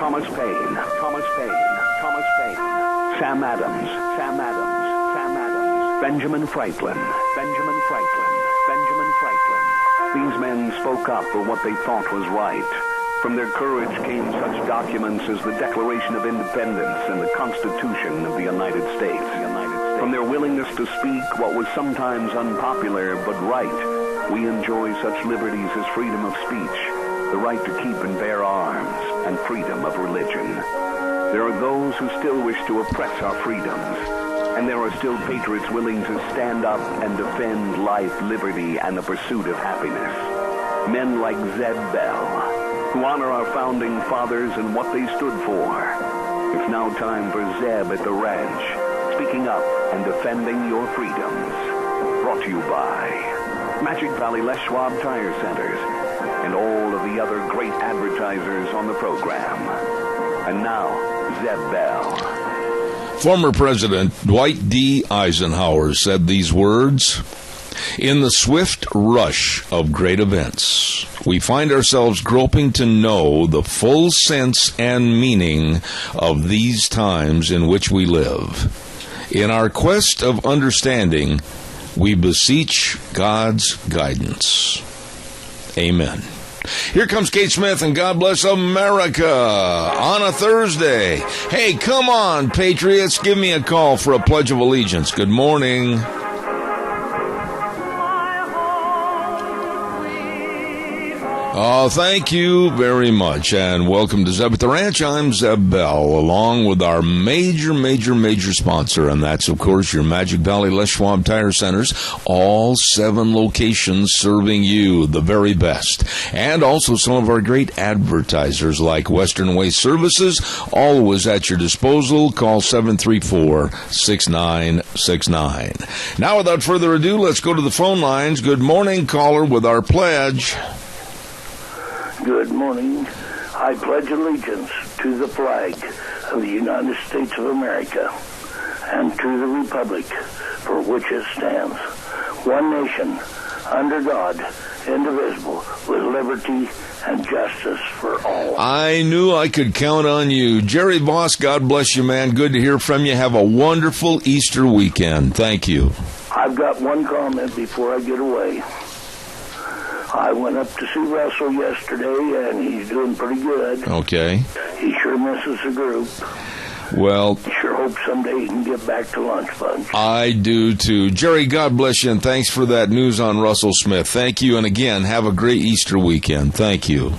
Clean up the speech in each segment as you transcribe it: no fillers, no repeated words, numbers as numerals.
Thomas Paine, Sam Adams, Benjamin Franklin. These men spoke up for what they thought was right. From their courage came such documents as the Declaration of Independence and the Constitution of the United States. From their willingness to speak what was sometimes unpopular but right, we enjoy such liberties as freedom of speech, the right to keep and bear arms, and freedom of religion. There are those who still wish to oppress our freedoms, and there are still patriots willing to stand up and defend life, liberty, and the pursuit of happiness. Men like Zeb Bell, who honor our founding fathers and what they stood for. It's now time for Zeb at the Ranch, speaking up and defending your freedoms. Brought to you by Magic Valley Les Schwab Tire Centers and all of the other great advertisers on the program. And now, Zeb Bell. Former President Dwight D. Eisenhower said these words: "In the swift rush of great events, we find ourselves groping to know the full sense and meaning of these times in which we live. In our quest of understanding, we beseech God's guidance." Amen. Here comes Kate Smith and God Bless America on a Thursday. Hey, come on, Patriots, give me a call for a Pledge of Allegiance. Good morning. Oh, thank you very much, and welcome to Zeb at the Ranch. I'm Zeb Bell, along with our major sponsor, and that's, of course, your Magic Valley Les Schwab Tire Centers, all 7 locations serving you the very best. And also some of our great advertisers like Western Waste Services, always at your disposal. Call 734-6969. Now, without further ado, let's go to the phone lines. Good morning, caller, with our pledge. Good morning. I pledge allegiance to the flag of the United States of America and to the republic for which it stands, one nation, under God, indivisible, with liberty and justice for all. I knew I could count on you. Jerry Voss, God bless you, man. Good to hear from you. Have a wonderful Easter weekend. Thank you. I've got one comment before I get away. I went up to see Russell yesterday, and he's doing pretty good. Okay. He sure misses the group. Well, sure hope someday he can get back to Lunch Bunch. I do too. Jerry, God bless you, and thanks for that news on Russell Smith. Thank you, and again, have a great Easter weekend. Thank you.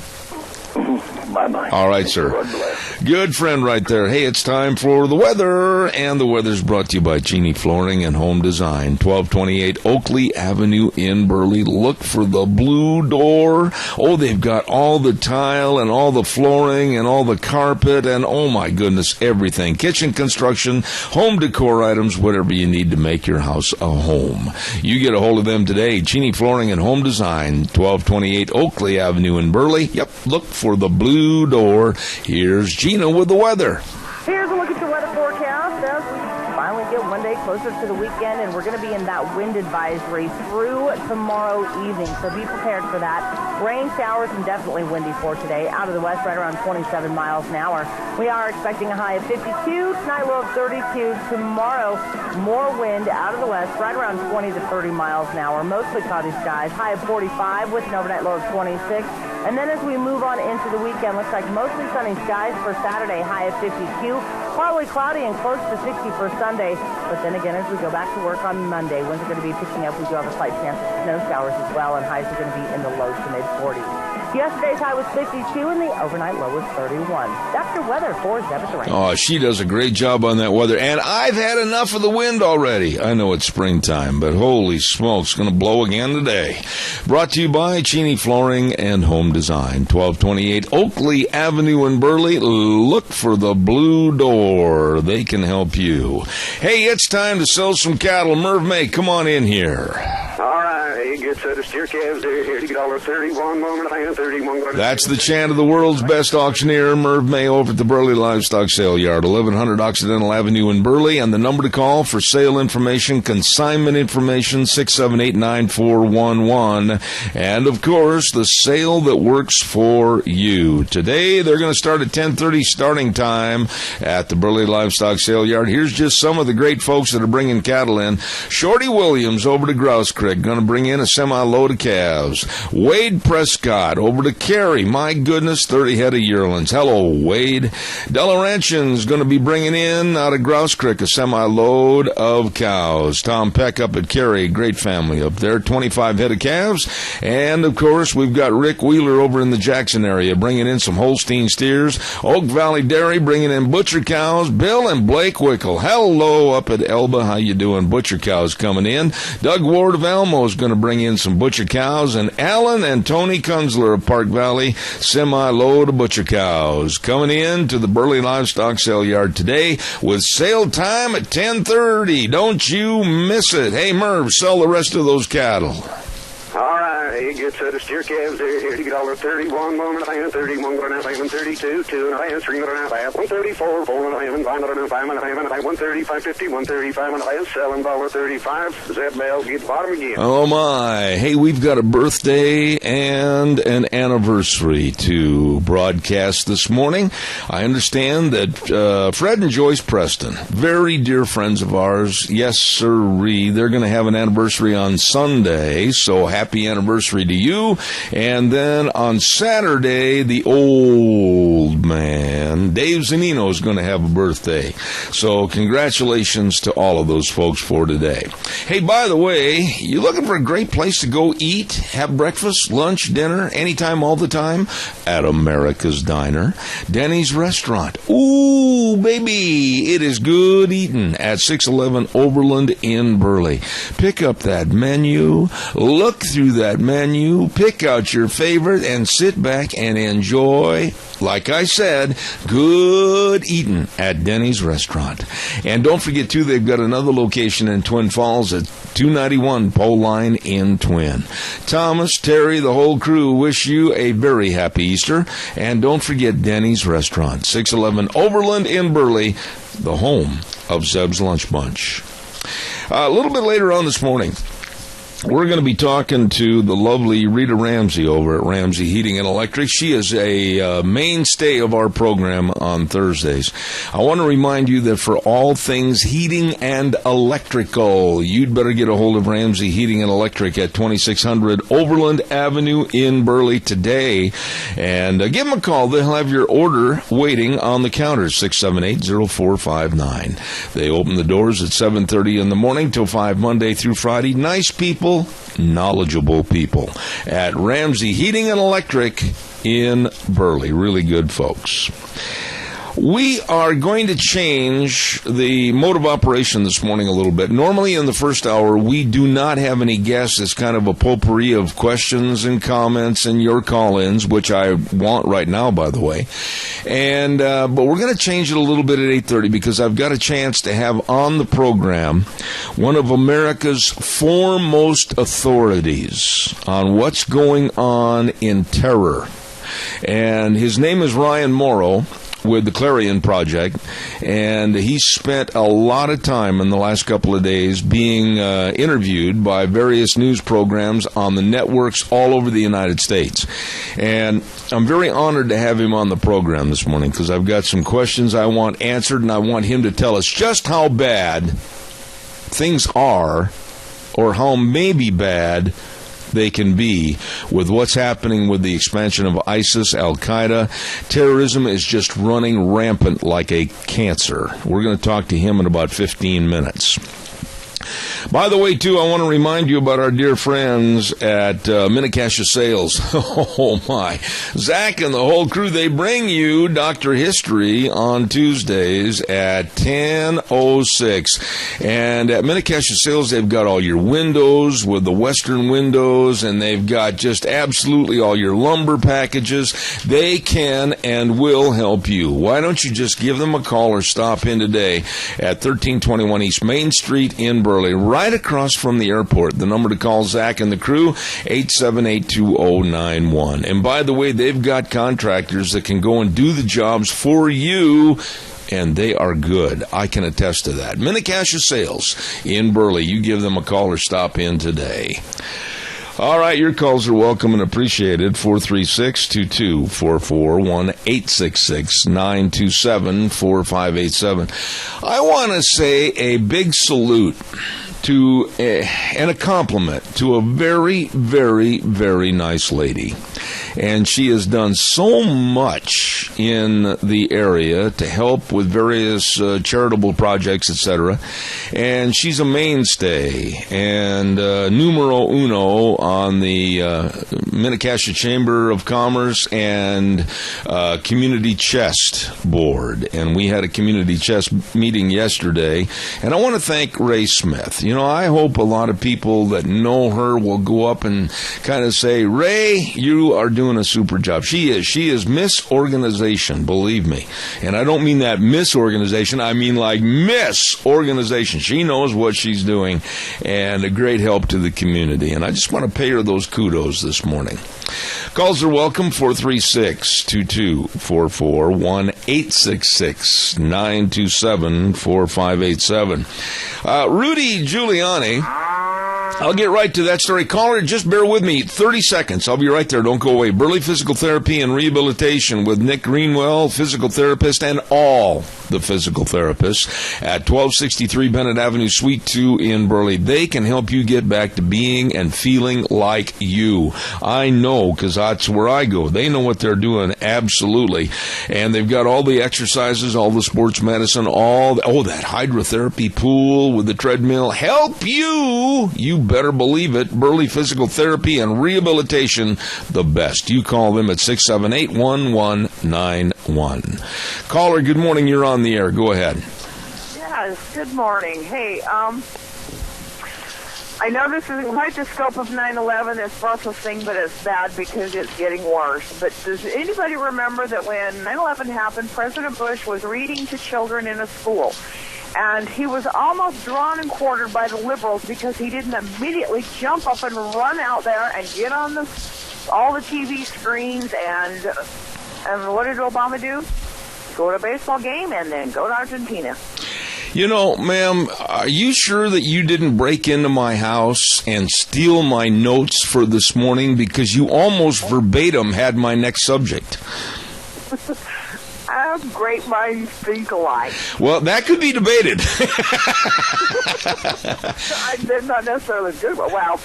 Bye-bye. All right, sir. God bless. Good friend right there. Hey, it's time for the weather, and the weather's brought to you by Cheney Flooring and Home Design, 1228 Oakley Avenue in Burley. Look for the blue door. Oh, they've got all the tile and all the flooring and all the carpet and, oh my goodness, everything. Kitchen construction, home decor items, whatever you need to make your house a home. You get a hold of them today. Cheney Flooring and Home Design, 1228 Oakley Avenue in Burley. Yep, look for the blue door. Here's Gina with the weather. Here's a look at your weather forecast as we finally get one day closer to the weekend, and we're going to be in that wind advisory through tomorrow evening, so be prepared for that. Rain showers and definitely windy for today. Out of the west, right around 27 miles an hour. We are expecting a high of 52, tonight low of 32. Tomorrow, more wind out of the west, right around 20 to 30 miles an hour. Mostly cloudy skies, high of 45 with an overnight low of 26. And then as we move on into the weekend, looks like mostly sunny skies for Saturday, high of 52. Partly cloudy and close to 60 for Sunday. But then again, as we go back to work on Monday, winds are going to be picking up. We do have a slight chance of snow showers as well, and highs are going to be in the low to mid-40s. Yesterday's high was 52, and the overnight low was 31. That's your weather for Zeb at the Ranch. Oh, she does a great job on that weather. And I've had enough of the wind already. I know it's springtime, but holy smokes, going to blow again today. Brought to you by Cheney Flooring and Home Design, 1228 Oakley Avenue in Burley. Look for the blue door. They can help you. Hey, it's time to sell some cattle. Merv May, come on in here. All right. Good get set of steer calves there, here to get all 31, 31. That's the chant of the world's best auctioneer, Merv May, over at the Burley Livestock Sale Yard, 1100 Occidental Avenue in Burley. And the number to call for sale information, consignment information, 678-9411. And, of course, the sale that works for you. Today, they're going to start at 10:30 starting time at the Burley Livestock Sale Yard. Here's just some of the great folks that are bringing cattle in. Shorty Williams over to Grouse Creek, going to bring in a semi-load of calves. Wade Prescott over to Cary. My goodness, 30 head of yearlings. Hello, Wade. Delarantian's going to be bringing in out of Grouse Creek a semi-load of cows. Tom Peck up at Cary, great family up there, 25 head of calves. And, of course, we've got Rick Wheeler over in the Jackson area bringing in some Holstein steers. Oak Valley Dairy bringing in butcher cows. Bill and Blake Wickel. Hello up at Elba. How you doing? Butcher cows coming in. Doug Ward of Elmo is going to bring in some butcher cows. And Alan and Tony Kunzler of Park Valley, semi-load of butcher cows. Coming in to the Burley Livestock Sale Yard today with sale time at 10:30. Don't you miss it. Hey, Merv, sell the rest of those cattle. All right, you get set of steer calves there, here to get all 31, 31, 32, 2.5, 3.5, 134, 4.5, 5.5, 130, 550, 135, selling $35. Zeb Bell, get the bottom again. Oh, my. Hey, we've got a birthday and an anniversary to broadcast this morning. I understand that Fred and Joyce Preston, very dear friends of ours, yes, sirree, they're going to have an anniversary on Sunday, so happy anniversary to you. And then on Saturday, the old man, Dave Zanino, is going to have a birthday. So congratulations to all of those folks for today. Hey, by the way, you looking for a great place to go eat, have breakfast, lunch, dinner, anytime, all the time? At America's Diner, Denny's Restaurant. Ooh, baby, it is good eating at 611 Overland in Burley. Pick up that menu, look through that menu, pick out your favorite, and sit back and enjoy, like I said, good eating at Denny's Restaurant. And don't forget, too, they've got another location in Twin Falls at 291 Pole Line in Twin. Thomas, Terry, the whole crew wish you a very happy Easter. And don't forget Denny's Restaurant, 611 Overland in Burley, the home of Zeb's Lunch Bunch. A little bit later on this morning, we're going to be talking to the lovely Rita Ramsey over at Ramsey Heating and Electric. She is a mainstay of our program on Thursdays. I want to remind you that for all things heating and electrical, you'd better get a hold of Ramsey Heating and Electric at 2600 Overland Avenue in Burley today. And give them a call. They'll have your order waiting on the counter, 678-0459. They open the doors at 7:30 in the morning till 5 Monday through Friday. Nice people. Knowledgeable people at Ramsey Heating and Electric in Burley. Really good folks. We are going to change the mode of operation this morning a little bit. Normally in the first hour, we do not have any guests. It's kind of a potpourri of questions and comments and your call-ins, which I want right now, by the way. And but we're going to change it a little bit at 8:30 because I've got a chance to have on the program one of America's foremost authorities on what's going on in terror. And his name is Ryan Morrow with the Clarion Project, and he spent a lot of time in the last couple of days being interviewed by various news programs on the networks all over the United States. And I'm very honored to have him on the program this morning because I've got some questions I want answered, and I want him to tell us just how bad things are, or how maybe bad they can be with what's happening with the expansion of ISIS, Al-Qaeda. Terrorism is just running rampant like a cancer. We're going to talk to him in about 15 minutes. By the way, too, I want to remind you about our dear friends at Mini-Cassia Sales. Oh, my. Zach and the whole crew, they bring you Dr. History on Tuesdays at 10:06. And at Mini-Cassia Sales, they've got all your windows with the Western windows, and they've got just absolutely all your lumber packages. They can and will help you. Why don't you just give them a call or stop in today at 1321 East Main Street in Burley? Burley, right across from the airport. The number to call Zach and the crew, 878-2091. And by the way, they've got contractors that can go and do the jobs for you, and they are good. I can attest to that. Minnecasia Sales in Burley. You give them a call or stop in today. All right, your calls are welcome and appreciated. 436-2244, 1-866-927-4587. I want to say a big salute to and a compliment to a very, very, very nice lady. And she has done so much in the area to help with various charitable projects, etc. And she's a mainstay and numero uno on the Minnecasia Chamber of Commerce and Community Chest Board. And we had a Community Chest meeting yesterday. And I want to thank Ray Smith. You know, I hope a lot of people that know her will go up and kind of say, Ray, you are doing a super job. She is Miss Organization, believe me. And I don't mean that Miss Organization, I mean like Miss Organization. She knows what she's doing and a great help to the community. And I just want to pay her those kudos this morning. Calls are welcome, 436-2244, 1-866-927-4587. Rudy Giuliani, I'll get right to that story. Caller, just bear with me 30 seconds. I'll be right there. Don't go away. Burley Physical Therapy and Rehabilitation with Nick Greenwell, physical therapist, and all the physical therapists at 1263 Bennett Avenue, Suite 2 in Burley. They can help you get back to being and feeling like you. I know, because that's where I go. They know what they're doing, absolutely. And they've got all the exercises, all the sports medicine, that hydrotherapy pool with the treadmill. Help you! You better believe it. Burley Physical Therapy and Rehabilitation, the best. You call them at 678-1191. Caller, good morning. You're on the air. Go ahead. Yes, good morning. Hey, I know this isn't quite the scope of 9/11, this Brussels thing, but it's bad because it's getting worse. But does anybody remember that when 9/11 happened, President Bush was reading to children in a school? And he was almost drawn and quartered by the liberals because he didn't immediately jump up and run out there and get on all the TV screens. And what did Obama do? Go to a baseball game and then go to Argentina. You know, ma'am, are you sure that you didn't break into my house and steal my notes for this morning? Because you almost verbatim had my next subject. Great minds think alike. Well, that could be debated. They're not necessarily good, but well,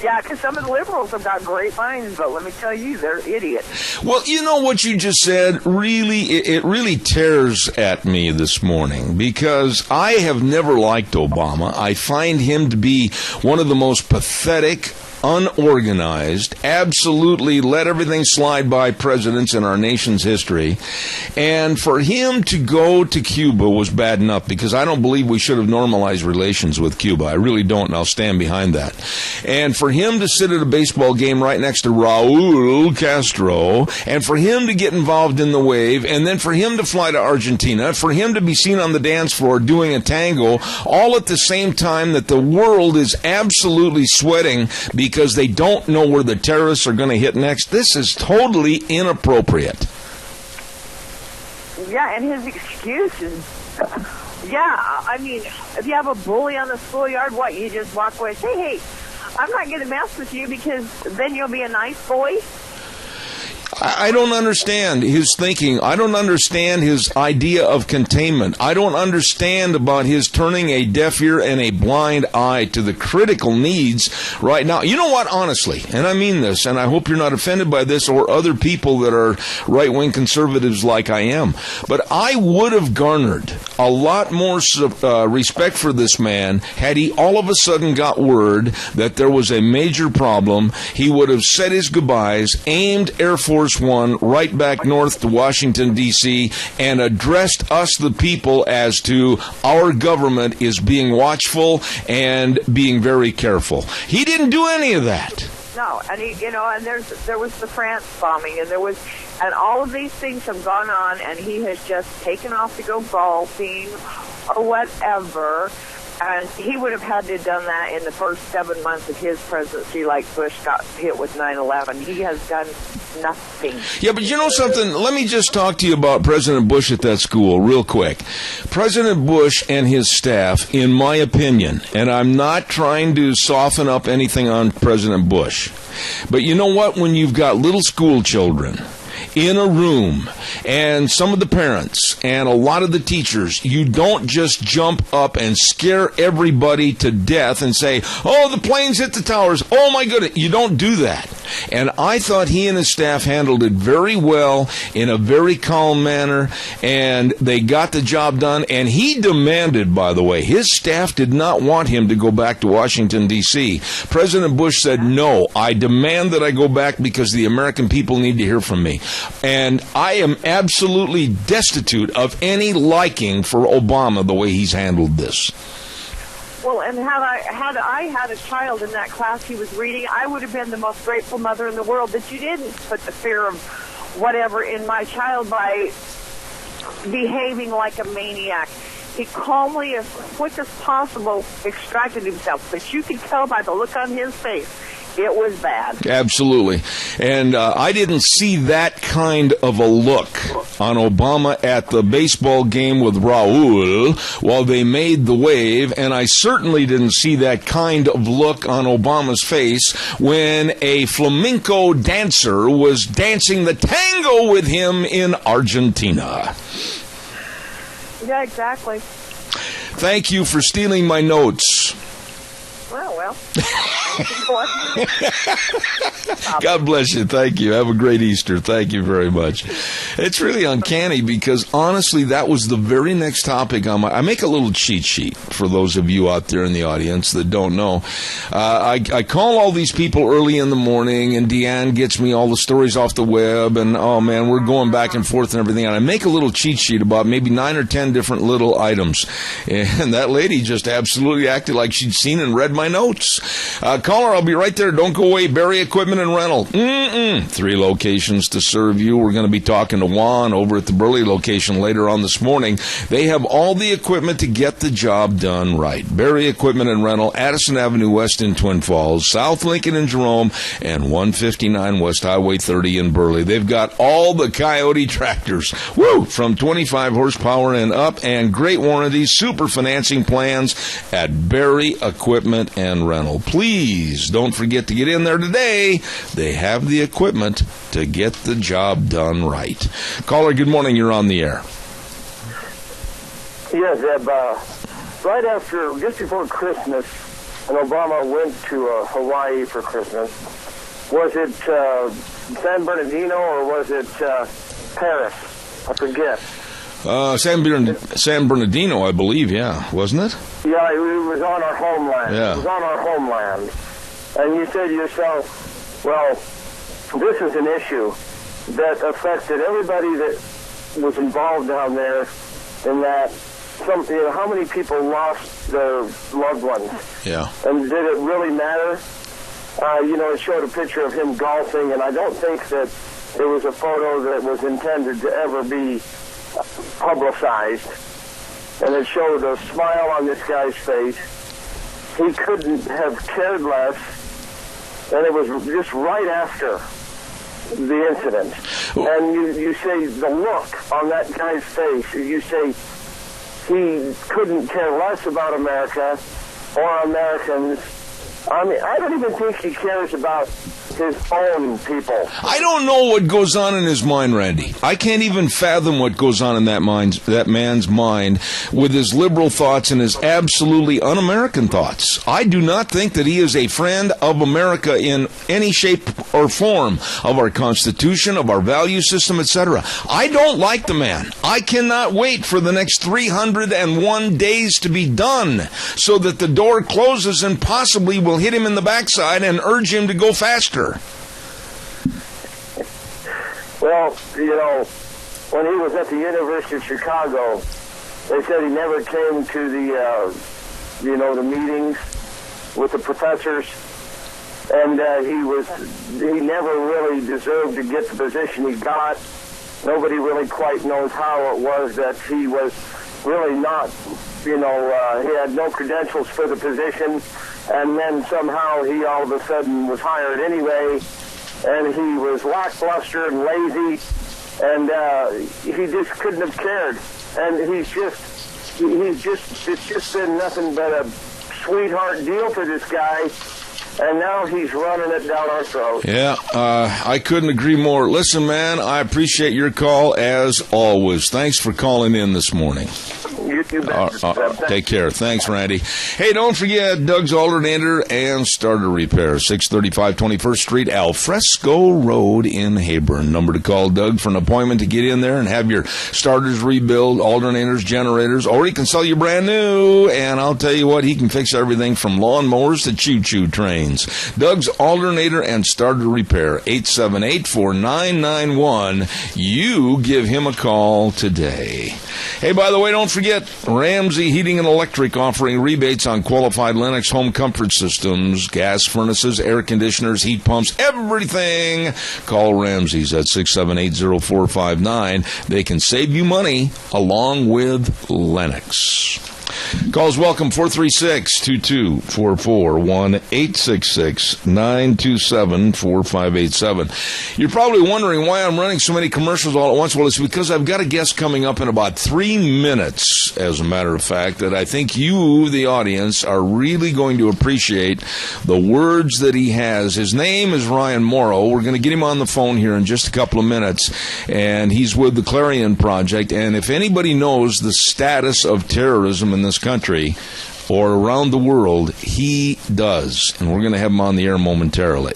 yeah, because some of the liberals have got great minds, but let me tell you, they're idiots. Well, you know what you just said? Really, it really tears at me this morning because I have never liked Obama. I find him to be one of the most pathetic, unorganized, absolutely let everything slide by presidents in our nation's history. And for him to go to Cuba was bad enough because I don't believe we should have normalized relations with Cuba. I really don't, and I'll stand behind that. And for him to sit at a baseball game right next to Raul Castro, and for him to get involved in the wave, and then for him to fly to Argentina, for him to be seen on the dance floor doing a tango, all at the same time that the world is absolutely sweating because they don't know where the terrorists are going to hit next. This is totally inappropriate. Yeah, and his excuse is, I mean, if you have a bully on the schoolyard, what, you just walk away and say, hey, I'm not going to mess with you because then you'll be a nice boy? I don't understand his thinking. I don't understand his idea of containment. I don't understand about his turning a deaf ear and a blind eye to the critical needs right now. You know what, honestly, and I mean this, and I hope you're not offended by this or other people that are right-wing conservatives like I am, but I would have garnered a lot more respect for this man had he all of a sudden got word that there was a major problem. He would have said his goodbyes, aimed Air Force One right back north to Washington, D.C., and addressed us, the people, as to our government is being watchful and being very careful. He didn't do any of that. No, and and there was the France bombing, and all of these things have gone on, and he has just taken off to go golfing or whatever. And he would have had to have done that in the first 7 months of his presidency, like Bush got hit with 9/11. He has done nothing. Yeah, but you know something? Let me just talk to you about President Bush at that school real quick. President Bush and his staff, in my opinion, and I'm not trying to soften up anything on President Bush, but you know what? When you've got little school children in a room, and some of the parents and a lot of the teachers, you don't just jump up and scare everybody to death and say, oh, the planes hit the towers, oh my goodness. You don't do that. And I thought he and his staff handled it very well, in a very calm manner, and they got the job done. And he demanded, by the way, his staff did not want him to go back to Washington, D.C. President Bush said, no, I demand that I go back because the American people need to hear from me. And I am absolutely destitute of any liking for Obama, the way he's handled this. Well, and had I had a child in that class he was reading, I would have been the most grateful mother in the world that you didn't put the fear of whatever in my child by behaving like a maniac. He calmly, as quick as possible, extracted himself. But you could tell by the look on his face, it was bad. Absolutely. And I didn't see that kind of a look on Obama at the baseball game with Raul while they made the wave, and I certainly didn't see that kind of look on Obama's face when a flamenco dancer was dancing the tango with him in Argentina. Yeah, exactly. Thank you for stealing my notes. Well. God bless you. Thank you. Have a great Easter. Thank you very much. It's really uncanny because, honestly, that was the very next topic on I make a little cheat sheet for those of you out there in the audience that don't know. I call all these people early in the morning, and Deanne gets me all the stories off the web, and, oh, man, we're going back and forth and everything. And I make a little cheat sheet about maybe 9 or 10 different little items. And that lady just absolutely acted like she'd seen and read my notes. Caller, I'll be right there. Don't go away. Barry Equipment and Rental. 3 locations to serve you. We're going to be talking to Juan over at the Burley location later on this morning. They have all the equipment to get the job done right. Barry Equipment and Rental, Addison Avenue West in Twin Falls, South Lincoln in Jerome, and 159 West Highway 30 in Burley. They've got all the Coyote tractors, from 25 horsepower and up, and great warranties, super financing plans at Barry Equipment and Rental. Please don't forget to get in there today. They have the equipment to get the job done right. Caller, good morning. You're on the air. Yes, Zeb. Right after, just before Christmas, when Obama went to Hawaii for Christmas, was it San Bernardino or was it Paris? I forget. San Bernardino, I believe, yeah. Wasn't it? Yeah, it was on our homeland. Yeah. It was on our homeland. And you said to yourself, well, this is an issue that affected everybody that was involved down there, in that how many people lost their loved ones. Yeah. And did it really matter? It showed a picture of him golfing, and I don't think that it was a photo that was intended to ever be publicized. And it showed a smile on this guy's face. He couldn't have cared less. And it was just right after the incident. And you say the look on that guy's face, you say he couldn't care less about America or Americans. I mean, I don't even think he cares about his own people. I don't know what goes on in his mind, Randy. I can't even fathom what goes on in that man's mind with his liberal thoughts and his absolutely un-American thoughts. I do not think that he is a friend of America in any shape or form, of our Constitution, of our value system, etc. I don't like the man. I cannot wait for the next 301 days to be done so that the door closes and possibly will hit him in the backside and urge him to go faster. Well, when he was at the University of Chicago, they said he never came to the meetings with the professors, and he never really deserved to get the position he got. Nobody really quite knows how it was that he was really not, he had no credentials for the position, and then somehow he all of a sudden was hired anyway, and he was lackluster and lazy, and he just couldn't have cared. And it's just been nothing but a sweetheart deal for this guy. And now he's running it down our throat. Yeah, I couldn't agree more. Listen, man, I appreciate your call as always. Thanks for calling in this morning. You too, take care. Thanks, Randy. Hey, don't forget Doug's Alternator and Starter Repair, 635 21st Street, Alfresco Road in Heyburn. Number to call Doug for an appointment to get in there and have your starters rebuild, alternators, generators, or he can sell you brand new. And I'll tell you what, he can fix everything from lawnmowers to choo-choo trains. Doug's Alternator and Starter Repair, 878-4991. You give him a call today. Hey, by the way, don't forget Ramsey Heating and Electric offering rebates on qualified Lennox home comfort systems, gas furnaces, air conditioners, heat pumps, everything. Call Ramsey's at 678-0459. They can save you money along with Lennox. Calls welcome, 436-2244, 1-866-927-4587. You're probably wondering why I'm running so many commercials all at once. Well, it's because I've got a guest coming up in about 3 minutes, as a matter of fact, that I think you, the audience, are really going to appreciate the words that he has. His name is Ryan Morrow. We're going to get him on the phone here in just a couple of minutes, and he's with the Clarion Project. And if anybody knows the status of terrorism in this country or around the world, he does. And we're going to have him on the air momentarily.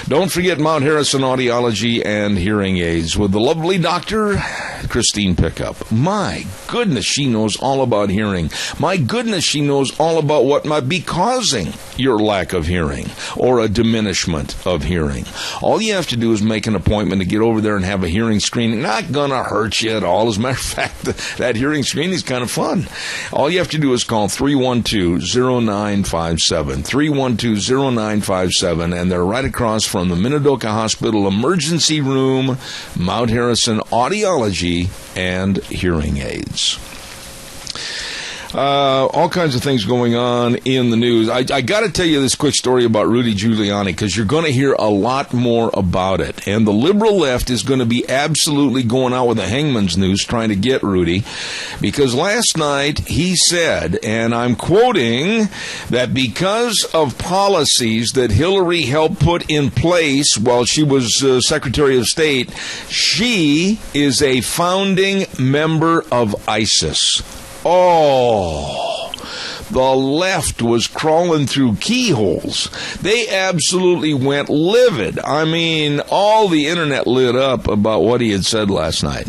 Don't forget Mount Harrison Audiology and Hearing Aids with the lovely Dr. Christine Pickup. My goodness, she knows all about hearing. My goodness, she knows all about what might be causing your lack of hearing or a diminishment of hearing. All you have to do is make an appointment to get over there and have a hearing screening. Not going to hurt you at all. As a matter of fact, that hearing screening is kind of fun. All you have to do is call 312-0957. 312-0957, and they're right across from the Minidoka Hospital Emergency Room, Mount Harrison Audiology and Hearing Aids. All kinds of things going on in the news. I got to tell you this quick story about Rudy Giuliani, because you're going to hear a lot more about it. And the liberal left is going to be absolutely going out with a hangman's noose trying to get Rudy, because last night he said, and I'm quoting, that because of policies that Hillary helped put in place while she was Secretary of State, she is a founding member of ISIS. Oh, the left was crawling through keyholes. They absolutely went livid. I mean, all the internet lit up about what he had said last night.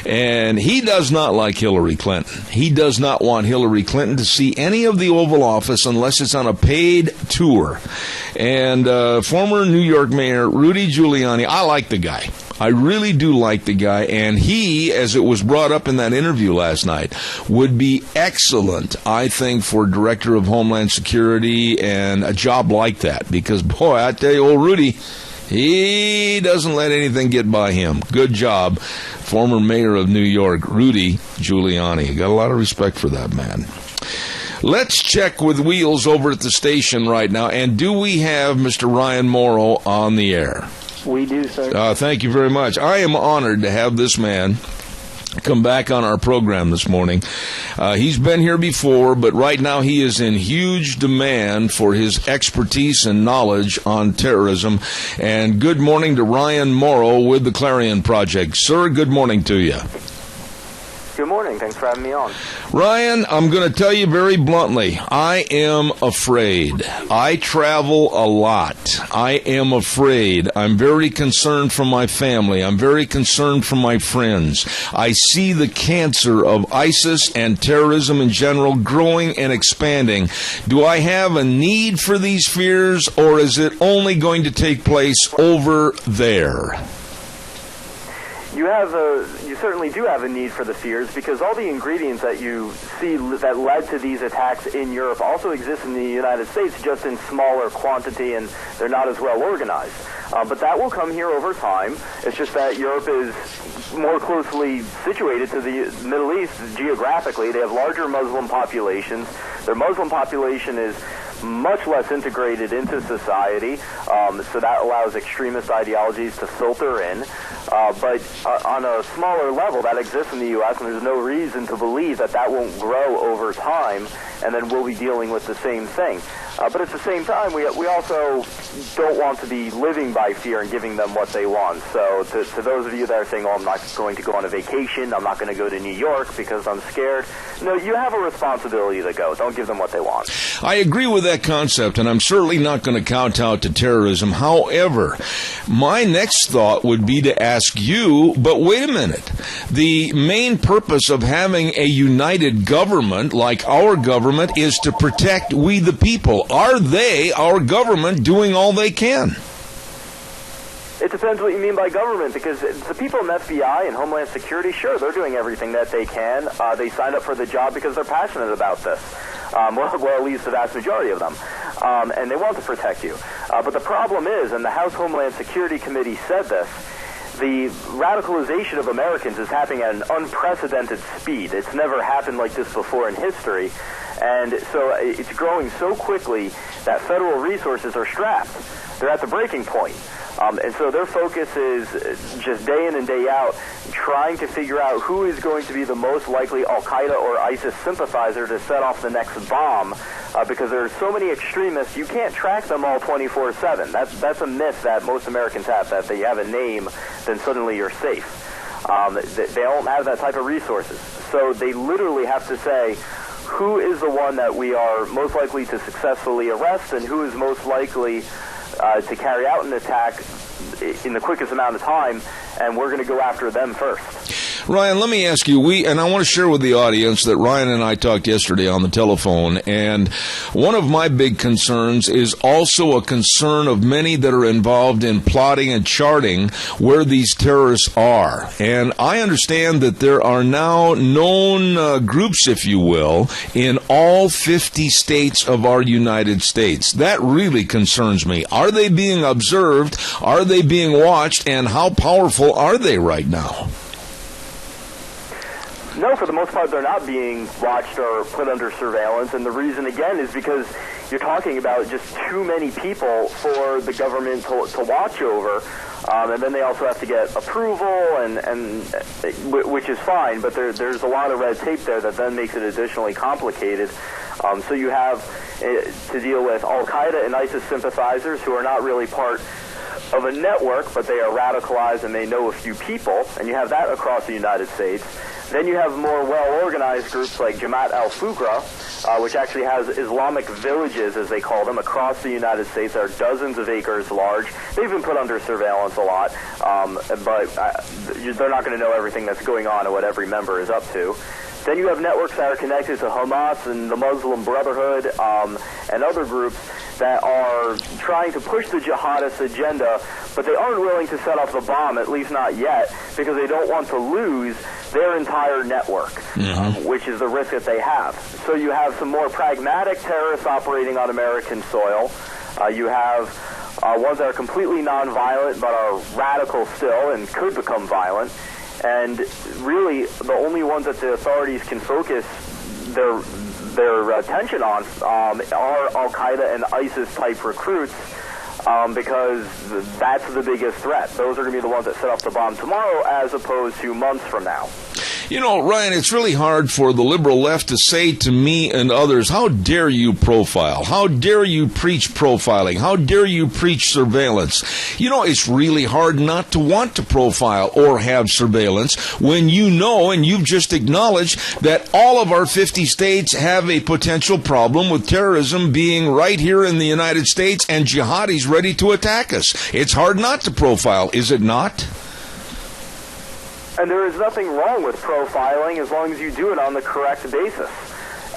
And he does not like Hillary Clinton. He does not want Hillary Clinton to see any of the Oval Office unless it's on a paid tour. And former New York Mayor Rudy Giuliani, I like the guy. I really do like the guy, and he, as it was brought up in that interview last night, would be excellent, I think, for Director of Homeland Security and a job like that. Because, boy, I tell you, old Rudy, he doesn't let anything get by him. Good job, former mayor of New York, Rudy Giuliani. Got a lot of respect for that man. Let's check with Wheels over at the station right now. And do we have Mr. Ryan Morrow on the air? We do, sir. Thank you very much. I am honored to have this man come back on our program this morning. He's been here before, but right now he is in huge demand for his expertise and knowledge on terrorism. And good morning to Ryan Morrow with the Clarion Project. Sir, good morning to you. Good morning. Thanks for having me on. Ryan, I'm going to tell you very bluntly, I am afraid. I travel a lot. I am afraid. I'm very concerned for my family. I'm very concerned for my friends. I see the cancer of ISIS and terrorism in general growing and expanding. Do I have a need for these fears, or is it only going to take place over there? you certainly do have a need for the fears, because all the ingredients that you see that led to these attacks in Europe also exist in the United States, just in smaller quantity, and they're not as well organized. But that will come here over time. It's just that Europe is more closely situated to the Middle East geographically. They have larger Muslim populations. Their Muslim population is much less integrated into society, so that allows extremist ideologies to filter in. But on a smaller level, that exists in the U.S., and there's no reason to believe that that won't grow over time, and then we'll be dealing with the same thing. But at the same time, we also don't want to be living by fear and giving them what they want. So to those of you that are saying, oh, I'm not going to go on a vacation, I'm not going to go to New York because I'm scared, no, you have a responsibility to go. Don't give them what they want. I agree with that concept, and I'm certainly not going to kowtow to terrorism. However, my next thought would be to ask you, but wait a minute. The main purpose of having a united government like our government is to protect we the people. Are they, our government, doing all they can? It depends what you mean by government, because the people in the FBI and Homeland Security, sure, they're doing everything that they can. They signed up for the job because they're passionate about this. Well, at least the vast majority of them. And they want to protect you. But the problem is, and the House Homeland Security Committee said this, the radicalization of Americans is happening at an unprecedented speed. It's never happened like this before in history. And so it's growing so quickly that federal resources are strapped. They're at the breaking point. And so their focus is just day in and day out trying to figure out who is going to be the most likely Al-Qaeda or ISIS sympathizer to set off the next bomb, because there are so many extremists, you can't track them all 24/7. That's a myth that most Americans have, that they have a name, then suddenly you're safe. They don't have that type of resources. So they literally have to say, who is the one that we are most likely to successfully arrest, and who is most likely to carry out an attack in the quickest amount of time, and we're going to go after them first. Ryan, let me ask you, and I want to share with the audience that Ryan and I talked yesterday on the telephone, and one of my big concerns is also a concern of many that are involved in plotting and charting where these terrorists are. And I understand that there are now known groups, if you will, in all 50 states of our United States. That really concerns me. Are they being observed? Are they being watched? And how powerful are they right now? No, for the most part, they're not being watched or put under surveillance. And the reason, again, is because you're talking about just too many people for the government to watch over. And then they also have to get approval, and which is fine, but there's a lot of red tape there that then makes it additionally complicated. So you have to deal with Al-Qaeda and ISIS sympathizers who are not really part of a network, but they are radicalized and they know a few people, and you have that across the United States. Then you have more well-organized groups like Jamaat al-Fuqra, which actually has Islamic villages, as they call them, across the United States. They're dozens of acres large. They've been put under surveillance a lot, but they're not going to know everything that's going on and what every member is up to. Then you have networks that are connected to Hamas and the Muslim Brotherhood and other groups that are trying to push the jihadist agenda, but they aren't willing to set off the bomb, at least not yet, because they don't want to lose their entire network, which is the risk that they have. So you have some more pragmatic terrorists operating on American soil. You have ones that are completely nonviolent but are radical still and could become violent. And really, the only ones that the authorities can focus their attention on are Al-Qaeda and ISIS-type recruits, because that's the biggest threat. Those are going to be the ones that set off the bomb tomorrow as opposed to months from now. You know, Ryan, it's really hard for the liberal left to say to me and others, how dare you profile? How dare you preach profiling? How dare you preach surveillance? You know, it's really hard not to want to profile or have surveillance when you know, and you've just acknowledged, that all of our 50 states have a potential problem with terrorism being right here in the United States and jihadis ready to attack us. It's hard not to profile, is it not? And there is nothing wrong with profiling as long as you do it on the correct basis.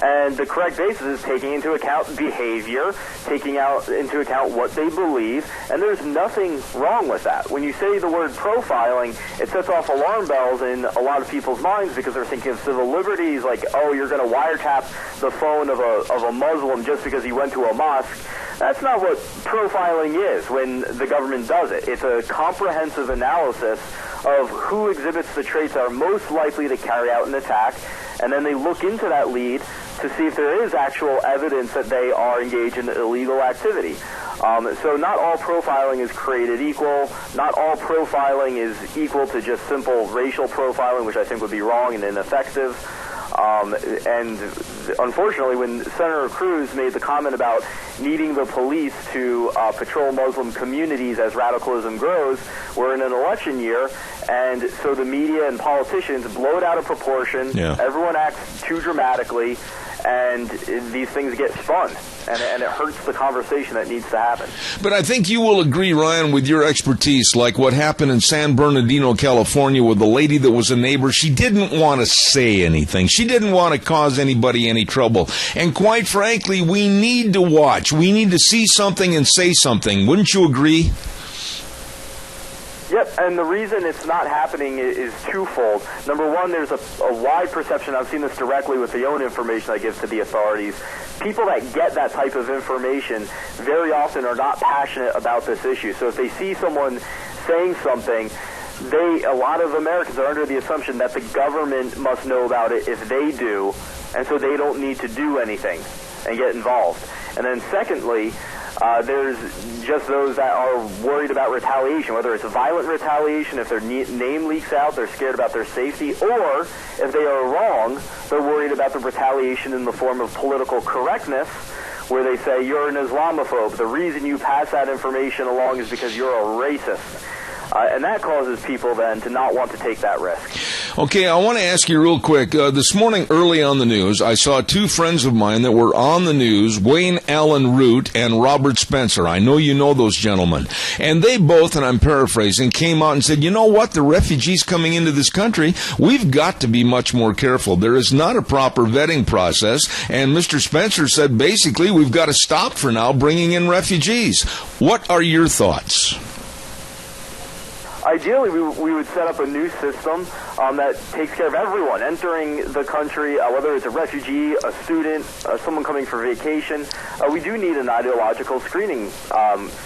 And the correct basis is taking into account behavior, taking into account what they believe, and there's nothing wrong with that. When you say the word profiling, it sets off alarm bells in a lot of people's minds because they're thinking of civil liberties, like, oh, you're going to wiretap the phone of a Muslim just because he went to a mosque. That's not what profiling is when the government does it. It's a comprehensive analysis of who exhibits the traits that are most likely to carry out an attack, and then they look into that lead to see if there is actual evidence that they are engaged in illegal activity. So not all profiling is created equal. Not all profiling is equal to just simple racial profiling, which I think would be wrong and ineffective. And unfortunately, when Senator Cruz made the comment about needing the police to patrol Muslim communities as radicalism grows, we're in an election year, and so the media and politicians blow it out of proportion. Yeah. Everyone acts too dramatically, and these things get spun, and it hurts the conversation that needs to happen. But I think you will agree, Ryan, with your expertise, like what happened in San Bernardino, California, with the lady that was a neighbor. She didn't want to say anything. She didn't want to cause anybody any trouble. And quite frankly, we need to watch. We need to see something and say something. Wouldn't you agree? Yep, and the reason it's not happening is twofold. Number one, there's a wide perception. I've seen this directly with the own information I give to the authorities. People that get that type of information very often are not passionate about this issue. So if they see someone saying something, a lot of Americans are under the assumption that the government must know about it if they do, and so they don't need to do anything and get involved. And then secondly, there's just those that are worried about retaliation, whether it's violent retaliation, if their name leaks out, they're scared about their safety, or if they are wrong, they're worried about the retaliation in the form of political correctness, where they say, you're an Islamophobe. The reason you pass that information along is because you're a racist. And that causes people then to not want to take that risk. Okay, I want to ask you real quick. This morning, early on the news, I saw two friends of mine that were on the news, Wayne Allen Root and Robert Spencer. I know you know those gentlemen. And they both, and I'm paraphrasing, came out and said, you know what, the refugees coming into this country, we've got to be much more careful. There is not a proper vetting process. And Mr. Spencer said, basically, we've got to stop for now bringing in refugees. What are your thoughts? Ideally, we would set up a new system that takes care of everyone entering the country, whether it's a refugee, a student, someone coming for vacation. We do need an ideological screening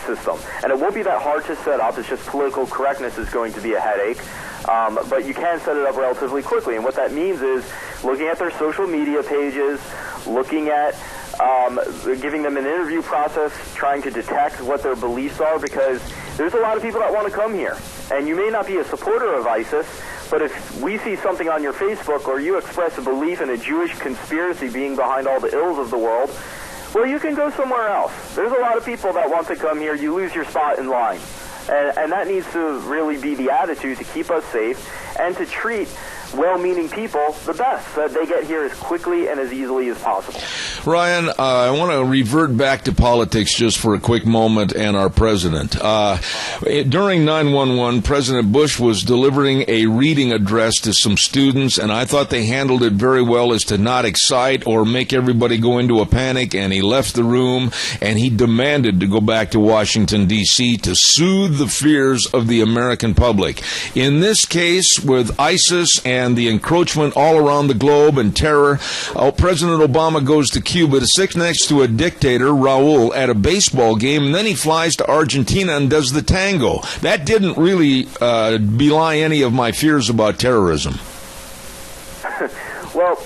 system, and it won't be that hard to set up. It's just political correctness is going to be a headache, but you can set it up relatively quickly. And what that means is looking at their social media pages, looking at giving them an interview process, trying to detect what their beliefs are, because there's a lot of people that want to come here. And you may not be a supporter of ISIS, but if we see something on your Facebook or you express a belief in a Jewish conspiracy being behind all the ills of the world, well, you can go somewhere else. There's a lot of people that want to come here. You lose your spot in line. And that needs to really be the attitude to keep us safe and to treat well-meaning people the best, so that they get here as quickly and as easily as possible. Ryan, I want to revert back to politics just for a quick moment and our president. During 9/11, President Bush was delivering a reading address to some students, and I thought they handled it very well as to not excite or make everybody go into a panic, and he left the room, and he demanded to go back to Washington, D.C. to soothe the fears of the American public. In this case, with ISIS and the encroachment all around the globe and terror, President Obama goes to Cuba to sit next to a dictator, Raul, at a baseball game, and then he flies to Argentina and does the tango. That didn't really belie any of my fears about terrorism. Well,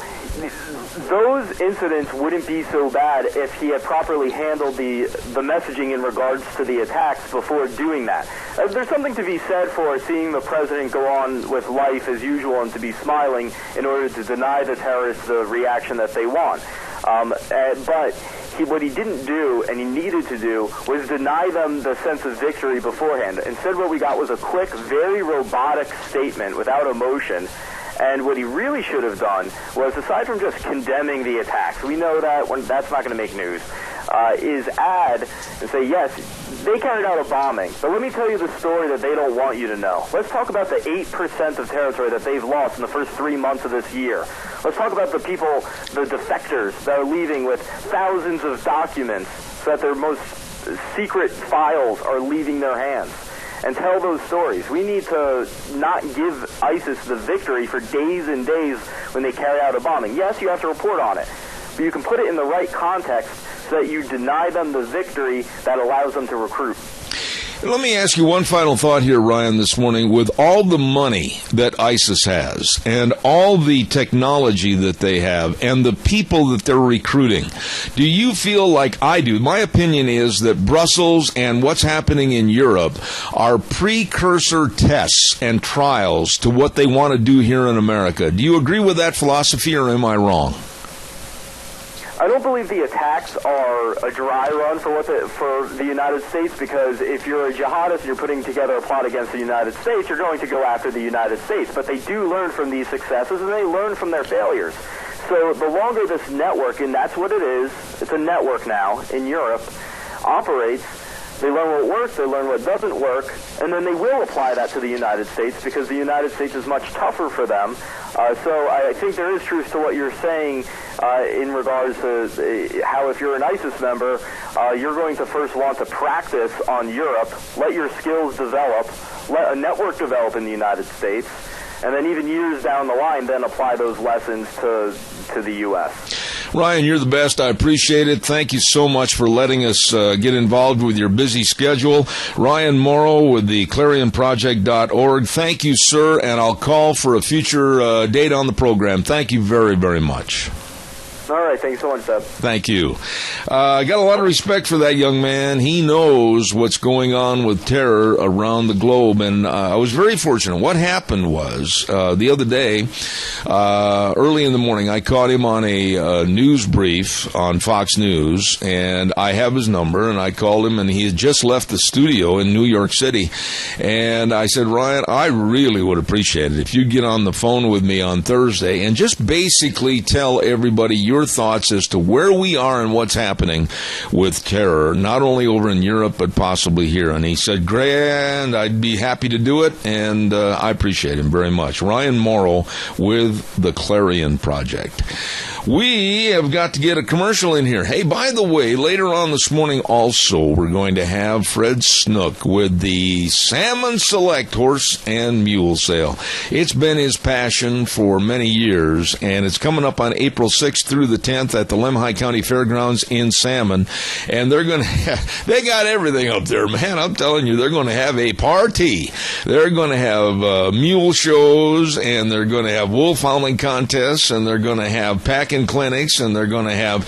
those incidents wouldn't be so bad if he had properly handled the messaging in regards to the attacks before doing that. There's something to be said for seeing the president go on with life as usual and to be smiling in order to deny the terrorists the reaction that they want. But what he didn't do, and he needed to do, was deny them the sense of victory beforehand. Instead, what we got was a quick, very robotic statement without emotion. And what he really should have done was, aside from just condemning the attacks, we know that that's not going to make news, is add and say, yes, they carried out a bombing, but let me tell you the story that they don't want you to know. Let's talk about the 8% of territory that they've lost in the first 3 months of this year. Let's talk about the people, the defectors that are leaving with thousands of documents so that their most secret files are leaving their hands. And tell those stories. We need to not give ISIS the victory for days and days when they carry out a bombing. Yes, you have to report on it, but you can put it in the right context so that you deny them the victory that allows them to recruit. Let me ask you one final thought here, Ryan, this morning. With all the money that ISIS has and all the technology that they have and the people that they're recruiting, do you feel like I do? My opinion is that Brussels and what's happening in Europe are precursor tests and trials to what they want to do here in America. Do you agree with that philosophy, or am I wrong? I don't believe the attacks are a dry run for the United States, because if you're a jihadist and you're putting together a plot against the United States, you're going to go after the United States. But they do learn from these successes, and they learn from their failures. So the longer this network, and that's what it is, it's a network now in Europe, operates, they learn what works, they learn what doesn't work, and then they will apply that to the United States, because the United States is much tougher for them. So I think there is truth to what you're saying in regards to how, if you're an ISIS member, you're going to first want to practice on Europe, let your skills develop, let a network develop in the United States, and then even years down the line, then apply those lessons to the U.S. Ryan, you're the best. I appreciate it. Thank you so much for letting us get involved with your busy schedule. Ryan Morrow with the ClarionProject.org. Thank you, sir, and I'll call for a future date on the program. Thank you very, very much. All right. Thanks so much, Deb. Thank you. I got a lot of respect for that young man. He knows what's going on with terror around the globe, and I was very fortunate. What happened was, the other day, early in the morning, I caught him on a news brief on Fox News, and I have his number, and I called him, and he had just left the studio in New York City. And I said, Ryan, I really would appreciate it if you'd get on the phone with me on Thursday and just basically tell everybody your thoughts as to where we are and what's happening with terror, not only over in Europe, but possibly here. And he said, grand, I'd be happy to do it, and I appreciate him very much. Ryan Morrow with the Clarion Project. We have got to get a commercial in here. Hey, by the way, later on this morning also, we're going to have Fred Snook with the Salmon Select Horse and Mule Sale. It's been his passion for many years, and it's coming up on April 6th through the 10th at the Lemhi County Fairgrounds in Salmon. And they're going to they got everything up there, man. I'm telling you, they're going to have a party. They're going to have mule shows, and they're going to have wolf hounding contests, and they're going to have packing clinics, and they're going to have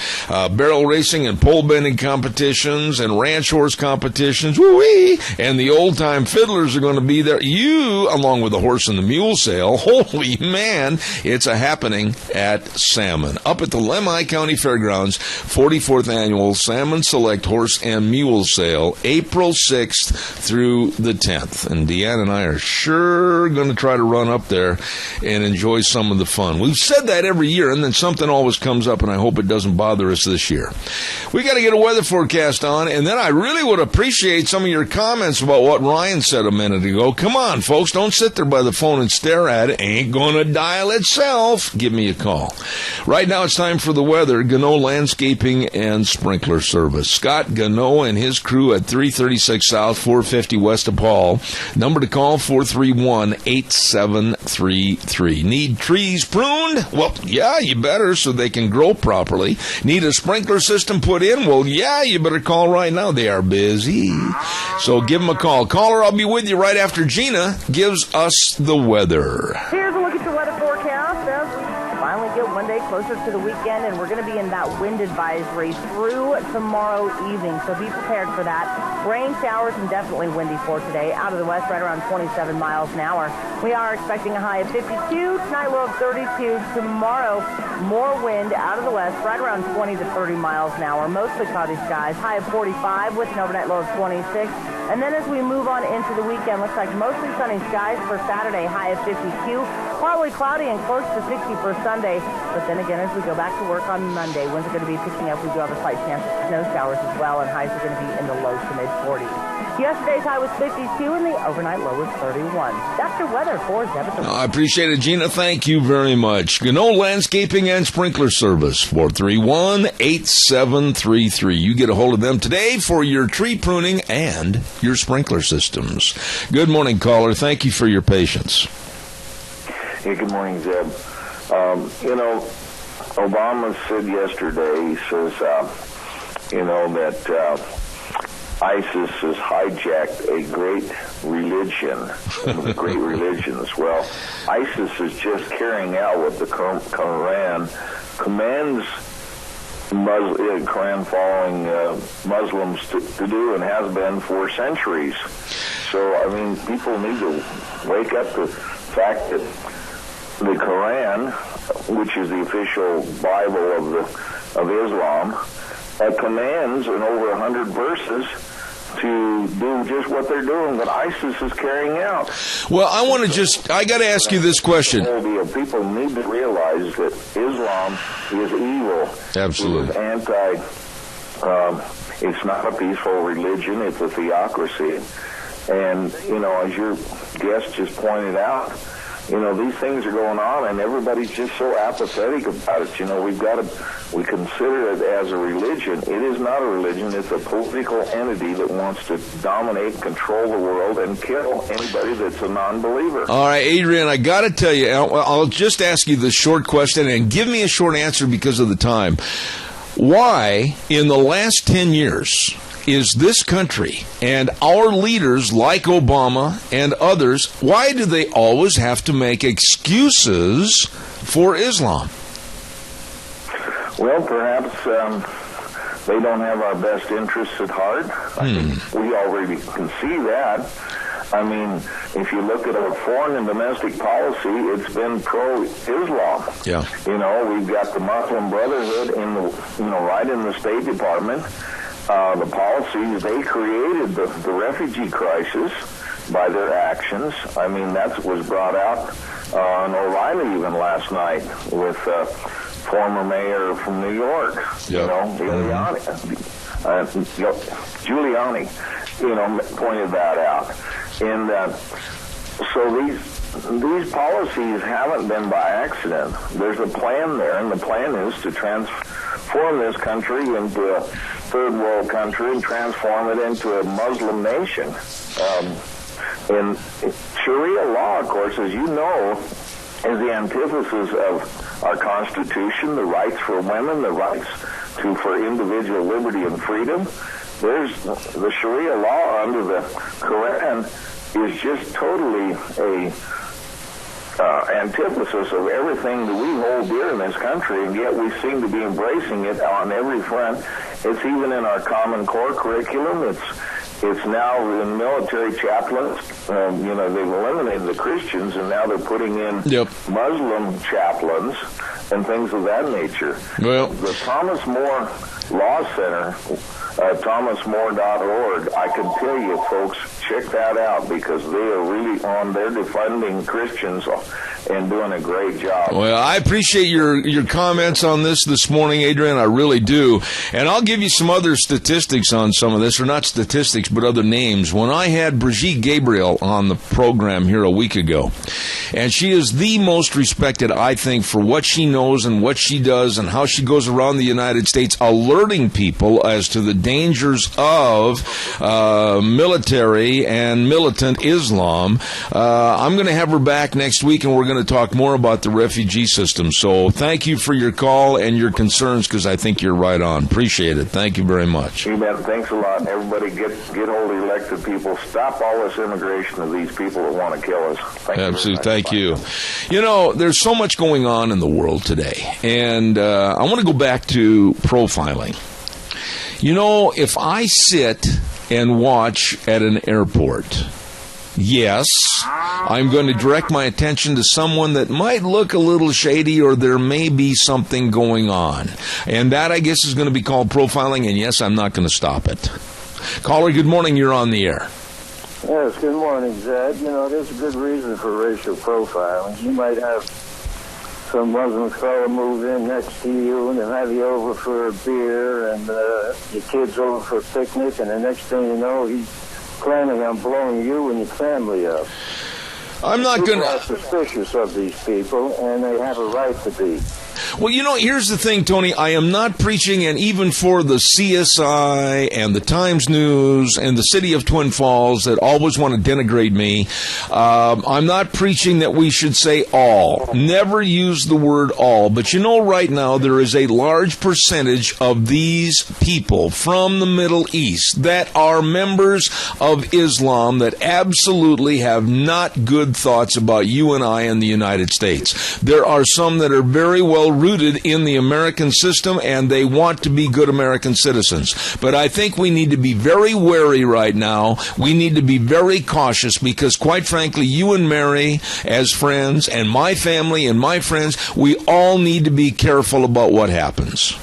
barrel racing and pole bending competitions and ranch horse competitions. Woo-wee! And the old-time fiddlers are going to be there. You, along with the horse and the mule sale, holy man, it's a happening at Salmon. Up at the Lemhi County Fairgrounds, 44th Annual Salmon Select Horse and Mule Sale, April 6th through the 10th. And Deanne and I are sure going to try to run up there and enjoy some of the fun. We've said that every year, and then something always comes up, and I hope it doesn't bother us this year. We got to get a weather forecast on, and then I really would appreciate some of your comments about what Ryan said a minute ago. Come on, folks, don't sit there by the phone and stare at it. Ain't gonna dial itself. Give me a call. Right now it's time for the weather. Gano Landscaping and Sprinkler Service. Scott Gano and his crew at 336 South, 450 West of Paul. Number to call, 431-8733. Need trees pruned? Well, yeah, you better, so they can grow properly. Need a sprinkler system put in? Well, yeah, you better call right now. They are busy. So give them a call. Caller, I'll be with you right after Gina gives us the weather. Here's a look at your weather forecast as we finally get one day closer to the weekend, and we're going to be in that wind advisory through tomorrow evening, so be prepared for that. Rain showers and definitely windy for today. Out of the west, right around 27 miles an hour. We are expecting a high of 52, tonight low of 32. Tomorrow, more wind out of the west, right around 20 to 30 miles an hour. Mostly cloudy skies, high of 45 with an overnight low of 26. And then as we move on into the weekend, looks like mostly sunny skies for Saturday, high of 52. partly cloudy and close to 60 for Sunday. But then again, as we go back to work on Monday, winds are going to be picking up. We do have a slight chance of snow showers as well, and highs are going to be in the low to mid-40s. Yesterday's high was 52, and the overnight low was 31. That's your weather for Deborah. I appreciate it, Gina. Thank you very much. Gano Landscaping and Sprinkler Service, 431-8733. You get a hold of them today for your tree pruning and your sprinkler systems. Good morning, caller. Thank you for your patience. Hey, good morning, Zeb. Obama said yesterday, he says, that ISIS has hijacked a great religion, one of the great religions. Well, ISIS is just carrying out what the Quran commands Quran-following Muslims to do and has been for centuries. So, people need to wake up to the fact that the Quran, which is the official Bible of Islam, commands in over 100 verses to do just what they're doing, that ISIS is carrying out. Well, I got to ask you this question. People need to realize that Islam is evil. Absolutely. It's not a peaceful religion, it's a theocracy. And, as your guest just pointed out, these things are going on, and everybody's just so apathetic about it. We consider it as a religion. It is not a religion. It's a political entity that wants to dominate, control the world, and kill anybody that's a non-believer. All right, Adrian, I got to tell you, I'll just ask you the short question, and give me a short answer because of the time. Why, in the last 10 years, is this country and our leaders like Obama and others, why do they always have to make excuses for Islam? Well, perhaps they don't have our best interests at heart. I think we already can see that. If you look at our foreign and domestic policy, it's been pro-Islam. Yeah. We've got the Muslim Brotherhood right in the State Department. The policies, they created the refugee crisis by their actions. That was brought out on O'Reilly even last night with former mayor from New York, Giuliani, pointed that out. And so these policies haven't been by accident. There's a plan there, and the plan is to transform this country into a third world country and transform it into a Muslim nation. And Sharia law, of course, as you know, is the antithesis of our Constitution, the rights for women, the rights for individual liberty and freedom. There's the Sharia law under the Quran is just totally a antithesis of everything that we hold dear in this country, and yet we seem to be embracing it on every front. It's even in our Common Core curriculum. It's now in military chaplains. They've eliminated the Christians, and now they're putting in Muslim chaplains and things of that nature. Well, the Thomas More Law Center, thomasmore.org, I can tell you, folks, check that out, because they are really they're defunding Christians and doing a great job. Well, I appreciate your comments on this morning, Adrian. I really do. And I'll give you some other statistics on some of this, or not statistics, but other names. When I had Brigitte Gabriel on the program here a week ago, and she is the most respected, I think, for what she knows and what she does and how she goes around the United States alerting people as to the dangers of military and militant Islam. I'm going to have her back next week, and we're going to talk more about the refugee system. So thank you for your call and your concerns, because I think you're right on. Appreciate it. Thank you very much. Amen. Thanks a lot. Everybody get hold of elected people. Stop all this immigration of these people that want to kill us. Absolutely. Thank you. There's so much going on in the world today, and I want to go back to profiling. If I sit and watch at an airport, yes, I'm going to direct my attention to someone that might look a little shady, or there may be something going on. And that, I guess, is going to be called profiling, and yes, I'm not going to stop it. Caller, good morning. You're on the air. Yes, good morning, Zed. You know, there's a good reason for racial profiling. You might have some Muslim fellow move in next to you and then have you over for a beer and your kid's over for a picnic, and the next thing you know, he's planning on blowing you and your family up. I'm not going to... People are suspicious of these people, and they have a right to be. Well, you know, here's the thing, Tony. I am not preaching, and even for the CSI and the Times News and the city of Twin Falls that always want to denigrate me, I'm not preaching that we should say all. Never use the word all. But you know, right now, there is a large percentage of these people from the Middle East that are members of Islam that absolutely have not good thoughts about you and I in the United States. There are some that are very well rooted in the American system, and they want to be good American citizens. But I think we need to be very wary right now. We need to be very cautious because, quite frankly, you and Mary as friends, and my family and my friends, we all need to be careful about what happens.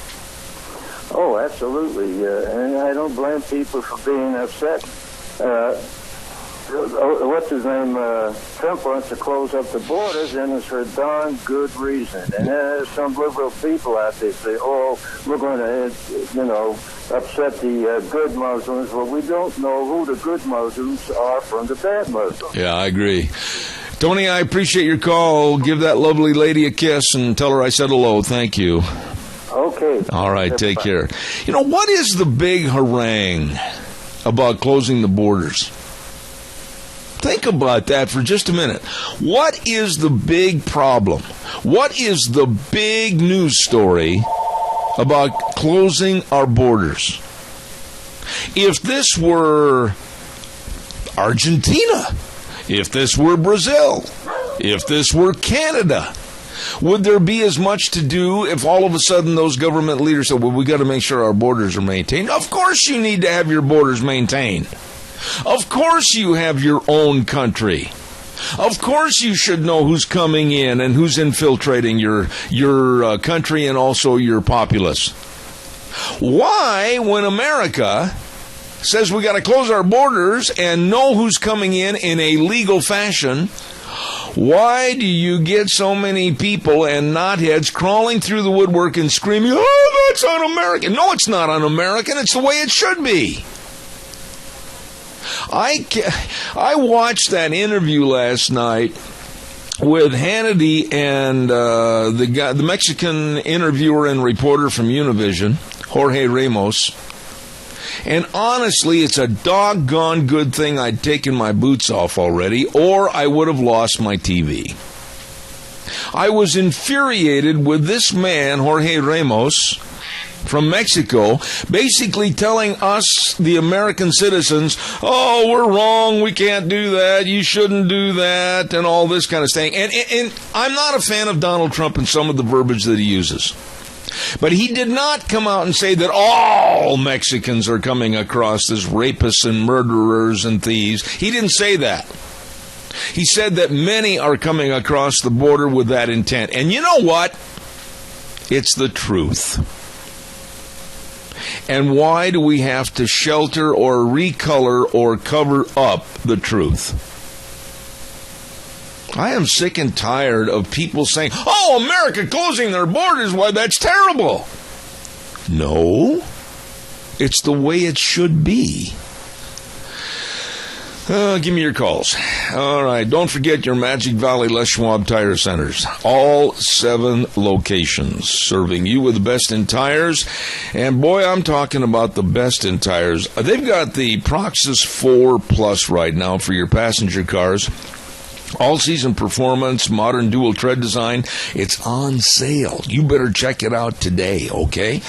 Oh, absolutely. And I don't blame people for being upset. What's his name? Trump wants to close up the borders, and it's for a darn good reason. And there's some liberal people out there say, "Oh, we're going to, upset the good Muslims." Well, we don't know who the good Muslims are from the bad Muslims. Yeah, I agree. Tony, I appreciate your call. Give that lovely lady a kiss and tell her I said hello. Thank you. Okay. All right, take care. You know, what is the big harangue about closing the borders? Think about that for just a minute. What is the big problem? What is the big news story about closing our borders? If this were Argentina, if this were Brazil, if this were Canada, would there be as much to do if all of a sudden those government leaders said, well, we got to make sure our borders are maintained? Of course you need to have your borders maintained. Of course you have your own country. Of course you should know who's coming in and who's infiltrating your country and also your populace. Why, when America says we got to close our borders and know who's coming in a legal fashion, why do you get so many people and knotheads crawling through the woodwork and screaming, oh, that's un-American? No, it's not un-American. It's the way it should be. I watched that interview last night with Hannity and the Mexican interviewer and reporter from Univision, Jorge Ramos. And honestly, it's a doggone good thing I'd taken my boots off already, or I would have lost my TV. I was infuriated with this man, Jorge Ramos, from Mexico, basically telling us, the American citizens, oh, we're wrong, we can't do that, you shouldn't do that, and all this kind of thing. And I'm not a fan of Donald Trump and some of the verbiage that he uses. But he did not come out and say that all Mexicans are coming across as rapists and murderers and thieves. He didn't say that. He said that many are coming across the border with that intent. And you know what? It's the truth. And why do we have to shelter or recolor or cover up the truth? I am sick and tired of people saying, oh, America closing their borders, why, that's terrible. No, it's the way it should be. Give me your calls. All right, don't forget your Magic Valley Les Schwab Tire Centers. All 7 locations serving you with the best in tires. And boy, I'm talking about the best in tires. They've got the Proxys 4 Plus right now for your passenger cars. All-season performance, modern dual tread design. It's on sale. You better check it out today, okay?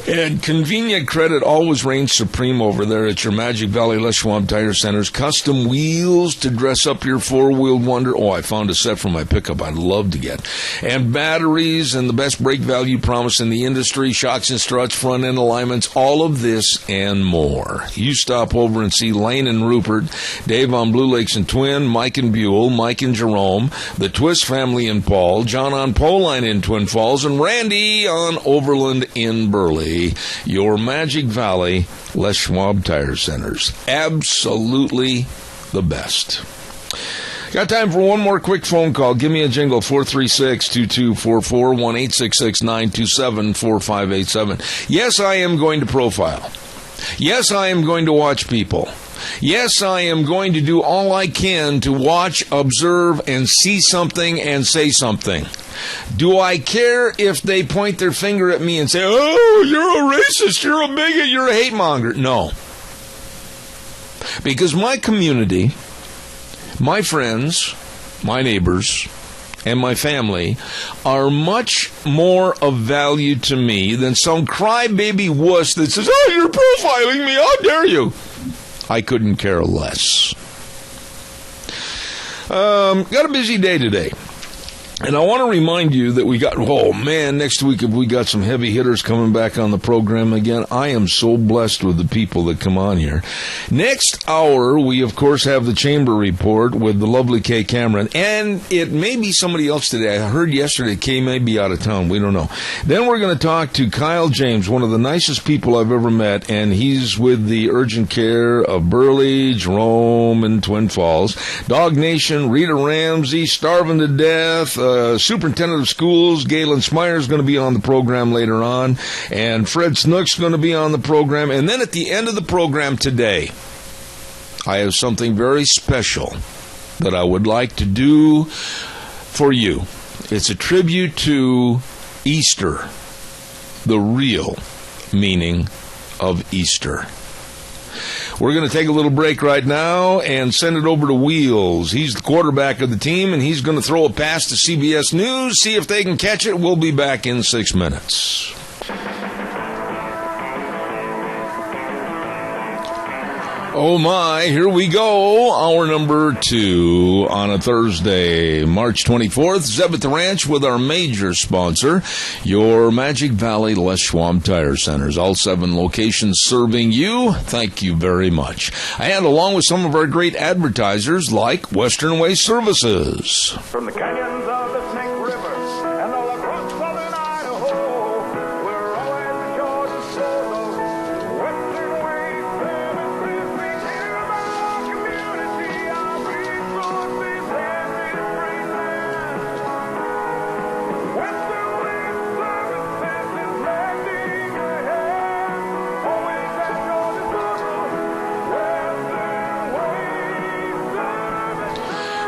And convenient credit always reigns supreme over there at your Magic Valley Les Schwab Tire Centers. Custom wheels to dress up your four-wheeled wonder. Oh, I found a set for my pickup I'd love to get. And batteries and the best brake value promise in the industry. Shocks and struts, front-end alignments, all of this and more. You stop over and see Lane and Rupert, Dave on Blue Lakes and Twin, Mike and Buell, Mike and Jerome, the Twist family in Paul, John on Poline in Twin Falls, and Randy on Overland in Burley. Your Magic Valley Les Schwab Tire Centers. Absolutely the best. Got time for one more quick phone call. Give me a jingle, 436-2244, 1-866-927-4587. Yes, I am going to profile. Yes, I am going to watch people. Yes, I am going to do all I can to watch, observe, and see something and say something. Do I care if they point their finger at me and say, oh, you're a racist, you're a bigot, you're a hate monger? No. Because my community, my friends, my neighbors, and my family are much more of value to me than some crybaby wuss that says, oh, you're profiling me, how dare you? I couldn't care less. Got a busy day today. And I want to remind you that next week we got some heavy hitters coming back on the program again. I am so blessed with the people that come on here. Next hour, we, of course, have the Chamber Report with the lovely Kay Cameron. And it may be somebody else today. I heard yesterday Kay may be out of town. We don't know. Then we're going to talk to Kyle James, one of the nicest people I've ever met. And he's with the urgent care of Burley, Jerome, and Twin Falls. Dog Nation, Rita Ramsey, starving to death. Superintendent of Schools, Galen Smyer, is going to be on the program later on, and Fred Snook's going to be on the program. And then at the end of the program today, I have something very special that I would like to do for you. It's a tribute to Easter, the real meaning of Easter. We're going to take a little break right now and send it over to Wheels. He's the quarterback of the team, and he's going to throw a pass to CBS News, see if they can catch it. We'll be back in 6 minutes. Oh my, here we go. Hour number 2 on a Thursday, March 24th. Zeb at the Ranch with our major sponsor, your Magic Valley Les Schwab Tire Centers. All 7 locations serving you. Thank you very much. And along with some of our great advertisers like Western Waste Services. From the canyons of the Snake River and the La Crosse southern Idaho, we're always at your disposal. Western Waste Services, we care about our community, our resources, and this great land. Western Waste Services is lending a hand, always at your disposal. Western Waste Services.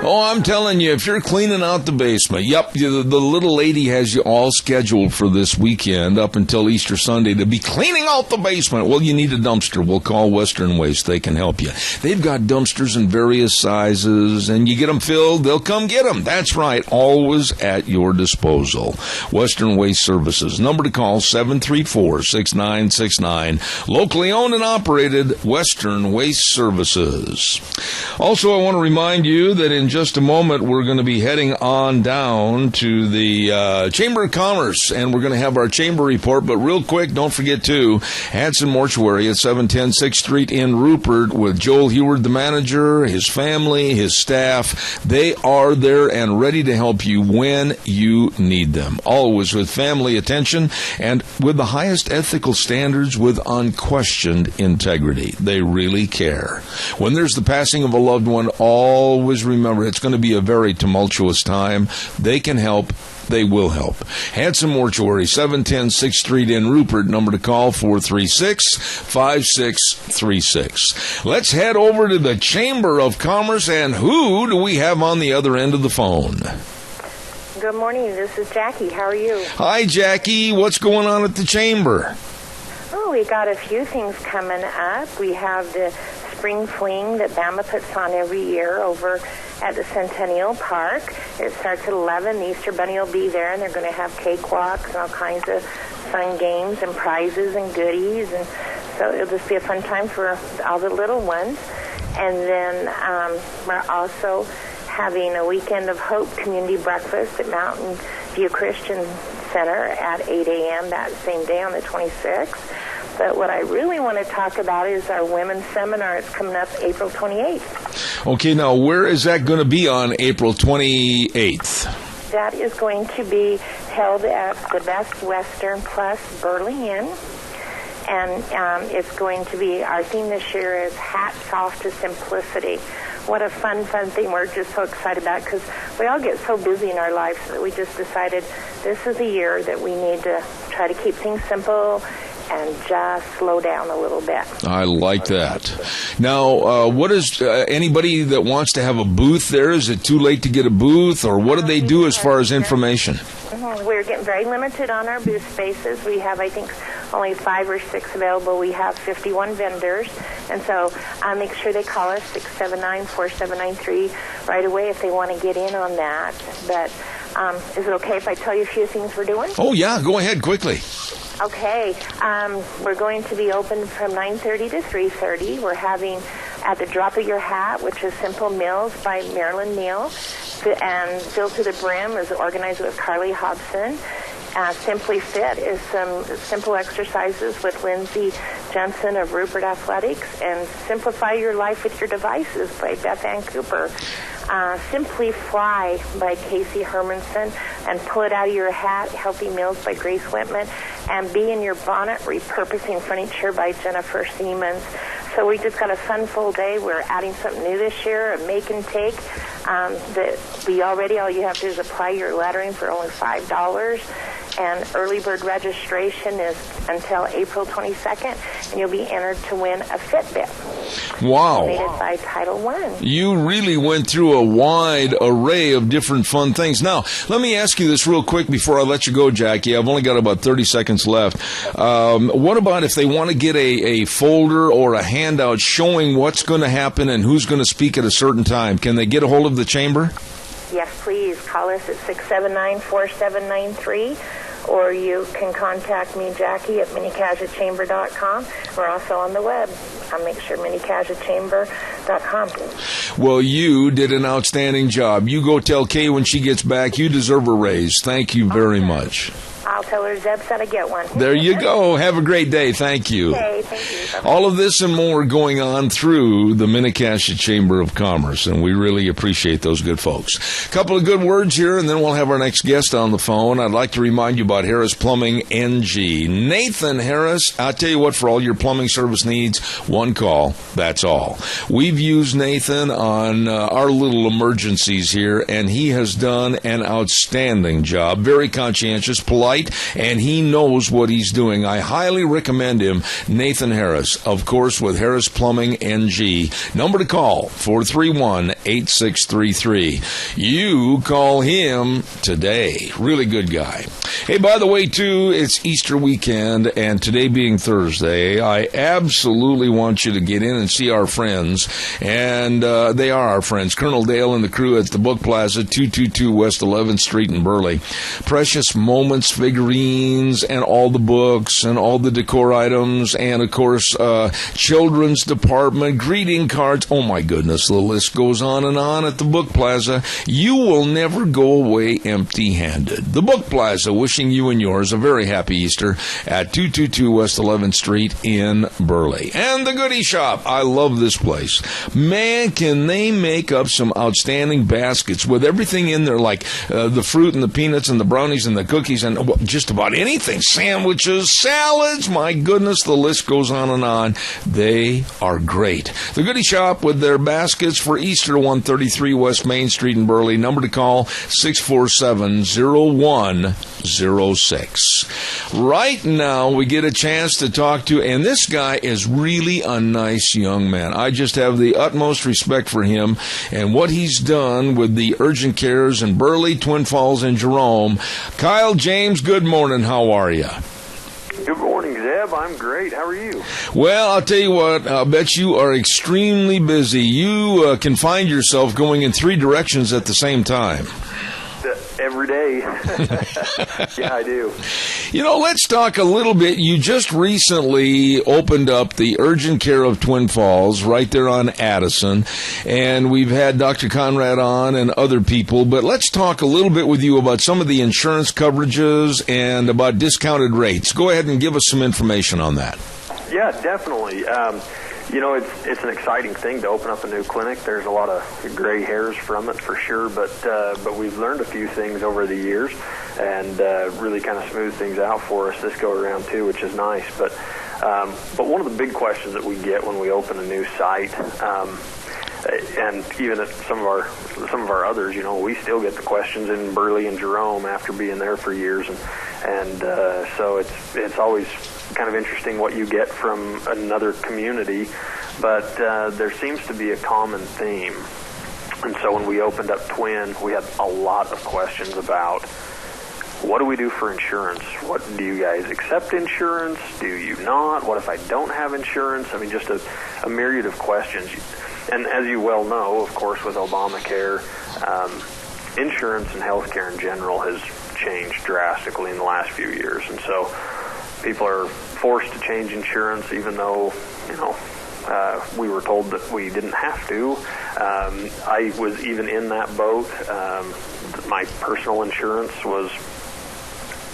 Oh, I'm telling you, if you're cleaning out the basement, the little lady has you all scheduled for this weekend up until Easter Sunday to be cleaning out the basement. Well, you need a dumpster. We'll call Western Waste. They can help you. They've got dumpsters in various sizes, and you get them filled, they'll come get them. That's right, always at your disposal. Western Waste Services. Number to call, 734-6969. Locally owned and operated, Western Waste Services. Also, I want to remind you that in just a moment, we're going to be heading on down to the Chamber of Commerce, and we're going to have our Chamber Report. But real quick, don't forget to Hanson Mortuary at 710 6th Street in Rupert with Joel Heward, the manager, his family, his staff. They are there and ready to help you when you need them. Always with family attention and with the highest ethical standards with unquestioned integrity. They really care. When there's the passing of a loved one, always remember it's going to be a very tumultuous time. They can help. They will help. Hanson Mortuary, 710 6th Street in Rupert. Number to call, 436-5636. Let's head over to the Chamber of Commerce, and who do we have on the other end of the phone? Good morning. This is Jackie. How are you? Hi, Jackie. What's going on at the Chamber? Oh, we got a few things coming up. We have the Spring Fling that Bama puts on every year over at the Centennial Park. It starts at 11. The Easter Bunny will be there, and they're going to have cakewalks and all kinds of fun games and prizes and goodies. And so it'll just be a fun time for all the little ones. And then we're also having a Weekend of Hope community breakfast at Mountain View Christian Center at 8 a.m. that same day on the 26th. But what I really want to talk about is our women's seminar. It's coming up April 28th. Okay, now where is that going to be on April 28th? That is going to be held at the Best Western Plus Burley Inn. And it's going to be, our theme this year is Hats Off to Simplicity. what a fun thing we're just so excited about, because we all get so busy in our lives that we just decided this is a year that we need to try to keep things simple and just slow down a little bit. I like that. Now, what is anybody that wants to have a booth there? Is it too late to get a booth, or what do they do as far as information? We're getting very limited on our booth spaces. We have, I think, only 5 or 6 available. We have 51 vendors, and so make sure they call us 679-4793 right away if they want to get in on that. But is it okay if I tell you a few things we're doing? Oh, yeah. Go ahead quickly. Okay. We're going to be open from 9:30 to 3:30. We're having At the Drop of Your Hat, which is Simple Meals by Marilyn Neal, and Filled to the Brim is organized with Carly Hobson. Simply Fit is some simple exercises with Lindsay Jensen of Rupert Athletics, and Simplify Your Life with Your Devices by Beth Ann Cooper. Simply Fly by Casey Hermanson, and Pull It Out of Your Hat, Healthy Meals by Grace Whitman, and Be in Your Bonnet, Repurposing Furniture by Jennifer Siemens. So we just got a fun full day. We're adding something new this year, a make and take. That we already, all you have to do is apply your lettering for only $5. And early bird registration is until April 22nd, and you'll be entered to win a Fitbit. Wow. Donated by Title I. You really went through a wide array of different fun things. Now, let me ask you this real quick before I let you go, Jackie. I've only got about 30 seconds left. What about if they want to get a folder or a handout showing what's going to happen and who's going to speak at a certain time? Can they get a hold of the chamber? Yes, please. Call us at 679-4793. Or you can contact me, Jackie, at minicasuchamber.com. We're also on the web. I'll make sure minicasuchamber.com. Well, you did an outstanding job. You go tell Kay when she gets back. You deserve a raise. Thank you very much. I'll tell her Zeb said I get one. There you go. Have a great day. Thank you. Okay, thank you. Bye-bye. All of this and more going on through the Mini-Cassia Chamber of Commerce, and we really appreciate those good folks. A couple of good words here, and then we'll have our next guest on the phone. I'd like to remind you about Harris Plumbing NG. Nathan Harris, I'll tell you what, for all your plumbing service needs, one call, that's all. We've used Nathan on our little emergencies here, and he has done an outstanding job. Very conscientious, polite, and he knows what he's doing. I highly recommend him, Nathan Harris, of course, with Harris Plumbing NG. Number to call, 431-8633. You call him today. Really good guy. Hey, by the way, too, it's Easter weekend, and today being Thursday, I absolutely want you to get in and see our friends, and they are our friends, Colonel Dale and the crew at the Book Plaza, 222 West 11th Street in Burley. Precious Moments figurines and all the books and all the decor items, and of course children's department, greeting cards. Oh my goodness, the list goes on and on at the Book Plaza. You will never go away empty-handed. The Book Plaza, wishing you and yours a very happy Easter at 222 West 11th Street in Burley. And the Goodie Shop. I love this place. Man, can they make up some outstanding baskets with everything in there, like the fruit and the peanuts and the brownies and the cookies and just about anything. Sandwiches, salads, my goodness, the list goes on and on. They are great. The Goodie Shop with their baskets for Easter, 133 West Main Street in Burley. Number to call, 647-0106. Right now, we get a chance to talk to, and this guy is really a nice young man. I just have the utmost respect for him and what he's done with the urgent cares in Burley, Twin Falls, and Jerome. Kyle James, good morning. How are you? Good morning, Zeb. I'm great. How are you? Well, I'll tell you what, I'll bet you are extremely busy. You can find yourself going in 3 directions at the same time. Every day. Yeah, I do. You know, let's talk a little bit. You just recently opened up the urgent care of Twin Falls right there on Addison, and we've had Dr. Conrad on and other people, but let's talk a little bit with you about some of the insurance coverages and about discounted rates. Go ahead and give us some information on that. Yeah, definitely. You know, it's an exciting thing to open up a new clinic. There's a lot of gray hairs from it for sure, but we've learned a few things over the years and really kind of smoothed things out for us this go around too, which is nice. But one of the big questions that we get when we open a new site, and even at some of our others, we still get the questions in Burley and Jerome after being there for years, and so it's always kind of interesting what you get from another community, but there seems to be a common theme. And so when we opened up Twin, we had a lot of questions about, what do we do for insurance? What do you guys accept insurance? Do you not? What if I don't have insurance? I mean, just a myriad of questions. And as you well know, of course, with Obamacare, insurance and healthcare in general has changed drastically in the last few years. And so people are forced to change insurance, even though, we were told that we didn't have to. I was even in that boat. My personal insurance was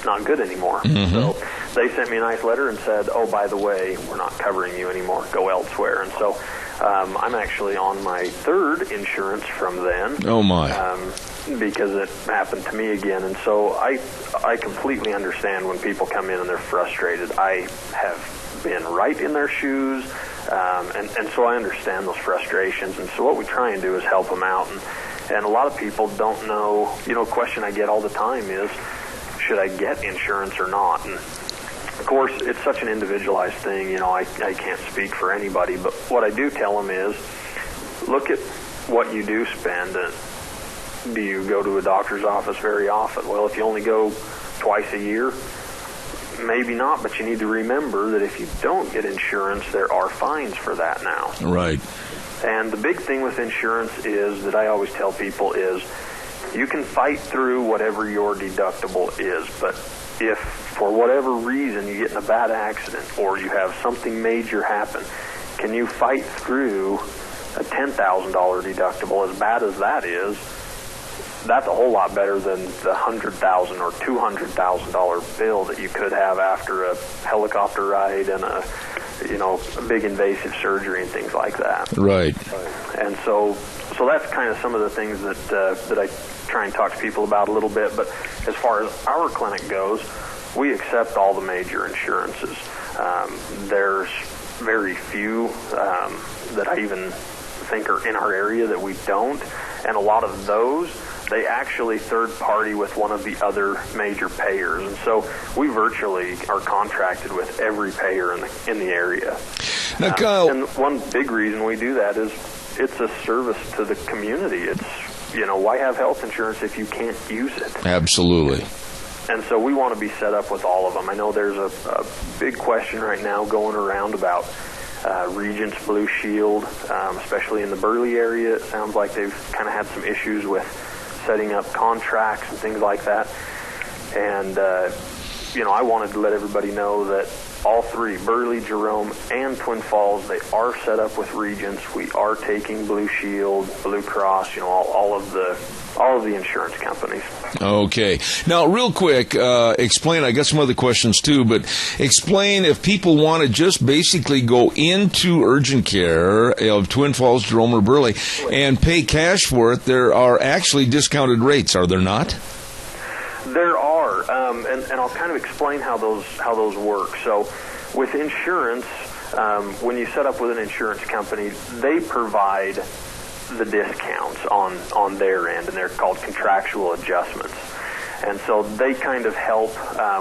not good anymore. Mm-hmm. So they sent me a nice letter and said, oh, by the way, we're not covering you anymore. Go elsewhere. And so I'm actually on my third insurance from then. Oh, my. Because it happened to me again. And so I completely understand when people come in and they're frustrated. I have been right in their shoes, and so I understand those frustrations. And so what we try and do is help them out. And a lot of people don't know, a question I get all the time is, should I get insurance or not? And of course, it's such an individualized thing, I can't speak for anybody, but what I do tell them is, look at what you do spend. Do you go to a doctor's office very often? Well, if you only go twice a year, maybe not, but you need to remember that if you don't get insurance, there are fines for that now. Right. And the big thing with insurance is, that I always tell people is, you can fight through whatever your deductible is, but if for whatever reason you get in a bad accident or you have something major happen, can you fight through a $10,000 deductible? As bad as that is, that's a whole lot better than the $100,000 or $200,000 bill that you could have after a helicopter ride and a big invasive surgery and things like that. Right. And so that's kind of some of the things that I try and talk to people about a little bit. But as far as our clinic goes, we accept all the major insurances. There's very few that I even think are in our area that we don't, and a lot of those, they actually third party with one of the other major payers, and so we virtually are contracted with every payer in the area. Now, Kyle, and one big reason we do that is it's a service to the community. It's why have health insurance if you can't use it? Absolutely. And so we want to be set up with all of them. I know there's a big question right now going around about Regents Blue Shield, especially in the Burley area. It sounds like they've kind of had some issues with setting up contracts and things like that. And, I wanted to let everybody know that all three, Burley, Jerome, and Twin Falls, they are set up with Regents. We are taking Blue Shield, Blue Cross, all of the insurance companies. Okay. Now, real quick, explain, I got some other questions too, but explain if people want to just basically go into urgent care of Twin Falls, Jerome, or Burley and pay cash for it, there are actually discounted rates, are there not? There are, and I'll kind of explain how those work. So with insurance, when you set up with an insurance company, they provide the discounts on their end, and they're called contractual adjustments. And so they kind of help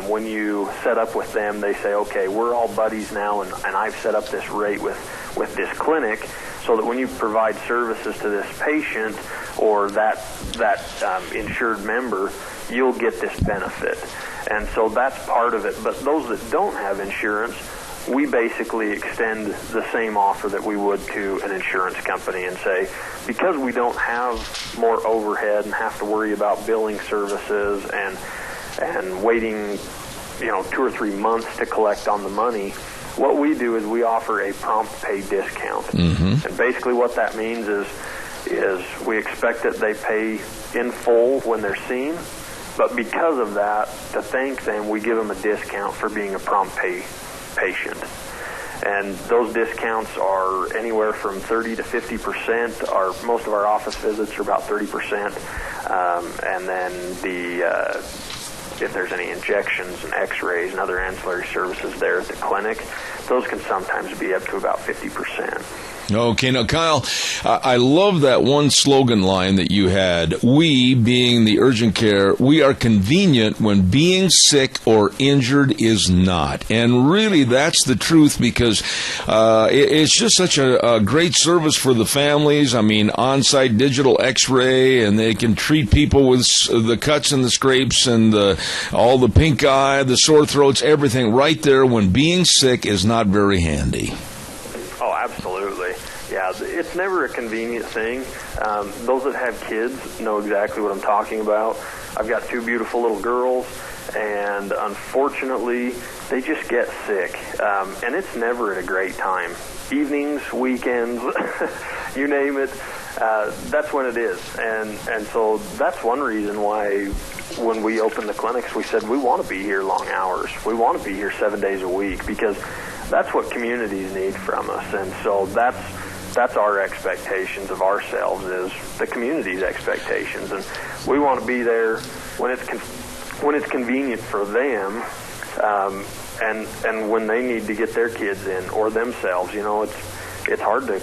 when you set up with them. They say, okay, we're all buddies now, and I've set up this rate with this clinic, so that when you provide services to this patient or that insured member, you'll get this benefit. And so that's part of it. But those that don't have insurance, we basically extend the same offer that we would to an insurance company and say, because we don't have more overhead and have to worry about billing services and waiting 2 or 3 months to collect on the money, what we do is we offer a prompt pay discount. Mm-hmm. And basically what that means is we expect that they pay in full when they're seen, but because of that, to thank them, we give them a discount for being a prompt pay patient. And those discounts are anywhere from 30 to 50%. Most of our office visits are about 30%. And then if there's any injections and x-rays and other ancillary services there at the clinic, those can sometimes be up to about 50%. Okay, now, Kyle, I love that one slogan line that you had. We, being the urgent care, we are convenient when being sick or injured is not. And really, that's the truth, because it's just such a great service for the families. I mean, on-site digital x-ray, and they can treat people with the cuts and the scrapes and all the pink eye, the sore throats, everything right there when being sick is not very handy. Oh, absolutely. Yeah, it's never a convenient thing. Those that have kids know exactly what I'm talking about. I've got 2 beautiful little girls, and unfortunately, they just get sick. And it's never at a great time. Evenings, weekends, you name it, that's when it is. And so that's one reason why when we opened the clinics, we said we want to be here long hours. We want to be here 7 days a week, because that's what communities need from us. And so that's our expectations of ourselves, is the community's expectations. And we want to be there when it's convenient for them, and when they need to get their kids in or themselves. You know, it's hard to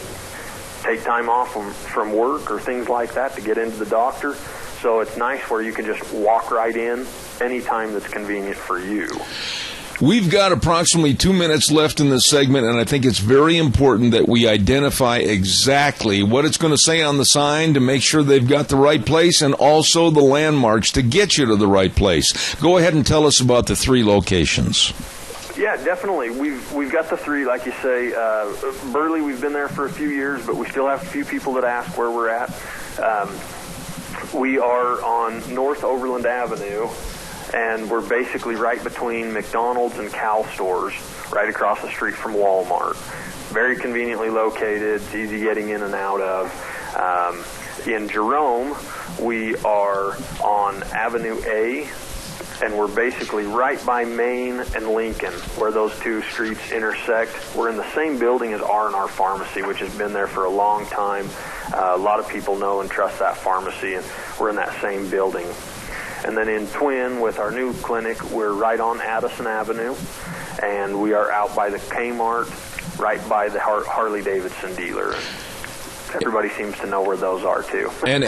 take time off from work or things like that to get into the doctor. So it's nice where you can just walk right in anytime that's convenient for you. We've got approximately 2 minutes left in this segment, and I think it's very important that we identify exactly what it's going to say on the sign to make sure they've got the right place, and also the landmarks to get you to the right place. Go ahead and tell us about the 3 locations. Yeah, definitely. We've got the 3, like you say. Burley, we've been there for a few years, but we still have a few people that ask where we're at. We are on North Overland Avenue, and we're basically right between McDonald's and Cal stores, right across the street from Walmart. Very conveniently located. It's easy getting in and out of. In Jerome, we are on Avenue A, and we're basically right by Main and Lincoln, where those 2 streets intersect. We're in the same building as R&R Pharmacy, which has been there for a long time. A lot of people know and trust that pharmacy, and we're in that same building. And then in Twin, with our new clinic, we're right on Addison Avenue, and we are out by the Kmart, right by the Harley-Davidson dealer. Everybody seems to know where those are, too. And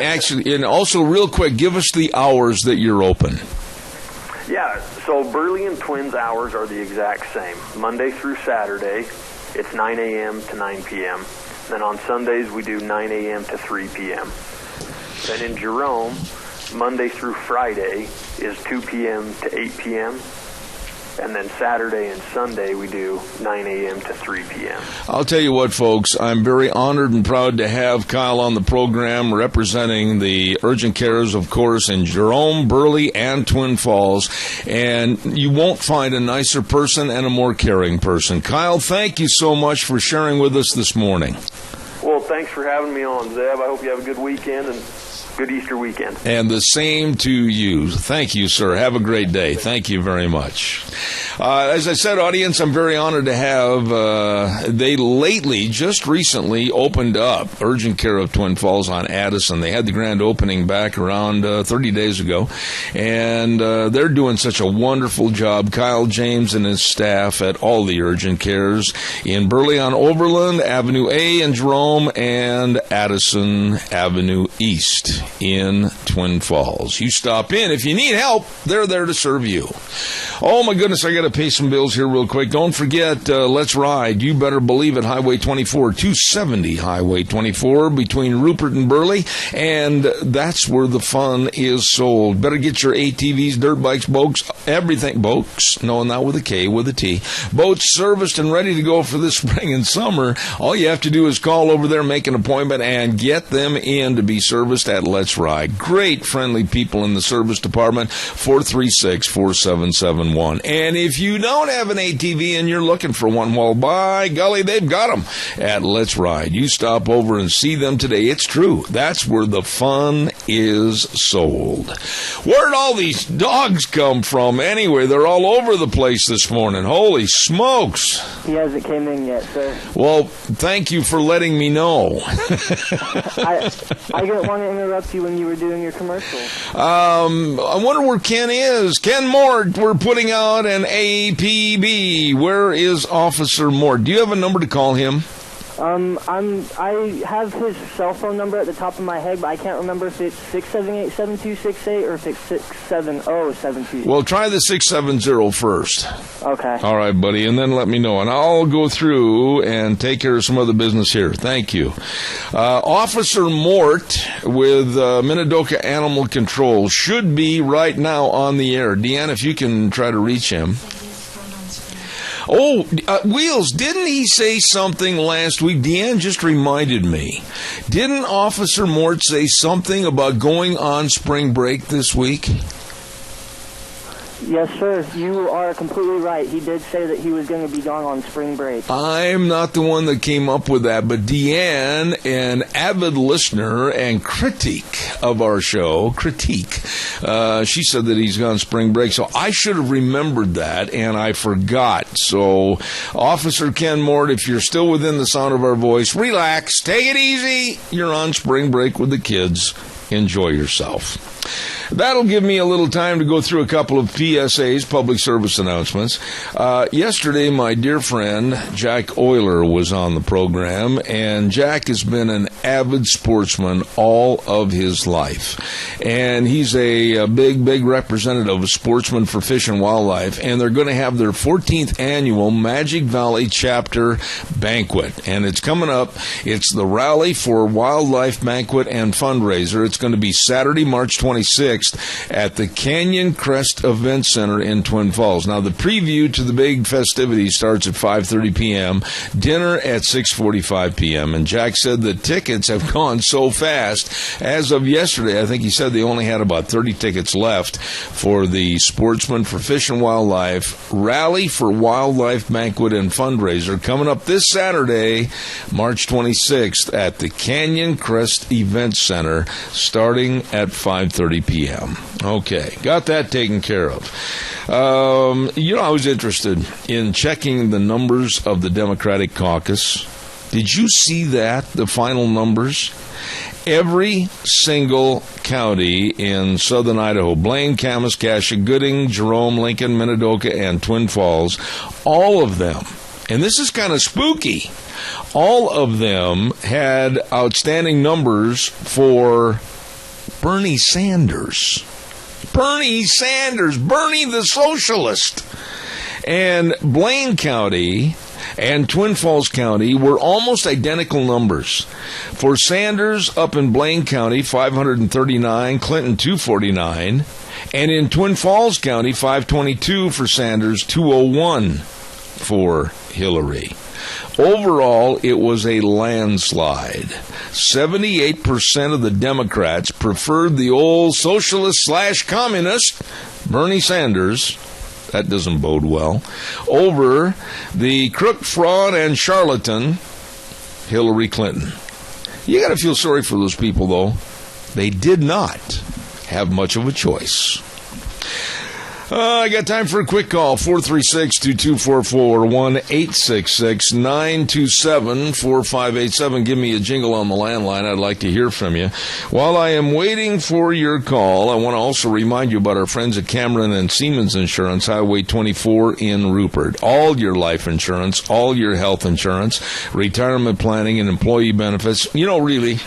also, real quick, give us the hours that you're open. Yeah, so Burley and Twin's hours are the exact same. Monday through Saturday, it's 9 a.m. to 9 p.m. Then on Sundays, we do 9 a.m. to 3 p.m. Then in Jerome, Monday through Friday is 2 p.m. to 8 p.m. And then Saturday and Sunday we do 9 a.m. to 3 p.m. I'll tell you what, folks, I'm very honored and proud to have Kyle on the program representing the urgent cares, of course, in Jerome, Burley, and Twin Falls. And you won't find a nicer person and a more caring person. Kyle, thank you so much for sharing with us this morning. Well, thanks for having me on, Zeb. I hope you have a good weekend and good Easter weekend. And the same to you. Thank you, sir. Have a great day. Thank you very much. As I said, audience, I'm very honored to have, they just recently opened up Urgent Care of Twin Falls on Addison. They had the grand opening back around 30 days ago, and they're doing such a wonderful job. Kyle James and his staff at all the urgent cares in Burley on Overland, Avenue A in Jerome, and Addison Avenue East in Twin Falls. You stop in. If you need help, they're there to serve you. Oh, my goodness, I got to pay some bills here real quick. Don't forget, Let's Ride. You better believe it. Highway 24, 270 Highway 24 between Rupert and Burley, and that's where the fun is sold. Better get your ATVs, dirt bikes, boats, everything. Boats, no, not with a K, with a T. Boats serviced and ready to go for this spring and summer. All you have to do is call over there, make an appointment, and get them in to be serviced at Let's Ride. Great, friendly people in the service department, 436-4771. And if you don't have an ATV and you're looking for one, well, by golly, they've got them at Let's Ride. You stop over and see them today. It's true. That's where the fun is sold. Where'd all these dogs come from anyway? They're all over the place this morning. Holy smokes. He hasn't came in yet, sir. Well, thank you for letting me know. I didn't want to interrupt you when you were doing your commercial. I wonder where Ken is. Ken Moore, we're putting out an APB. Where is Officer Moore? Do you have a number to call him? I have his cell phone number at the top of my head, but I can't remember if it's 678-7268 or if it's 670-7268. Well, try the 670 first. Okay. All right, buddy, and then let me know, and I'll go through and take care of some other business here. Thank you. Officer Mort with Minidoka Animal Control should be right now on the air. Deanne, if you can try to reach him. Oh, Wheels, didn't he say something last week? Deanne just reminded me. Didn't Officer Mort say something about going on spring break this week? Yes, sir. You are completely right. He did say that he was going to be gone on spring break. I'm not the one that came up with that, but Deanne, an avid listener and critique of our show, she said that he's gone spring break. So I should have remembered that, and I forgot. So, Officer Ken Mort, if you're still within the sound of our voice, relax, take it easy. You're on spring break with the kids. Enjoy yourself. That'll give me a little time to go through a couple of PSAs, public service announcements. Yesterday, my dear friend Jack Euler was on the program, and Jack has been an avid sportsman all of his life. And he's a big representative of Sportsmen for Fish and Wildlife, and they're going to have their 14th annual Magic Valley Chapter Banquet. And it's coming up. It's the Rally for Wildlife Banquet and Fundraiser. It's going to be Saturday, March 26th at the Canyon Crest Event Center in Twin Falls. Now, the preview to the big festivities starts at 5:30 p.m., dinner at 6:45 p.m., and Jack said the tickets have gone so fast. As of yesterday, I think he said they only had about 30 tickets left for the Sportsmen for Fish and Wildlife Rally for Wildlife Banquet and Fundraiser coming up this Saturday, March 26th at the Canyon Crest Event Center starting at 5:30 p.m. Okay, got that taken care of. I was interested in checking the numbers of the Democratic caucus. Did you see that, the final numbers? Every single county in southern Idaho, Blaine, Kamoskasha, Gooding, Jerome, Lincoln, Minidoka, and Twin Falls, all of them, and this is kind of spooky, all of them had outstanding numbers for Bernie Sanders. Bernie the socialist. And Blaine County and Twin Falls County were almost identical numbers. For Sanders up in Blaine County, 539, Clinton 249, and in Twin Falls County, 522 for Sanders, 201 for Hillary. Overall, it was a landslide. 78% of the Democrats preferred the old socialist/communist Bernie Sanders, that doesn't bode well, over the crook, fraud, and charlatan Hillary Clinton. You got to feel sorry for those people, though. They did not have much of a choice. I got time for a quick call, 436-2244, 1-866-927-4587. Give me a jingle on the landline. I'd like to hear from you. While I am waiting for your call, I want to also remind you about our friends at Cameron and Siemens Insurance, Highway 24 in Rupert. All your life insurance, all your health insurance, retirement planning, and employee benefits. Really,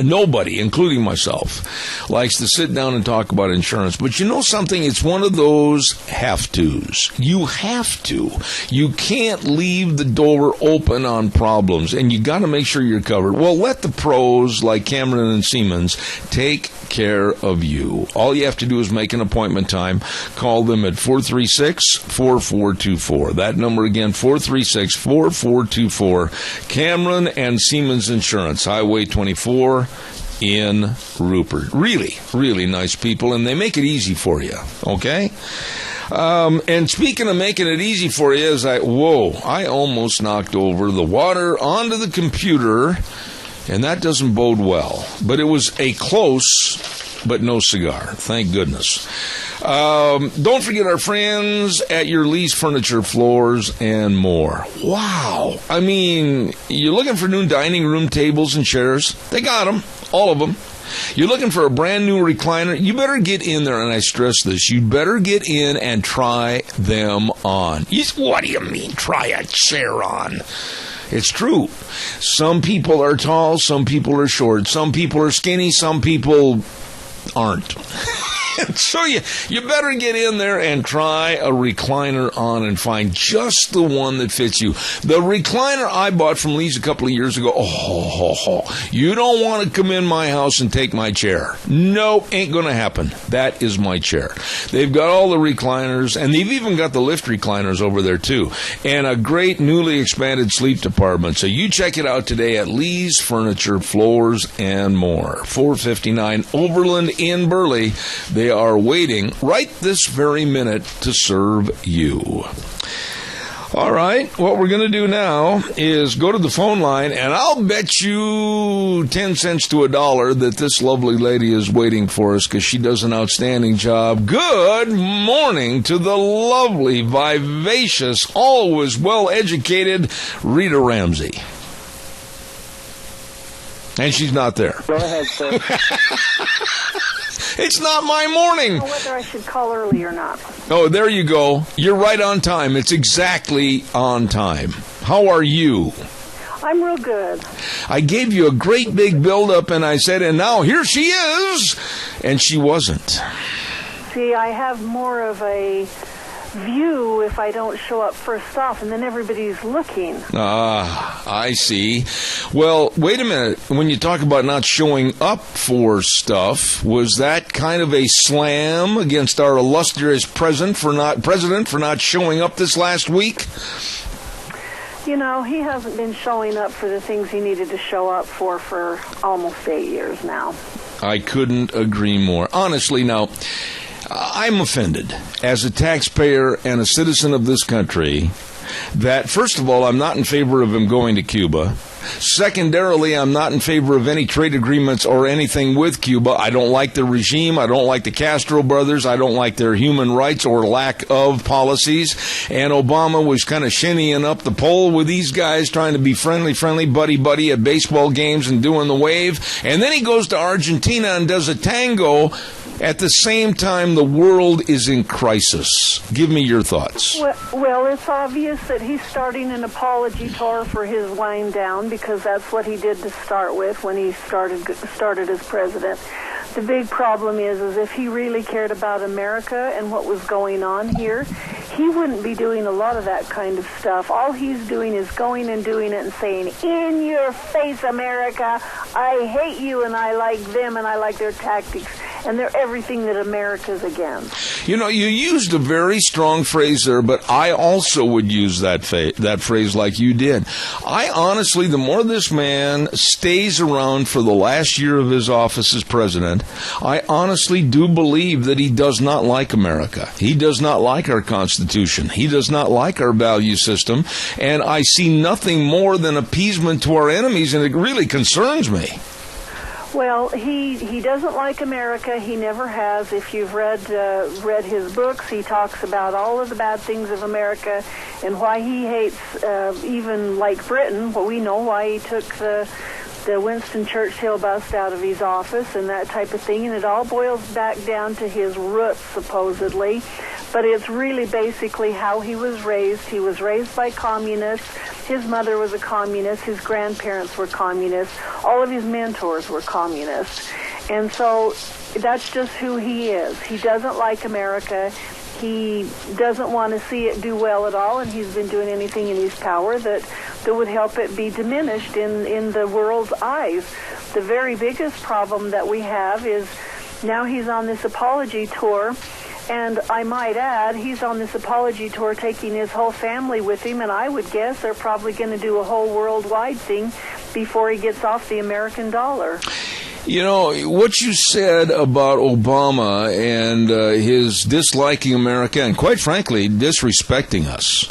nobody, including myself, likes to sit down and talk about insurance. But you know something? It's one of those have-tos. You have to. You can't leave the door open on problems, and you got to make sure you're covered. Well, let the pros like Cameron and Siemens take care of you. All you have to do is make an appointment time. Call them at 436-4424. That number again, 436-4424. Cameron and Siemens Insurance, Highway 24 in Rupert. Really, really nice people, and they make it easy for you, okay? And speaking of making it easy for you, I almost knocked over the water onto the computer, and that doesn't bode well. But it was a close but no cigar. Thank goodness. Don't forget our friends at Your Lease Furniture, Floors, and More. Wow. I mean, you're looking for new dining room tables and chairs? They got them. All of them. You're looking for a brand new recliner? You better get in there, and I stress this, you better get in and try them on. What do you mean, try a chair on? It's true. Some people are tall, some people are short, some people are skinny, some people aren't. So you better get in there and try a recliner on and find just the one that fits you. The recliner I bought from Lee's a couple of years ago, you don't want to come in my house and take my chair. Nope, ain't going to happen. That is my chair. They've got all the recliners, and they've even got the lift recliners over there too, and a great newly expanded sleep department. So you check it out today at Lee's Furniture, Floors, and More. 459 Overland in Burley. They are waiting right this very minute to serve you. All right, what we're going to do now is go to the phone line, and I'll bet you 10 cents to $1 that this lovely lady is waiting for us because she does an outstanding job. Good morning to the lovely, vivacious, always well-educated Rita Ramsey. And she's not there. Go ahead, sir. It's not my morning. I don't know whether I should call early or not. Oh, there you go. You're right on time. It's exactly on time. How are you? I'm real good. I gave you a great big build-up, and I said, and now here she is. And she wasn't. See, I have more of a view if I don't show up first off, and then everybody's looking. I see. Well, wait a minute. When you talk about not showing up for stuff, was that kind of a slam against our illustrious president for not showing up this last week? You know, he hasn't been showing up for the things he needed to show up for almost 8 years now. I couldn't agree more. Honestly, now, I'm offended as a taxpayer and a citizen of this country that, first of all, I'm not in favor of him going to Cuba. Secondarily, I'm not in favor of any trade agreements or anything with Cuba. I don't like the regime. I don't like the Castro brothers. I don't like their human rights or lack of policies. And Obama was kind of shinnying up the pole with these guys, trying to be friendly, buddy at baseball games and doing the wave. And then he goes to Argentina and does a tango. At the same time, the world is in crisis. Give me your thoughts. Well, it's obvious that he's starting an apology tour for his wind down, because that's what he did to start with when he started as president. The big problem is if he really cared about America and what was going on here, he wouldn't be doing a lot of that kind of stuff. All he's doing is going and doing it and saying, in your face, America, I hate you and I like them and I like their tactics. And they're everything that America's against. You know, you used a very strong phrase there, but I also would use that phrase like you did. I honestly, the more this man stays around for the last year of his office as president, I honestly do believe that he does not like America. He does not like our Constitution. He does not like our value system. And I see nothing more than appeasement to our enemies, and it really concerns me. Well, he doesn't like America. He never has. If you've read his books, he talks about all of the bad things of America and why he hates even like Britain. Well, we know why he took the Winston Churchill bust out of his office and that type of thing, and it all boils back down to his roots, supposedly. But it's really basically how he was raised. He was raised by communists. His mother was a communist. His grandparents were communists. All of his mentors were communists. And so that's just who he is. He doesn't like America. He doesn't want to see it do well at all, and he's been doing anything in his power that would help it be diminished in the world's eyes. The very biggest problem that we have is now he's on this apology tour. And I might add, he's on this apology tour taking his whole family with him, and I would guess they're probably going to do a whole worldwide thing before he gets off the American dollar. You know, what you said about Obama and his disliking America and, quite frankly, disrespecting us.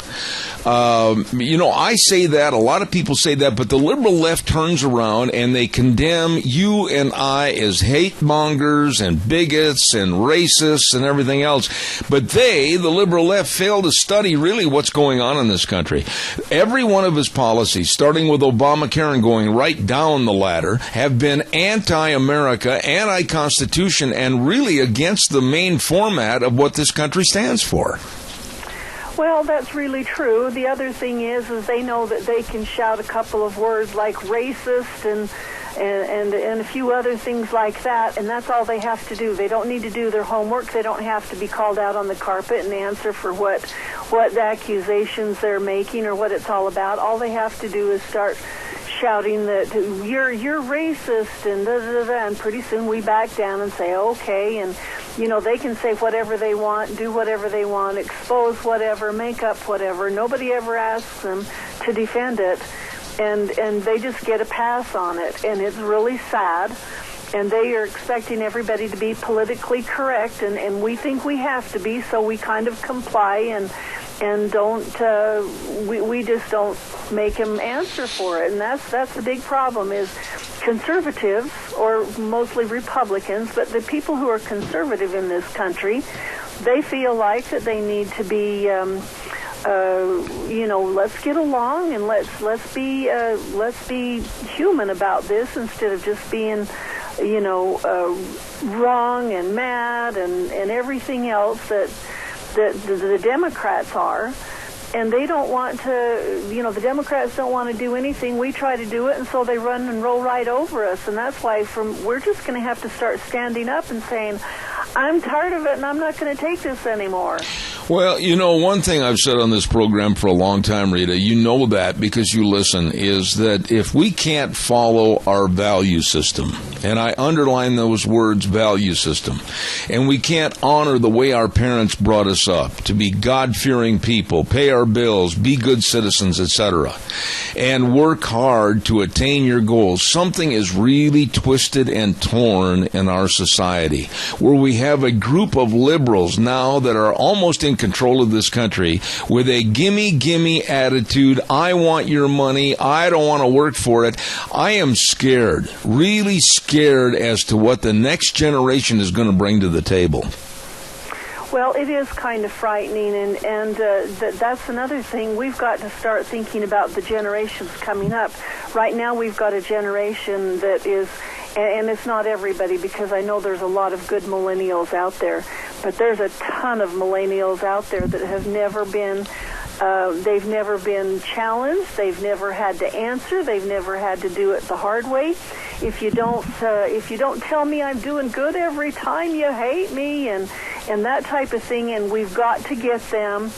You know, I say that, a lot of people say that, but the liberal left turns around and they condemn you and I as hate mongers and bigots and racists and everything else. But they, the liberal left, fail to study really what's going on in this country. Every one of his policies, starting with Obamacare and going right down the ladder, have been anti-America, anti-Constitution, and really against the main format of what this country stands for. Well, that's really true. The other thing is they know that they can shout a couple of words like racist and a few other things like that, and that's all they have to do. They don't need to do their homework. They don't have to be called out on the carpet and answer for what accusations they're making or what it's all about. All they have to do is start shouting that you're racist and da da da, and pretty soon we back down and say okay, and they can say whatever they want, do whatever they want, expose whatever, make up whatever. Nobody ever asks them to defend it, and they just get a pass on it, and it's really sad. And they are expecting everybody to be politically correct, and we think we have to be, so we kind of comply and don't we just don't make them answer for it. And that's the big problem is conservatives, or mostly Republicans, but the people who are conservative in this country, they feel like that they need to be let's get along and let's be human about this instead of just being wrong and mad and everything else that the Democrats are. And they don't want to, the Democrats don't want to do anything. We try to do it, and so they run and roll right over us. And that's why we're just going to have to start standing up and saying, I'm tired of it, and I'm not going to take this anymore. Well, one thing I've said on this program for a long time, Rita, you know that because you listen, is that if we can't follow our value system, and I underline those words, value system, and we can't honor the way our parents brought us up, to be God-fearing people, pay our bills, be good citizens, etc., and work hard to attain your goals, something is really twisted and torn in our society, where we have a group of liberals now that are almost in control of this country with a gimme attitude. I want your money. I don't want to work for it. I am scared, really scared as to what the next generation is going to bring to the table. Well, it is kind of frightening, and that's another thing. We've got to start thinking about the generations coming up. Right now we've got a generation that is, and it's not everybody, because I know there's a lot of good millennials out there, but there's a ton of millennials out there that have never been they've never been challenged. They've never had to answer. They've never had to do it the hard way. If you don't tell me I'm doing good every time, you hate me, and that type of thing. And we've got to get them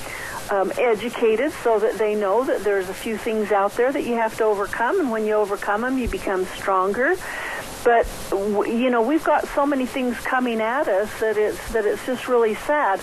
educated so that they know that there's a few things out there that you have to overcome, and when you overcome them, you become stronger. But we've got so many things coming at us that it's just really sad.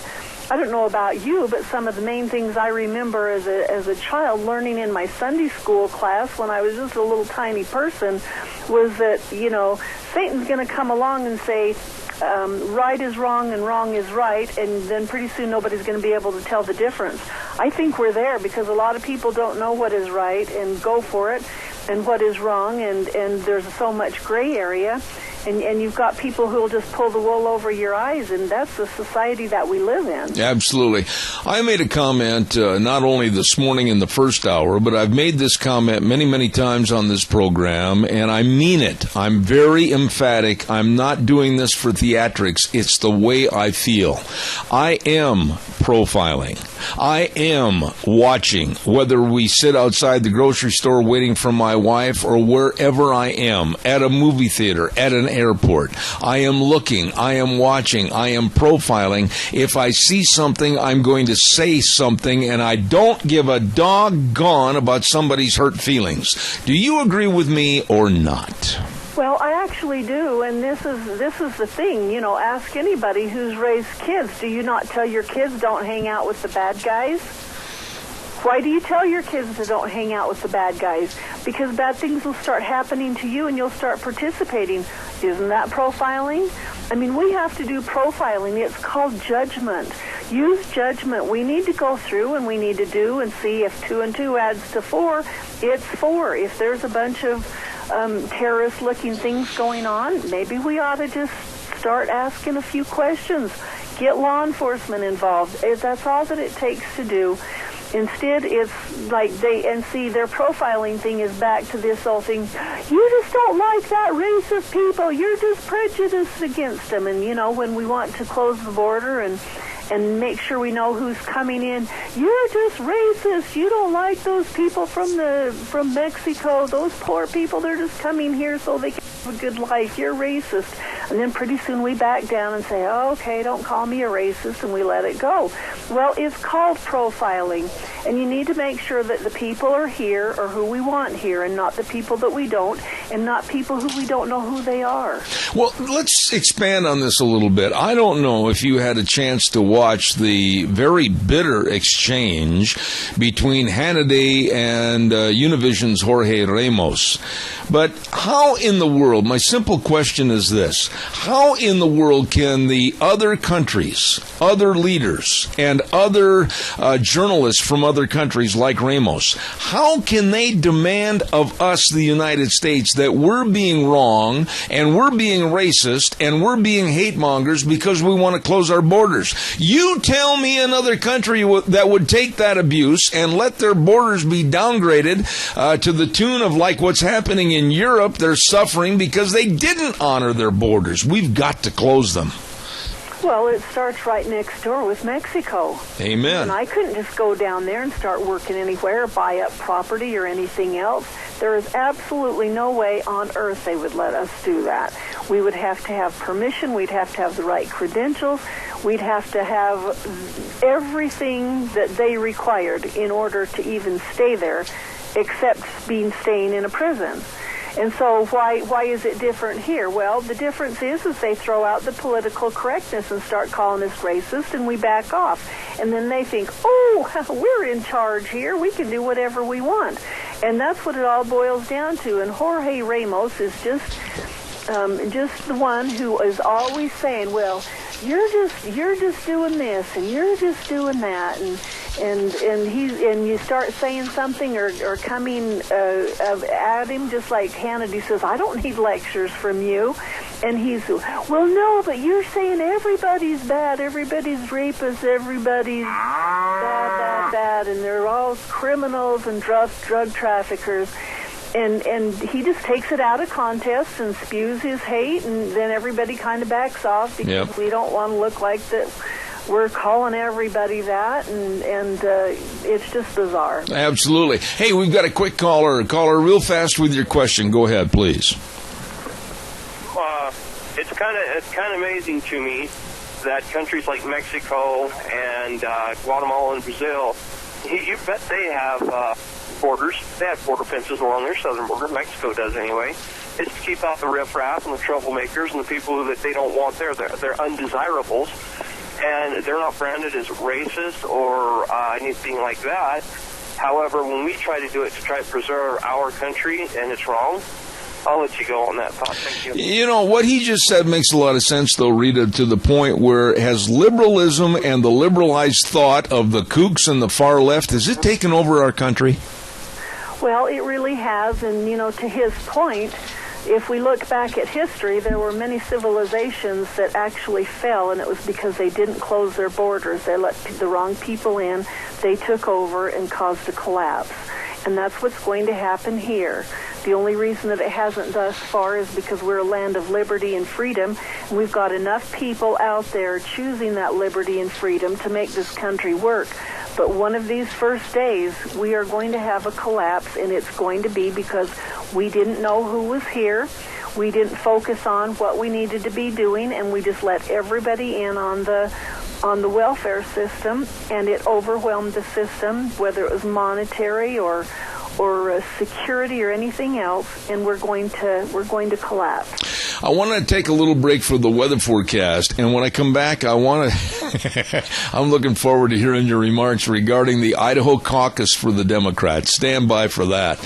I don't know about you, but some of the main things I remember as a child learning in my Sunday school class when I was just a little tiny person was that, Satan's going to come along and say, right is wrong and wrong is right, and then pretty soon nobody's going to be able to tell the difference. I think we're there because a lot of people don't know what is right and go for it, and what is wrong, and there's so much gray area, and you've got people who will just pull the wool over your eyes, and that's the society that we live in. Absolutely. I made a comment not only this morning in the first hour, but I've made this comment many, many times on this program, and I mean it. I'm very emphatic. I'm not doing this for theatrics. It's the way I feel. I am profiling. I am watching, whether we sit outside the grocery store waiting for my wife or wherever I am, at a movie theater, at an airport. I am looking, I am watching, I am profiling. If I see something, I'm going to say something, and I don't give a doggone about somebody's hurt feelings. Do you agree with me or not? Well, I actually do, and this is the thing. Ask anybody who's raised kids. Do you not tell your kids don't hang out with the bad guys? Why do you tell your kids to don't hang out with the bad guys? Because bad things will start happening to you, and you'll start participating. Isn't that profiling? I mean, we have to do profiling. It's called judgment. Use judgment. We need to go through, and we need to do and see if 2 and 2 adds to 4, it's 4. If there's a bunch of terrorist-looking things going on, maybe we ought to just start asking a few questions. Get law enforcement involved. That's all that it takes to do. Instead, it's like their profiling thing is back to this old thing. You just don't like that race of people. You're just prejudiced against them. And, when we want to close the border and and make sure we know who's coming in. You're just racist. You don't like those people from Mexico. Those poor people, they're just coming here so they can have a good life. You're racist. And then pretty soon we back down and say, oh, okay, don't call me a racist, and we let it go. Well, it's called profiling, and you need to make sure that the people are here or who we want here, and not the people that we don't, and not people who we don't know who they are. Well, let's expand on this a little bit. I don't know if you had a chance to watch the very bitter exchange between Hannity and Univision's Jorge Ramos. But how in the world, my simple question is this, how in the world can the other countries, other leaders, and other journalists from other countries like Ramos, how can they demand of us, the United States, that we're being wrong and we're being racist and we're being hate mongers because we want to close our borders? You tell me another country that would take that abuse and let their borders be downgraded to the tune of like what's happening in Europe. They're suffering because they didn't honor their borders. We've got to close them. Well, it starts right next door with Mexico. Amen. And I couldn't just go down there and start working anywhere, buy up property or anything else. There is absolutely no way on earth they would let us do that. We would have to have permission. We'd have to have the right credentials. We'd have to have everything that they required in order to even stay there, except staying in a prison. And so why is it different here? Well, the difference is they throw out the political correctness and start calling us racist, and we back off. And then they think, oh, we're in charge here. We can do whatever we want. And that's what it all boils down to. And Jorge Ramos is just the one who is always saying, well, you're just doing this and you're just doing that, and you start saying something or coming at him, just like Hannity says, I don't need lectures from you. And he's, well, no, but you're saying everybody's bad, everybody's rapists, everybody's bad, and they're all criminals and drug traffickers. And he just takes it out of context and spews his hate, and then everybody kind of backs off because we don't want to look like that we're calling everybody that, and it's just bizarre. Absolutely. Hey, we've got a quick caller. Caller, real fast with your question. Go ahead, please. It's kind of amazing to me that countries like Mexico and Guatemala and Brazil, you bet they have borders. They have border fences along their southern border. Mexico does anyway. It's to keep out the riffraff and the troublemakers and the people that they don't want there. They're undesirables, and they're not branded as racist or anything like that. However, when we try to do it to try to preserve our country and it's wrong, I'll let you go on that thought. Thank you. You know, what he just said makes a lot of sense, though, Rita, to the point where has liberalism and the liberalized thought of the kooks and the far left, has it taken over our country? Well, it really has, and, to his point, if we look back at history, there were many civilizations that actually fell, and it was because they didn't close their borders. They let the wrong people in, they took over and caused a collapse. And that's what's going to happen here. The only reason that it hasn't thus far is because we're a land of liberty and freedom, and we've got enough people out there choosing that liberty and freedom to make this country work. But one of these first days, we are going to have a collapse, and it's going to be because we didn't know who was here. We didn't focus on what we needed to be doing, and we just let everybody in on the welfare system, and it overwhelmed the system, whether it was monetary or security or anything else, and we're going to collapse. I want to take a little break for the weather forecast, and when I come back, I'm looking forward to hearing your remarks regarding the Idaho caucus for the Democrats. Stand by for that.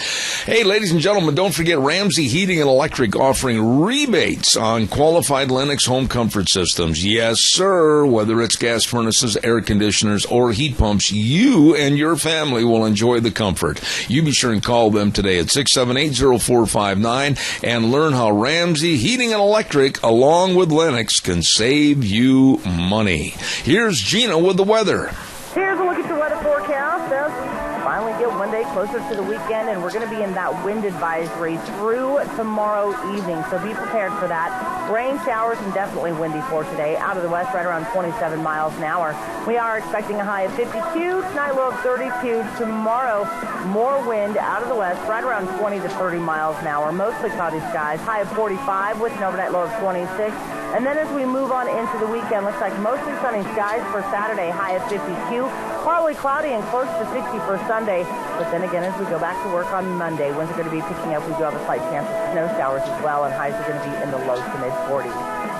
Hey, ladies and gentlemen, don't forget Ramsey Heating and Electric offering rebates on qualified Lennox home comfort systems. Yes, sir. Whether it's gas furnaces, air conditioners, or heat pumps, you and your family will enjoy the comfort. You be sure and call them today at 678-0459 and learn how Ramsey Heating and Electric, along with Lennox, can save you money. Here's Gina with the weather. Here's a look at your weather forecast as we finally get one day closer to the weekend, and we're going to be in that wind advisory through tomorrow evening. So be prepared for that. Rain, showers, and definitely windy for today. Out of the west, right around 27 miles an hour. We are expecting a high of 52, tonight low of 32. Tomorrow, more wind out of the west, right around 20 to 30 miles an hour. Mostly cloudy skies, high of 45 with an overnight low of 26. And then as we move on into the weekend, looks like mostly sunny skies for Saturday, high of 52. Partly cloudy and close to 60 for Sunday. But then again, as we go back to work on Monday, winds are going to be picking up. We do have a slight chance of snow showers as well, and highs are going to be in the low to mid-40s.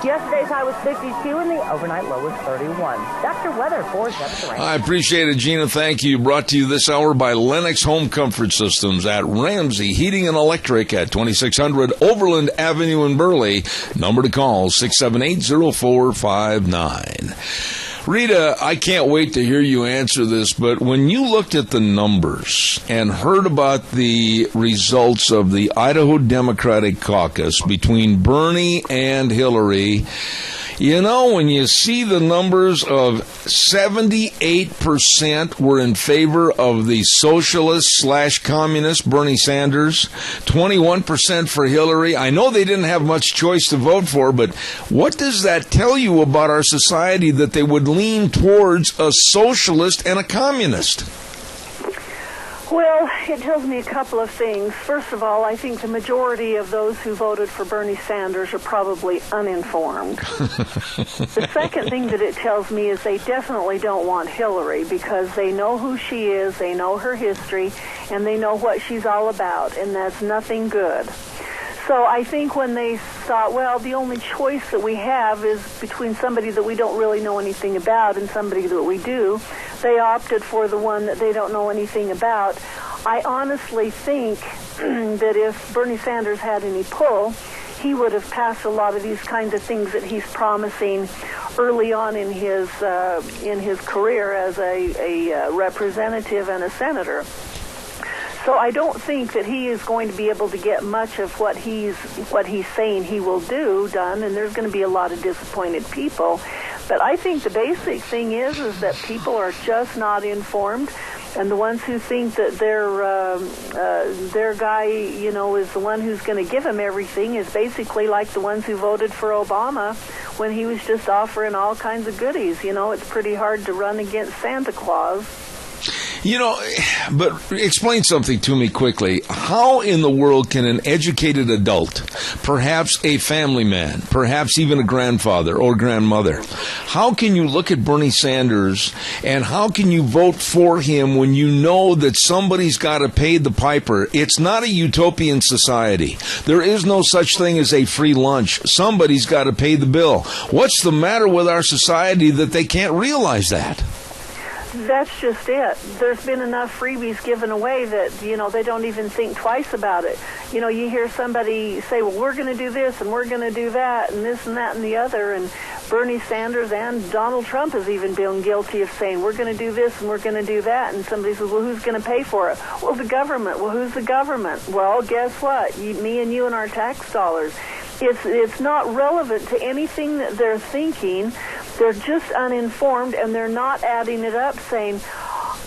Yesterday's high was 52, and the overnight low was 31. That's your weather for Debs Rain. I appreciate it, Gina. Thank you. Brought to you this hour by Lennox Home Comfort Systems at Ramsey Heating and Electric at 2600 Overland Avenue in Burley. Number to call, 678-0459. Rita, I can't wait to hear you answer this, but when you looked at the numbers and heard about the results of the Idaho Democratic Caucus between Bernie and Hillary, you know, when you see the numbers of 78% were in favor of the socialist/communist Bernie Sanders, 21% for Hillary. I know they didn't have much choice to vote for, but what does that tell you about our society that they would lean towards a socialist and a communist? Well, it tells me a couple of things. First of all, I think the majority of those who voted for Bernie Sanders are probably uninformed. The second thing that it tells me is they definitely don't want Hillary because they know who she is, they know her history, and they know what she's all about, and that's nothing good. So I think when they thought, well, the only choice that we have is between somebody that we don't really know anything about and somebody that we do, they opted for the one that they don't know anything about. I honestly think that if Bernie Sanders had any pull, he would have passed a lot of these kinds of things that he's promising early on in his career as a representative and a senator. So I don't think that he is going to be able to get much of what he's saying he will do done, and there's going to be a lot of disappointed people. But I think the basic thing is that people are just not informed, and the ones who think that their guy, you know, is the one who's going to give them everything is basically like the ones who voted for Obama when he was just offering all kinds of goodies. You know, it's pretty hard to run against Santa Claus. You know, but explain something to me quickly. How in the world can an educated adult, perhaps a family man, perhaps even a grandfather or grandmother, how can you look at Bernie Sanders and how can you vote for him when you know that somebody's got to pay the piper? It's not a utopian society. There is no such thing as a free lunch. Somebody's got to pay the bill. What's the matter with our society that they can't realize that? That's just it. There's been enough freebies given away that, you know, they don't even think twice about it. You know, you hear somebody say, well, we're going to do this and we're going to do that and this and that and the other. And Bernie Sanders and Donald Trump has even been guilty of saying, we're going to do this and we're going to do that. And somebody says, well, who's going to pay for it? Well, the government. Well, who's the government? Well, guess what? Me and you and our tax dollars. It's not relevant to anything that they're thinking. They're just uninformed, and they're not adding it up saying,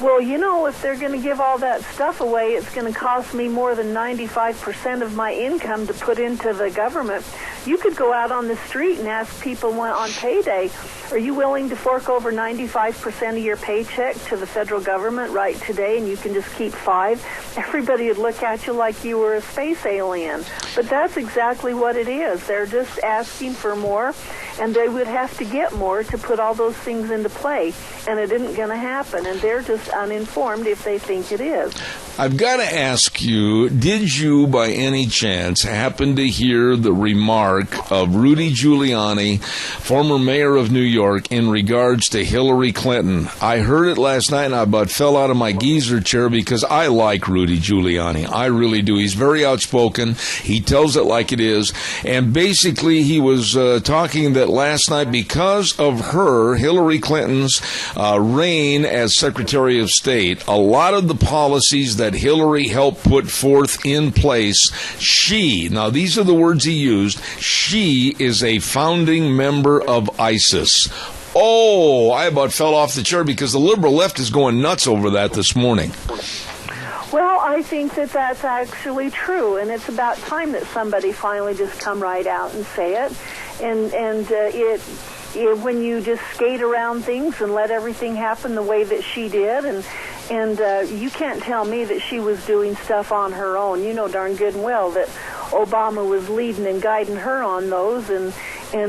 well, you know, if they're going to give all that stuff away, it's going to cost me more than 95% of my income to put into the government. You could go out on the street and ask people on payday, are you willing to fork over 95% of your paycheck to the federal government right today, and you can just keep 5? Everybody would look at you like you were a space alien. But that's exactly what it is. They're just asking for more, and they would have to get more to put all those things into play, and it isn't going to happen, and they're just uninformed if they think it is. I've got to ask you, did you by any chance happen to hear the remark of Rudy Giuliani, former mayor of New York, in regards to Hillary Clinton? I heard it last night and I about fell out of my geezer chair because I like Rudy Giuliani. I really do. He's very outspoken. He tells it like it is. And basically he was talking that last night because of her, Hillary Clinton's reign as Secretary of State, a lot of the policies that Hillary helped put forth in place, now these are the words he used, she is a founding member of ISIS. Oh, I about fell off the chair because the liberal left is going nuts over that this morning. I think that that's actually true, and it's about time that somebody finally just come right out and say it. And when you just skate around things and let everything happen the way that she did, and you can't tell me that she was doing stuff on her own. You know darn good and well that Obama was leading and guiding her on those, and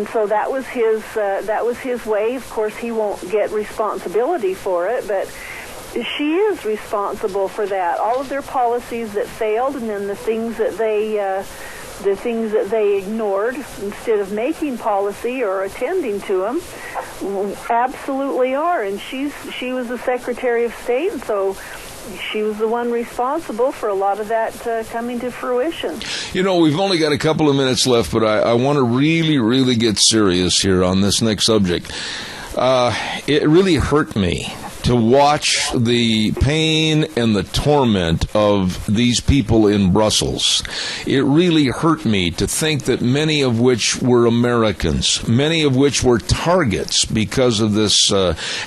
so that was his way. Of course, he won't get responsibility for it, but she is responsible for that. All of their policies that failed, and then the things that they ignored instead of making policy or attending to them, absolutely are. And she was the Secretary of State, and so she was the one responsible for a lot of that coming to fruition. You know, we've only got a couple of minutes left, but I want to really, really get serious here on this next subject. It really hurt me to watch the pain and the torment of these people in Brussels. It really hurt me to think that many of which were Americans, many of which were targets because of this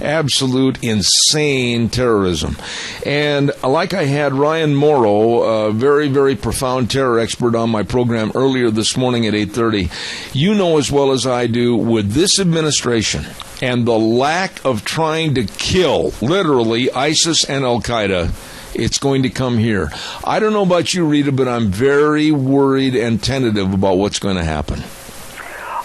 absolute insane terrorism. And like I had Ryan Morrow, a very, very profound terror expert on my program earlier this morning at 8:30, you know as well as I do, with this administration and the lack of trying to kill, literally, ISIS and Al-Qaeda, it's going to come here. I don't know about you, Rita, but I'm very worried and tentative about what's going to happen.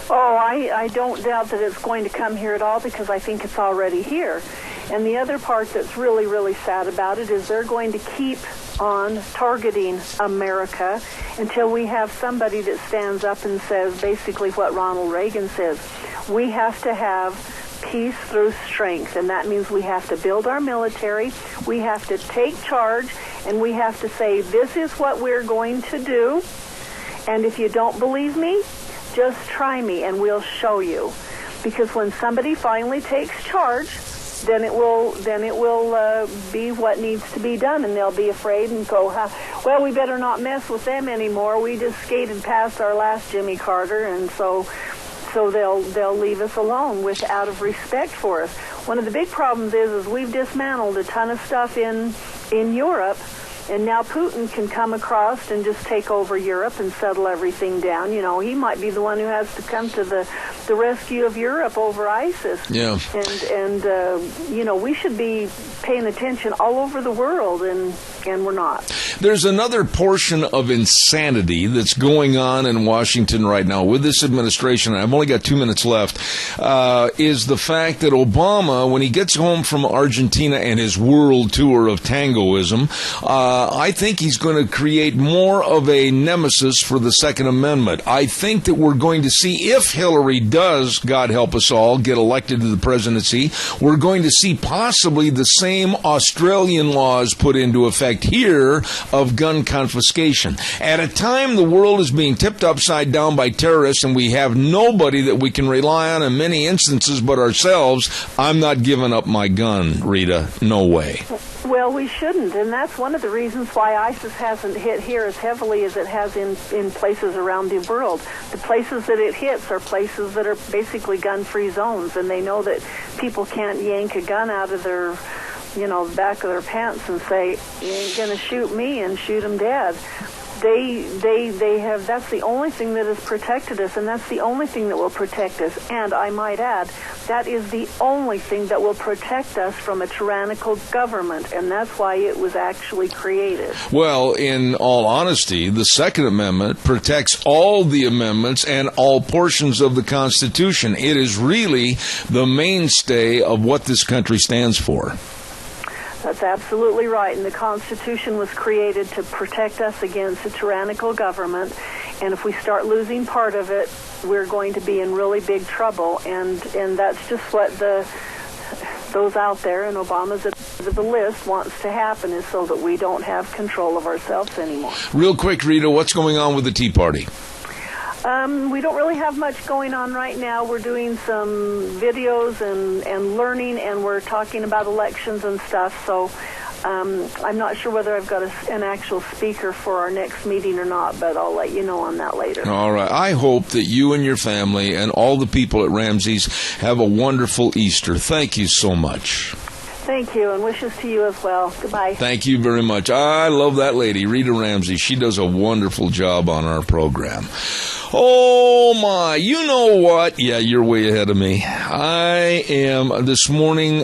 Oh, I don't doubt that it's going to come here at all, because I think it's already here. And the other part that's really, really sad about it is they're going to keep on targeting America until we have somebody that stands up and says basically what Ronald Reagan says. We have to have peace through strength, and that means we have to build our military, we have to take charge, and we have to say, this is what we're going to do, and if you don't believe me, just try me and we'll show you. Because when somebody finally takes charge, then it will be what needs to be done, and they'll be afraid and go, well, we better not mess with them anymore. We just skated past our last Jimmy Carter, and so they'll leave us alone out of respect for us. One of the big problems is we've dismantled a ton of stuff in Europe, and now Putin can come across and just take over Europe and settle everything down. You know, he might be the one who has to come to the rescue of Europe over ISIS. Yeah. And you know, we should be paying attention all over the world, and we're not. There's another portion of insanity that's going on in Washington right now with this administration, and I've only got 2 minutes left, is the fact that Obama, when he gets home from Argentina and his world tour of tangoism, I think he's going to create more of a nemesis for the Second Amendment. I think that we're going to see, if Hillary does, God help us all, get elected to the presidency, we're going to see possibly the same Australian laws put into effect here of gun confiscation. At a time the world is being tipped upside down by terrorists and we have nobody that we can rely on in many instances but ourselves, I'm not giving up my gun, Rita. No way. Well, we shouldn't, and that's one of the reasons why ISIS hasn't hit here as heavily as it has in places around the world. The places that it hits are places that are basically gun-free zones, and they know that people can't yank a gun out of their, back of their pants and say, you ain't going to shoot me, and shoot them dead. They have, that's the only thing that has protected us, and that's the only thing that will protect us. And I might add, that is the only thing that will protect us from a tyrannical government, and that's why it was actually created. Well, in all honesty, the Second Amendment protects all the amendments and all portions of the Constitution. It is really the mainstay of what this country stands for. That's absolutely right, and the Constitution was created to protect us against a tyrannical government, and if we start losing part of it, we're going to be in really big trouble, and that's just what those out there, and Obama's at the list, wants to happen, is so that we don't have control of ourselves anymore. Real quick, Rita, what's going on with the Tea Party? We don't really have much going on right now. We're doing some videos and learning, and we're talking about elections and stuff. So I'm not sure whether I've got an actual speaker for our next meeting or not, but I'll let you know on that later. All right. I hope that you and your family and all the people at Ramsey's have a wonderful Easter. Thank you so much. Thank you, and wishes to you as well. Goodbye. Thank you very much. I love that lady, Rita Ramsey. She does a wonderful job on our program. Oh, my. You know what? Yeah, you're way ahead of me. This morning,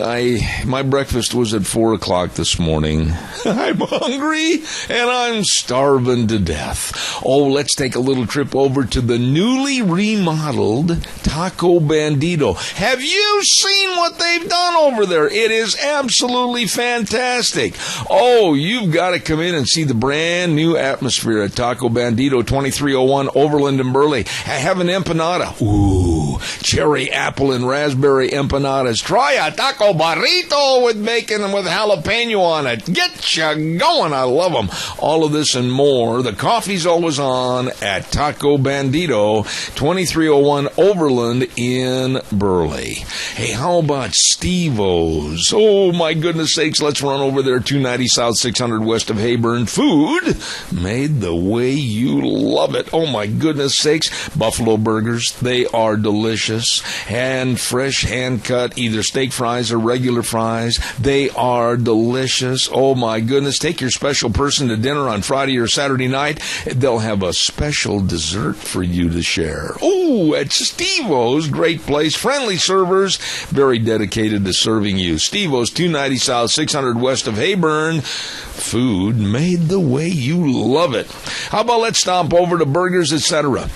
my breakfast was at 4 o'clock this morning. I'm hungry, and I'm starving to death. Oh, let's take a little trip over to the newly remodeled Taco Bandito. Have you seen what they've done over there? It is absolutely fantastic. Oh, you've got to come in and see the brand new atmosphere at Taco Bandito, 2301 Overland and Burley. I have an empanada. Ooh, cherry, apple, and raspberry empanadas. Try a taco burrito with bacon and with jalapeno on it. Get you going. I love them. All of this and more. The coffee's always on at Taco Bandito, 2301 Overland in Burley. Hey, how about Steve-O's? Oh, my goodness sakes. Let's run over there, 290 South, 600 west of Heyburn. Food made the way you love it. Oh, my goodness sakes. Buffalo burgers, they are delicious. And fresh, hand-cut, either steak fries or regular fries. They are delicious. Oh, my goodness. Take your special person to dinner on Friday or Saturday night. They'll have a special dessert for you to share. Oh, at Steve-O's, great place. Friendly servers, very dedicated to serving you. Steve-O's, 290 South, 600 west of Heyburn. Food made the way you love it. How about let's stomp over to Burgers, etc.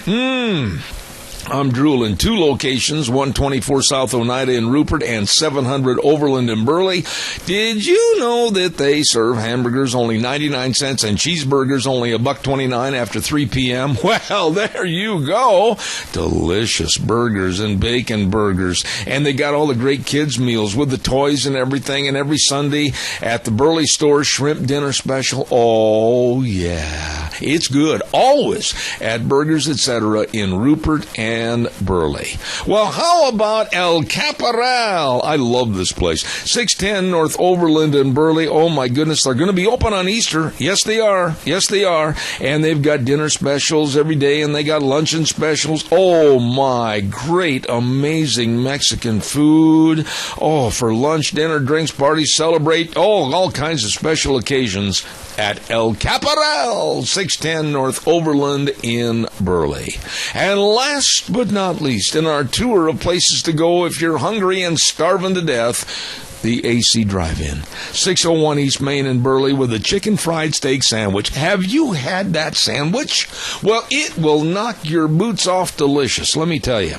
I'm drooling. 2 locations, 124 South Oneida in Rupert and 700 Overland in Burley. Did you know that they serve hamburgers only 99 cents and cheeseburgers only $1.29 after 3 p.m.? Well, there you go. Delicious burgers and bacon burgers. And they got all the great kids' meals with the toys and everything. And every Sunday at the Burley store, shrimp dinner special. Oh, yeah. It's good. Always at Burgers, etc. in Rupert and Burley. Well, how about El Caporal? I love this place. 610 North Overland and Burley. Oh, my goodness. They're going to be open on Easter. Yes, they are. Yes, they are. And they've got dinner specials every day, and they got luncheon specials. Oh, my. Great, amazing Mexican food. Oh, for lunch, dinner, drinks, parties, celebrate. Oh, all kinds of special occasions at El Caporal, 610 North Overland in Burley. And last but not least, in our tour of places to go if you're hungry and starving to death, the AC Drive-In, 601 East Main in Burley with a chicken fried steak sandwich. Have you had that sandwich? Well, it will knock your boots off delicious, let me tell you.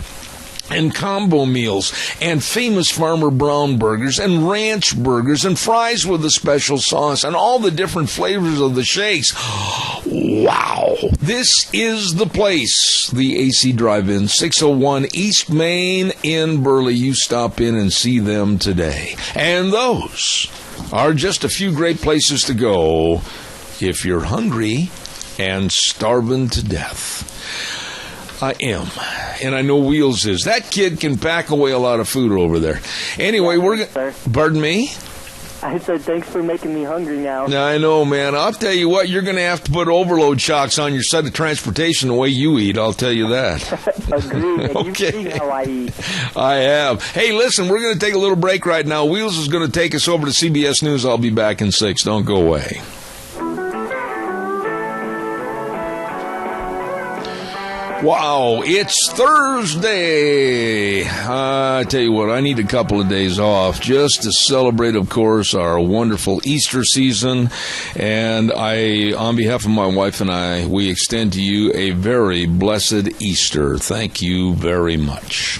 And combo meals, and famous Farmer Brown burgers, and ranch burgers, and fries with a special sauce, and all the different flavors of the shakes. Wow! This is the place, the AC Drive-In, 601 East Main in Burley. You stop in and see them today. And those are just a few great places to go if you're hungry and starving to death. I am, and I know Wheels is. That kid can pack away a lot of food over there. Anyway, Pardon me? I said thanks for making me hungry now. I know, man. I'll tell you what, you're going to have to put overload shocks on your set of transportation the way you eat, I'll tell you that. Agreed. Okay. You've seen how I eat. I have. Hey, listen, we're going to take a little break right now. Wheels is going to take us over to CBS News. I'll be back in 6. Don't go away. Wow, it's Thursday. I tell you what, I need a couple of days off just to celebrate, of course, our wonderful Easter season. And on behalf of my wife and I, we extend to you a very blessed Easter. Thank you very much.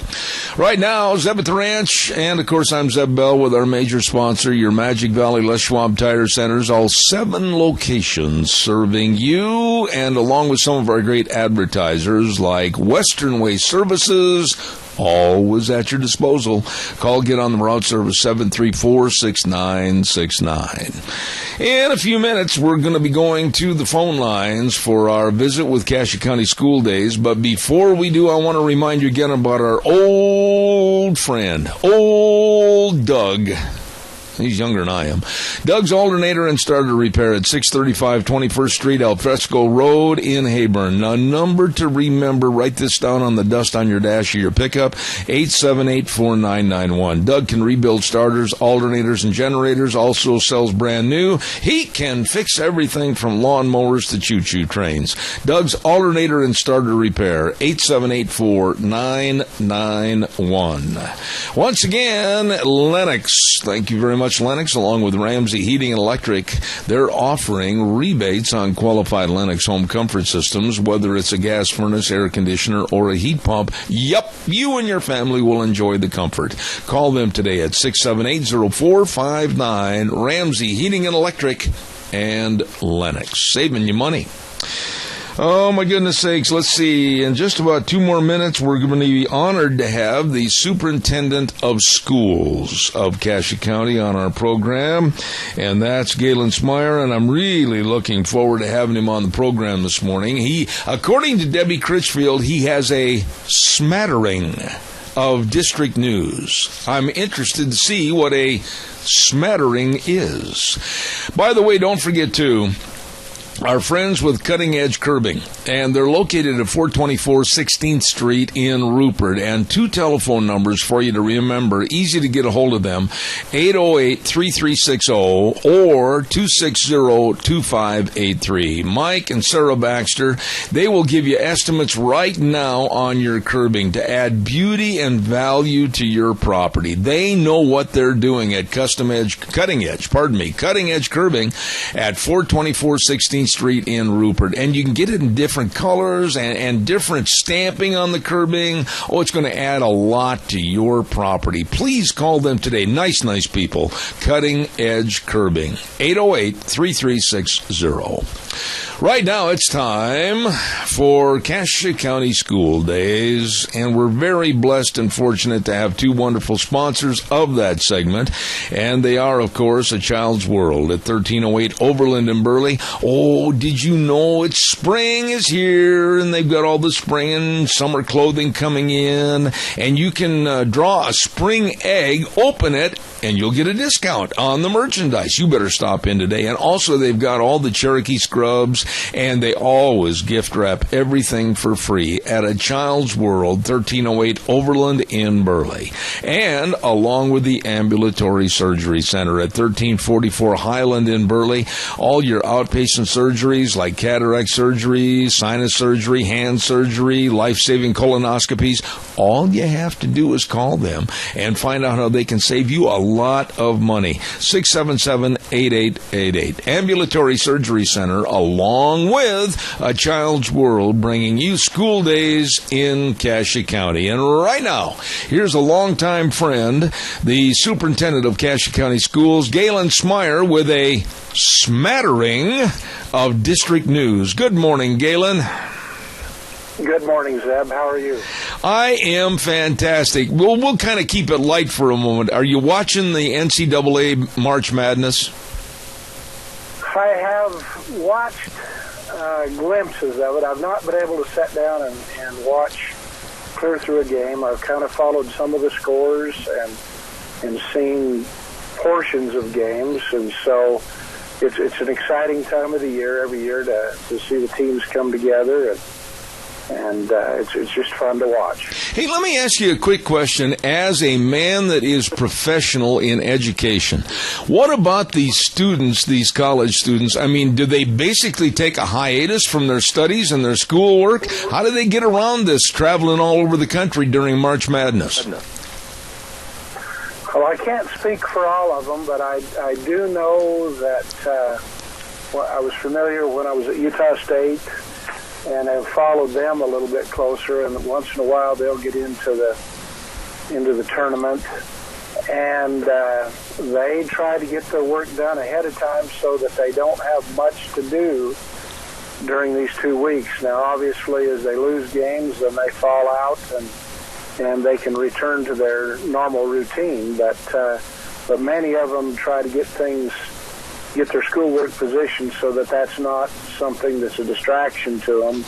Right now, Zeb at the Ranch, and of course, I'm Zeb Bell with our major sponsor, your Magic Valley Les Schwab Tire Centers, all 7 locations serving you, and along with some of our great advertisers like Western Way Services, always at your disposal. Call, get on the route service, 734-6969. In a few minutes, we're going to be going to the phone lines for our visit with Cassia County School Days. But before we do, I want to remind you again about our old friend, old Doug. He's younger than I am. Doug's Alternator and Starter Repair at 635 21st Street, Alfresco Road in Heyburn. A number to remember. Write this down on the dust on your dash of your pickup, 878-4991. Doug can rebuild starters, alternators, and generators. Also sells brand new. He can fix everything from lawnmowers to choo-choo trains. Doug's Alternator and Starter Repair, 878-4991. Once again, Lennox. Thank you very much, Lennox, along with Ramsey Heating and Electric. They're offering rebates on qualified Lennox home comfort systems, whether it's a gas furnace, air conditioner, or a heat pump. Yup, you and your family will enjoy the comfort. Call them today at 678-0459. Ramsey Heating and Electric and Lennox. Saving you money. Oh, my goodness sakes. Let's see. In just about 2 more minutes, we're going to be honored to have the Superintendent of Schools of Cassia County on our program, and that's Galen Smyer, and I'm really looking forward to having him on the program this morning. He, according to Debbie Critchfield, he has a smattering of district news. I'm interested to see what a smattering is. By the way, don't forget to our friends with Cutting Edge Curbing, and they're located at 424 16th Street in Rupert, and 2 telephone numbers for you to remember, easy to get a hold of them, 808-3360 or 260-2583. Mike and Sarah Baxter, they will give you estimates right now on your curbing to add beauty and value to your property. They know what they're doing at Cutting Edge Curbing at 424 16th Street in Rupert, and you can get it in different colors and different stamping on the curbing. Oh, it's going to add a lot to your property. Please call them today. Nice people. Cutting Edge Curbing, 808-3360. Right now, it's time for Cassia County School Days, and we're very blessed and fortunate to have 2 wonderful sponsors of that segment, and they are, of course, A Child's World at 1308 Overland in Burley. Oh, did you know it's spring is here, and they've got all the spring and summer clothing coming in, and you can draw a spring egg, open it, and you'll get a discount on the merchandise. You better stop in today. And also, they've got all the Cherokee scrubs, and they always gift wrap everything for free at A Child's World, 1308 Overland in Burley. And along with the Ambulatory Surgery Center at 1344 Highland in Burley, all your outpatient surgeries like cataract surgery, sinus surgery, hand surgery, life-saving colonoscopies, all you have to do is call them and find out how they can save you a lot of money. 677-8888. Ambulatory Surgery Center, along with A Child's World, bringing you school days in Cassia County. And right now, here's a longtime friend, the superintendent of Cassia County Schools, Galen Smyer, with a smattering of district news. Good morning, Galen. Good morning, Zeb. How are you? I am fantastic. We'll kind of keep it light for a moment. Are you watching the NCAA March Madness? I have watched glimpses of it. I've not been able to sit down and watch clear through a game. I've kind of followed some of the scores and seen portions of games, and so it's an exciting time of the year every year to see the teams come together, and it's just fun to watch. Hey, let me ask you a quick question. As a man that is professional in education, what about these students, these college students? I mean, do they basically take a hiatus from their studies and their schoolwork? How do they get around this, traveling all over the country during March Madness? Well, I can't speak for all of them, but I do know that I was familiar when I was at Utah State, and I've followed them a little bit closer, and once in a while they'll get into the tournament, and they try to get their work done ahead of time so that they don't have much to do during these 2 weeks. Now, obviously, as they lose games, then they fall out, and they can return to their normal routine, but many of them try to get their schoolwork positioned so that that's not something that's a distraction to them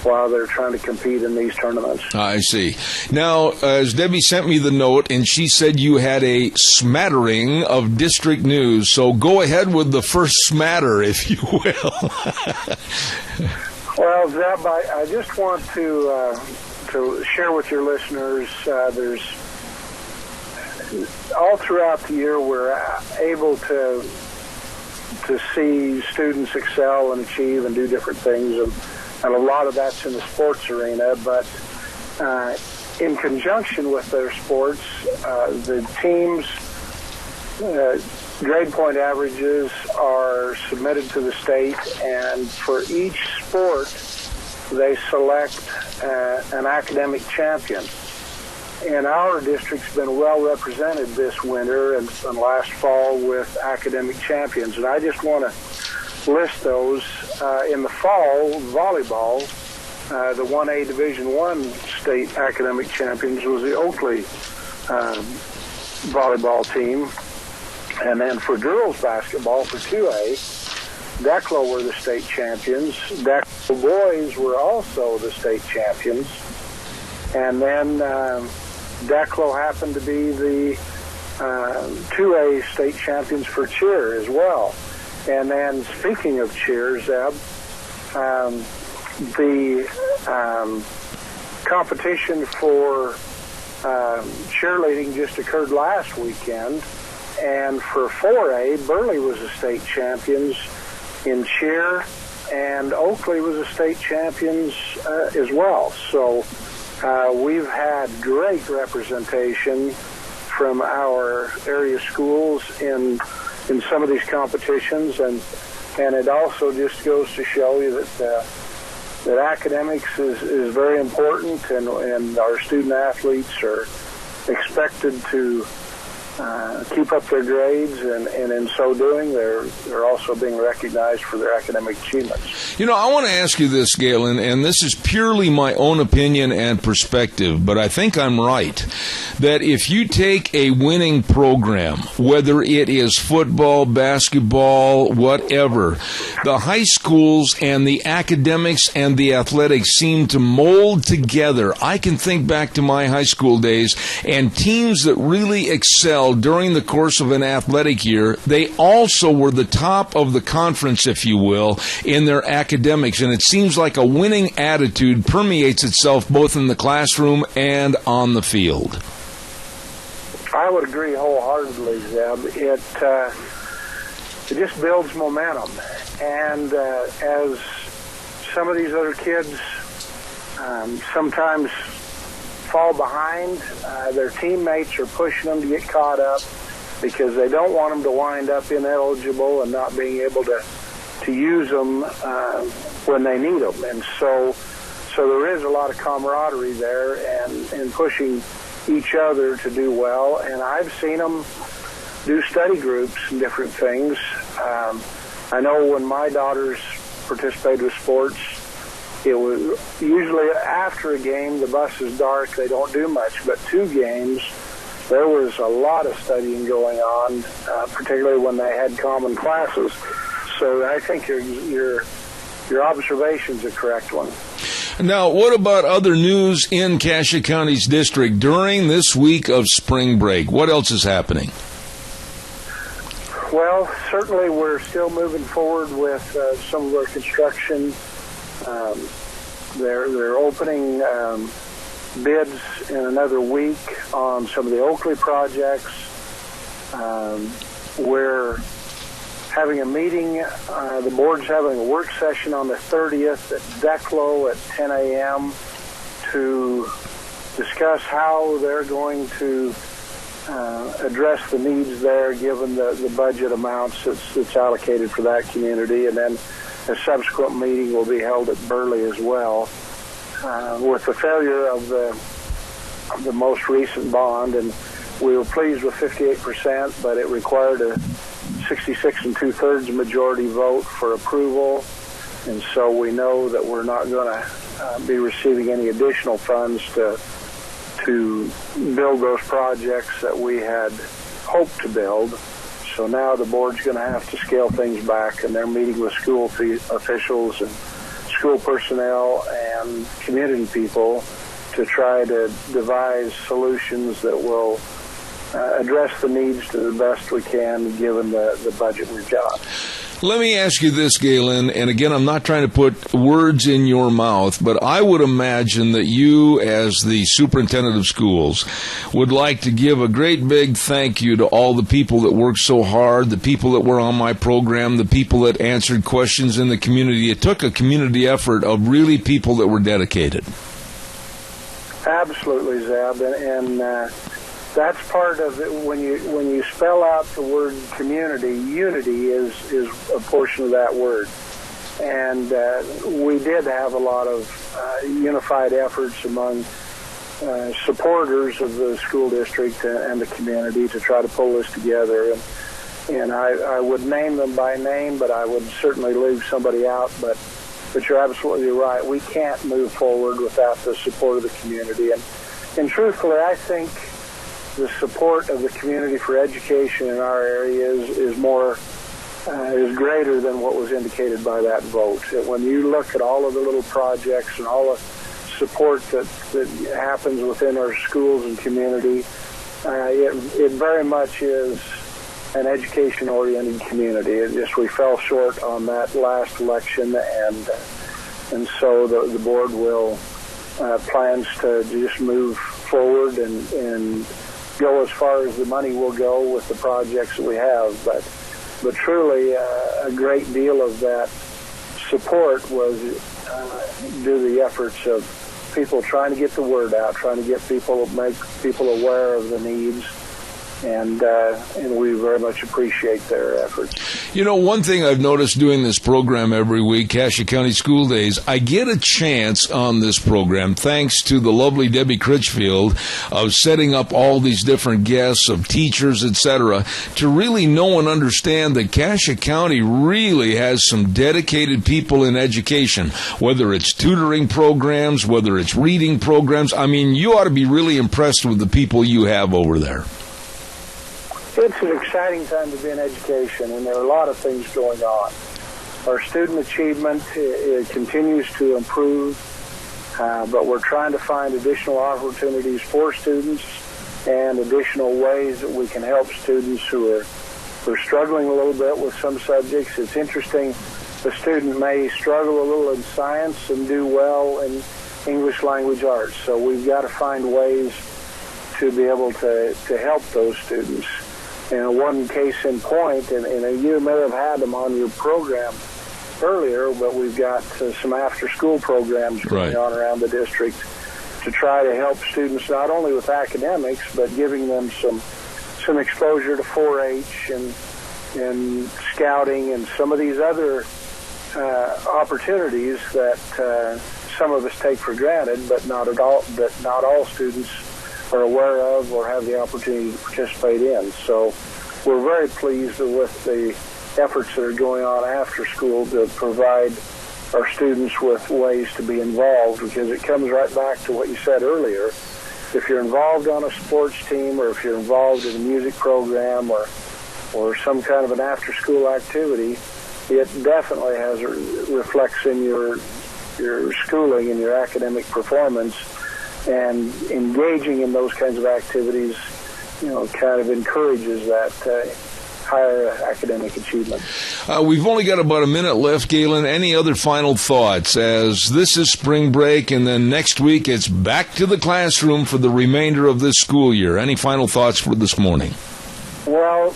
while they're trying to compete in these tournaments. I see. Now, as Debbie sent me the note, and she said you had a smattering of district news, so go ahead with the first smatter, if you will. Well, Zeb, I just want to share with your listeners, there's all throughout the year we're able to see students excel and achieve and do different things, and a lot of that's in the sports arena, but in conjunction with their sports, the teams' grade point averages are submitted to the state, and for each sport they select an academic champion. And our district's been well represented this winter and last fall with academic champions. And I just want to list those. In the fall, volleyball, the 1A Division I state academic champions was the Oakley volleyball team. And then for girls basketball, for 2A, Declo were the state champions. Declo boys were also the state champions. And then Declo happened to be the 2A state champions for cheer as well. And then speaking of cheer, Zeb, the competition for cheerleading just occurred last weekend. And for 4A, Burley was the state champions in cheer, and Oakley was the state champions as well. So we've had great representation from our area schools in some of these competitions, and it also just goes to show you that academics is very important, and our student athletes are expected to keep up their grades, and in so doing, they're also being recognized for their academic achievements. You know, I want to ask you this, Galen, and this is purely my own opinion and perspective, but I think I'm right, that if you take a winning program, whether it is football, basketball, whatever, the high schools and the academics and the athletics seem to mold together. I can think back to my high school days, and teams that really excelled during the course of an athletic year, they also were the top of the conference, if you will, in their academics. And it seems like a winning attitude permeates itself both in the classroom and on the field. I would agree wholeheartedly, Zeb. It just builds momentum. And as some of these other kids sometimes fall behind, their teammates are pushing them to get caught up because they don't want them to wind up ineligible and not being able to use them when they need them. And so there is a lot of camaraderie there and pushing each other to do well. And I've seen them do study groups and different things. I know when my daughters participated with sports, it was usually after a game, the bus is dark, they don't do much. But 2 games, there was a lot of studying going on, particularly when they had common classes. So I think your observation's a correct one. Now, what about other news in Cassia County's district during this week of spring break? What else is happening? Well, certainly we're still moving forward with some of our construction. They're opening bids in another week on some of the Oakley projects. We're having a meeting. The board's having a work session on the 30th at Declo at 10 a.m. to discuss how they're going to address the needs there, given the budget amounts that's allocated for that community. And then a subsequent meeting will be held at Burley as well. With the failure of the most recent bond, and we were pleased with 58%, but it required a 66 2/3 majority vote for approval, and so we know that we're not going to be receiving any additional funds to build those projects that we had hoped to build. So now the board's going to have to scale things back, and they're meeting with school officials and school personnel and community people to try to devise solutions that will address the needs to the best we can given the budget we've got. Let me ask you this, Galen, and again, I'm not trying to put words in your mouth, but I would imagine that you, as the superintendent of schools, would like to give a great big thank you to all the people that worked so hard, the people that were on my program, the people that answered questions in the community. It took a community effort of really people that were dedicated. Absolutely, Zeb, and that's part of it. When you spell out the word community, unity is a portion of that word. And we did have a lot of unified efforts among supporters of the school district and the community to try to pull this together. And I would name them by name, but I would certainly leave somebody out. But you're absolutely right. We can't move forward without the support of the community. And truthfully, I think the support of the community for education in our area is greater than what was indicated by that vote. When you look at all of the little projects and all the support that happens within our schools and community, it very much is an education-oriented community. It just, we fell short on that last election, and so the board will plans to just move forward and go as far as the money will go with the projects that we have. But truly, a great deal of that support was due to the efforts of people trying to get the word out, trying to get people, make people aware of the needs, and we very much appreciate their efforts. You know, one thing I've noticed doing this program every week, Cassia County School Days, I get a chance on this program, thanks to the lovely Debbie Critchfield, of setting up all these different guests, of teachers, etc., to really know and understand that Cassia County really has some dedicated people in education, whether it's tutoring programs, whether it's reading programs. I mean, you ought to be really impressed with the people you have over there. It's an exciting time to be in education, and there are a lot of things going on. Our student achievement it continues to improve, but we're trying to find additional opportunities for students and additional ways that we can help students who are struggling a little bit with some subjects. It's interesting, the student may struggle a little in science and do well in English language arts, so we've got to find ways to be able to help those students. And one case in point, and you may have had them on your program earlier, but we've got some after-school programs going on around the district to try to help students not only with academics, but giving them some exposure to 4-H and scouting and some of these other opportunities that some of us take for granted, but not all students are aware of or have the opportunity to participate in. So we're very pleased with the efforts that are going on after school to provide our students with ways to be involved, because it comes right back to what you said earlier. If you're involved on a sports team, or if you're involved in a music program or some kind of an after-school activity, it definitely reflects in your schooling and your academic performance. And engaging in those kinds of activities, kind of encourages that higher academic achievement. We've only got about a minute left, Galen. Any other final thoughts, as this is spring break and then next week it's back to the classroom for the remainder of this school year? Any final thoughts for this morning? Well,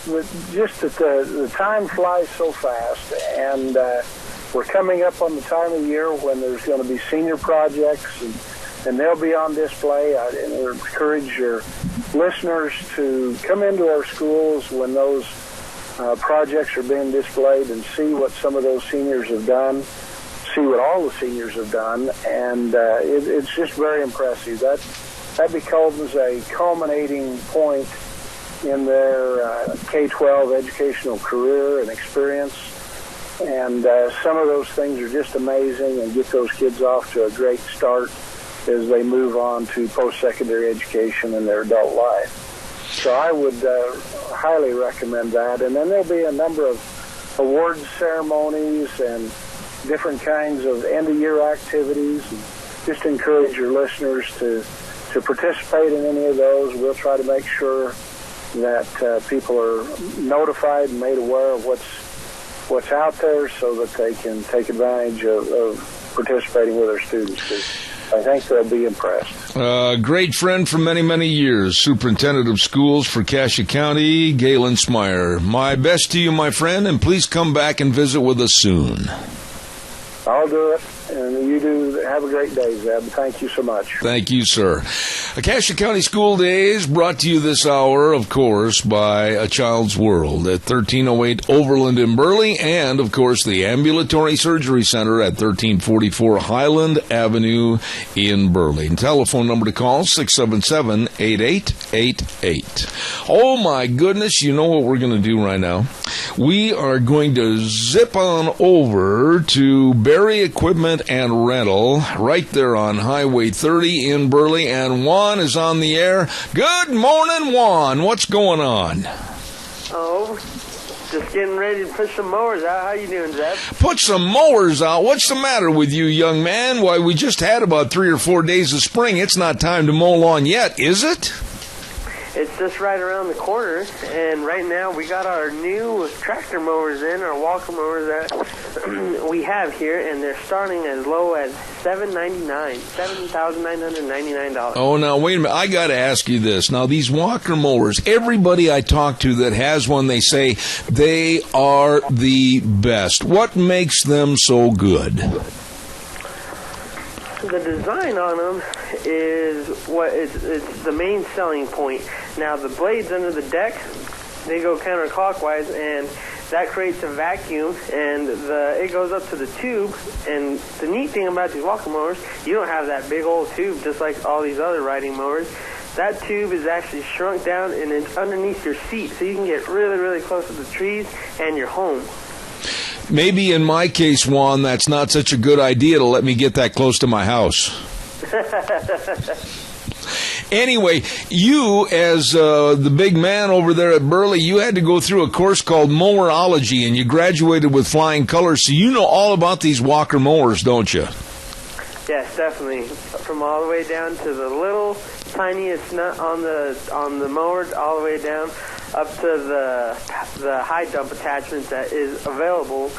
just that the time flies so fast, and we're coming up on the time of year when there's going to be senior projects, and they'll be on display. I encourage your listeners to come into our schools when those projects are being displayed and see what some of those seniors have done, see what all the seniors have done, and it's just very impressive. That becomes a culminating point in their K-12 educational career and experience, and some of those things are just amazing and get those kids off to a great start as they move on to post-secondary education in their adult life. So I would highly recommend that. And then there'll be a number of awards ceremonies and different kinds of end-of-year activities. And just encourage your listeners to participate in any of those. We'll try to make sure that people are notified and made aware of what's out there so that they can take advantage of participating with their students. I think they'll be impressed. Great friend for many, many years, Superintendent of Schools for Cassia County, Galen Smyer. My best to you, my friend, and please come back and visit with us soon. I'll do it, and you do. Have a great day, Zeb. Thank you so much. Thank you, sir. Cassia County School Days brought to you this hour, of course, by A Child's World at 1308 Overland in Burley, and, of course, the Ambulatory Surgery Center at 1344 Highland Avenue in Burley. And telephone number to call, 677-8888. Oh, my goodness, you know what we're going to do right now? We are going to zip on over to Berry Equipment and Rental right there on Highway 30 in Burley, and Juan is on the air. Good morning, Juan. What's going on? Oh, just getting ready to put some mowers out. How you doing, Zeb? Put some mowers out? What's the matter with you, young man? Why, we just had about 3 or 4 days of spring. It's not time to mow lawn yet, is it? It's just right around the corner, and right now we got our new tractor mowers in, our walker mowers that we have here, and they're starting as low as $7,999. Oh, now, wait a minute. I got to ask you this. Now, these walker mowers, everybody I talk to that has one, they say they are the best. What makes them so good? The design on them is it's the main selling point. Now, the blades under the deck, they go counterclockwise, and that creates a vacuum, and it goes up to the tube. And the neat thing about these walker mowers, you don't have that big old tube just like all these other riding mowers. That tube is actually shrunk down, and it's underneath your seat, so you can get really, really close to the trees and your home. Maybe in my case, Juan, that's not such a good idea to let me get that close to my house. Anyway, you, as the big man over there at Burley, you had to go through a course called Mowerology, and you graduated with flying colors, so you know all about these walker mowers, don't you? Yes, definitely. From all the way down to the little tiniest nut on the mower, all the way down up to the high dump attachment that is available.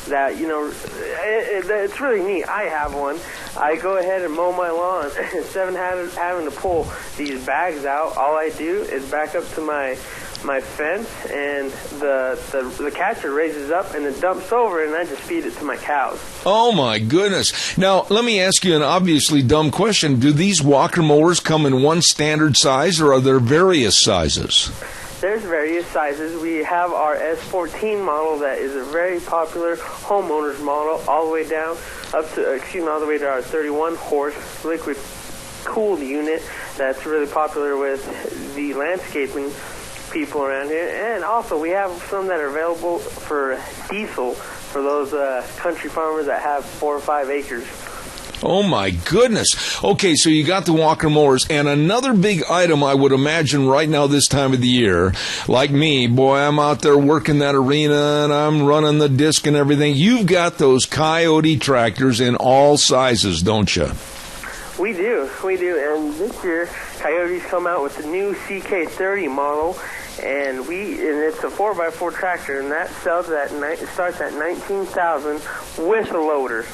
That, you know, it's really neat. I have one. I go ahead and mow my lawn. Instead of having to pull these bags out, all I do is back up to my fence, and the catcher raises up and it dumps over, and I just feed it to my cows. Oh, my goodness. Now, let me ask you an obviously dumb question. Do these walker mowers come in one standard size, or are there various sizes? There's various sizes. We have our S14 model that is a very popular homeowner's model, all the way down all the way to our 31 horse liquid cooled unit that's really popular with the landscaping people around here. And also we have some that are available for diesel for those country farmers that have 4 or 5 acres. Oh, my goodness. Okay, so you got the walker mowers, and another big item I would imagine right now this time of the year, like me, boy, I'm out there working that arena, and I'm running the disc and everything. You've got those Coyote tractors in all sizes, don't you? We do, and this year, Coyote's come out with the new CK30 model, and it's a 4x4 tractor, and that starts at $19,000 with a loader.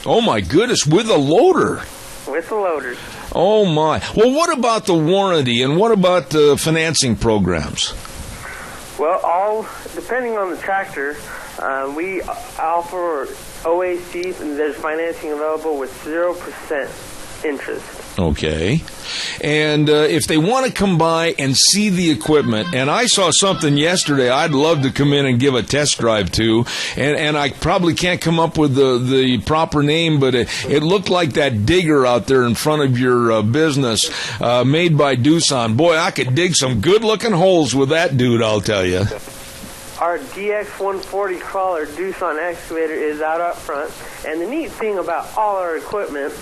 Oh, my goodness, with a loader? With the loaders. Oh, my. Well, what about the warranty, and what about the financing programs? Well, depending on the tractor, we offer OACs, and there's financing available with 0% interest. Okay. And if they want to come by and see the equipment, and I saw something yesterday I'd love to come in and give a test drive to, and I probably can't come up with the proper name, but it looked like that digger out there in front of your business, made by Doosan. Boy, I could dig some good-looking holes with that dude, I'll tell you. Our DX140 crawler Doosan excavator is out up front, and the neat thing about all our equipment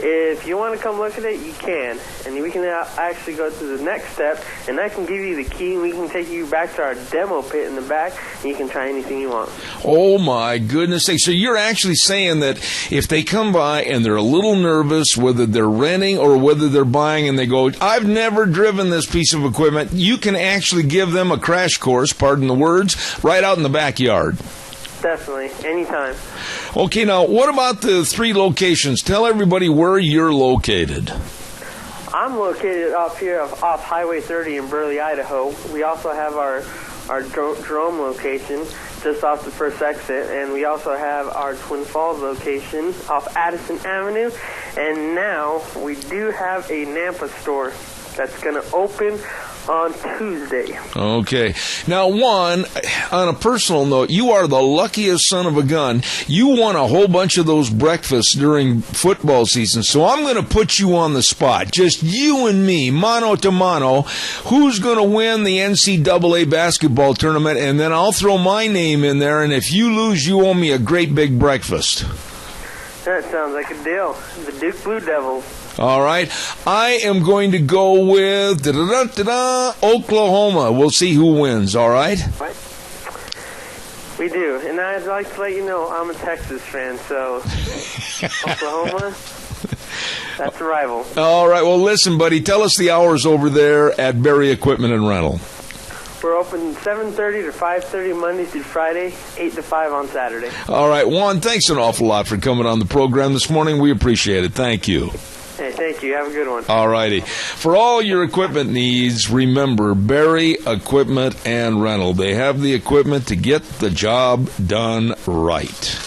If you want to come look at it, you can. And we can actually go to the next step, and I can give you the key, and we can take you back to our demo pit in the back, and you can try anything you want. Oh, my goodness sake. So you're actually saying that if they come by and they're a little nervous, whether they're renting or whether they're buying, and they go, I've never driven this piece of equipment, you can actually give them a crash course, pardon the words, right out in the backyard. Definitely. Anytime. Okay, now, what about the 3 locations? Tell everybody where you're located. I'm located off here off Highway 30 in Burley, Idaho. We also have our Jerome location just off the first exit, and we also have our Twin Falls location off Addison Avenue. And now we do have a Nampa store that's going to open on Tuesday. Okay. Now, on a personal note, you are the luckiest son of a gun. You won a whole bunch of those breakfasts during football season, so I'm going to put you on the spot. Just you and me, mano to mano. Who's going to win the NCAA basketball tournament? And then I'll throw my name in there, and if you lose, you owe me a great big breakfast. That sounds like a deal. The Duke Blue Devils. All right. I am going to go with Oklahoma. We'll see who wins, all right? Right. We do. And I'd like to let you know I'm a Texas fan, so Oklahoma, that's a rival. All right. Well, listen, buddy, tell us the hours over there at Berry Equipment and Rental. We're open 7:30 to 5:30 Monday through Friday, 8 to 5 on Saturday. All right. Juan, thanks an awful lot for coming on the program this morning. We appreciate it. Thank you. Hey, thank you. Have a good one. All righty. For all your equipment needs, remember Berry Equipment and Rental. They have the equipment to get the job done right.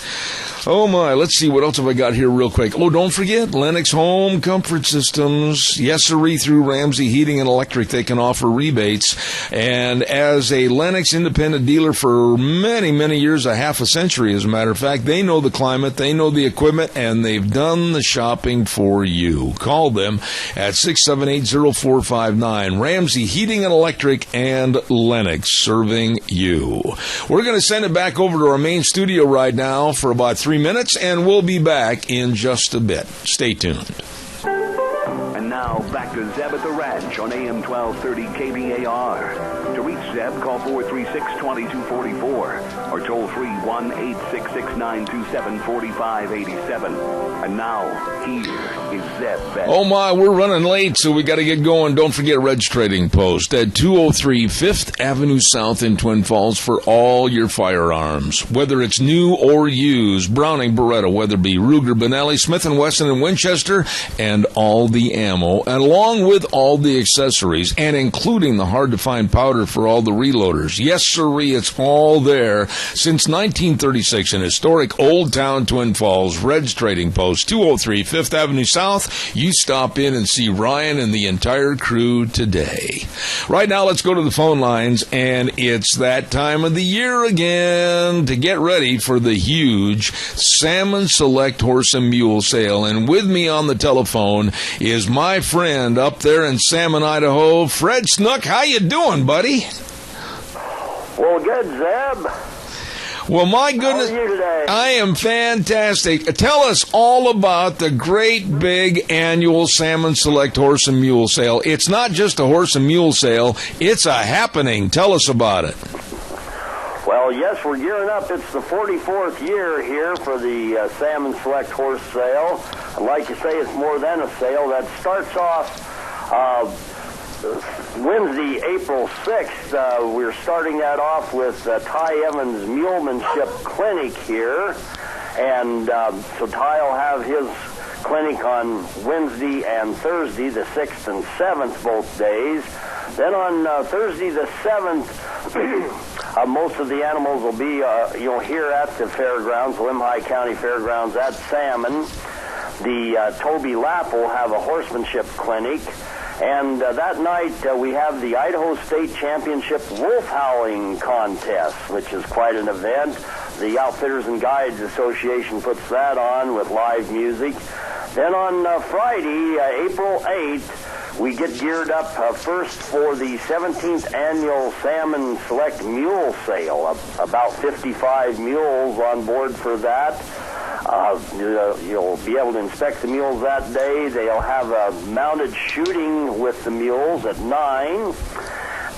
Oh, my. Let's see. What else have I got here real quick? Oh, don't forget, Lennox Home Comfort Systems. Yes, sirree, through Ramsey Heating and Electric, they can offer rebates. And as a Lennox independent dealer for many, many years, a half a century, as a matter of fact, they know the climate, they know the equipment, and they've done the shopping for you. Call them at 678-0459. Ramsey Heating and Electric and Lennox, serving you. We're going to send it back over to our main studio right now for about 3 minutes, and we'll be back in just a bit. Stay tuned. And now back to Zeb at the Ranch on AM 1230 KBAR. To reach Zeb, call 436-2244 or toll free 1-866-927-4587. And now, here is Zeb Best. Oh my, we're running late, so we got to get going. Don't forget Red's Trading Post at 203 5th Avenue South in Twin Falls for all your firearms. Whether it's new or used, Browning, Beretta, Weatherby, Ruger, Benelli, Smith & Wesson, and Winchester, and all the ammo, and along with all the accessories, and including the hard-to-find powder for all the reloaders. Yes, sirree, it's all there. Since 1936 in historic Old Town Twin Falls, Red's Trading Post, 203 5th Avenue South. You stop in and see Ryan and the entire crew today. Right now, let's go to the phone lines, and it's that time of the year again to get ready for the huge Salmon Select Horse and Mule Sale. And with me on the telephone is my friend up there in Salmon, Idaho, Fred Snook. How you doing, buddy? Well, good, Zeb. Well, my goodness, how are you today? I am fantastic. Tell us all about the great big annual Salmon Select Horse and Mule Sale. It's not just a horse and mule sale, it's a happening. Tell us about it. Well, yes, we're gearing up. It's the 44th year here for the Salmon Select Horse Sale. And like you say, it's more than a sale. That starts off Wednesday, April 6th. We're starting that off with Ty Evans Mulemanship Clinic here. And so Ty will have his clinic on Wednesday and Thursday, the 6th and 7th, both days. Then on Thursday the 7th, most of the animals will be here at the fairgrounds, Limhi County Fairgrounds at Salmon. The Toby Lapp will have a horsemanship clinic. And that night, we have the Idaho State Championship Wolf Howling Contest, which is quite an event. The Outfitters and Guides Association puts that on with live music. Then on Friday, April 8th, we get geared up first for the 17th Annual Salmon Select Mule Sale. About 55 mules on board for that. You'll be able to inspect the mules that day. They'll have a mounted shooting with the mules at 9.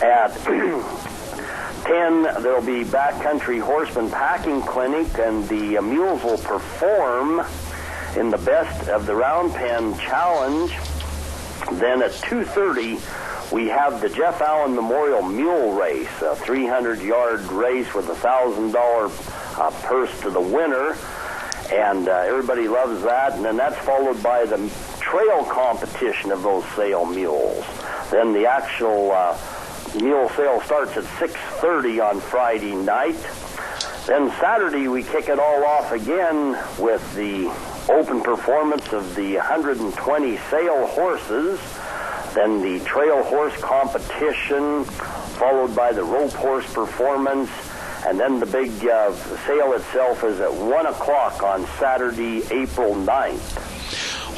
At 10, there'll be backcountry horseman packing clinic, and the mules will perform in the Best of the Round Pen Challenge. Then at 2:30, we have the Jeff Allen Memorial Mule Race, a 300-yard race with a $1,000 purse to the winner, and everybody loves that. And then that's followed by the trail competition of those sale mules. Then the actual mule sale starts at 6:30 on Friday night. Then Saturday we kick it all off again with the open performance of the 120 sale horses, then the trail horse competition, followed by the rope horse performance, and then the big sale itself is at 1 o'clock on Saturday, April 9th.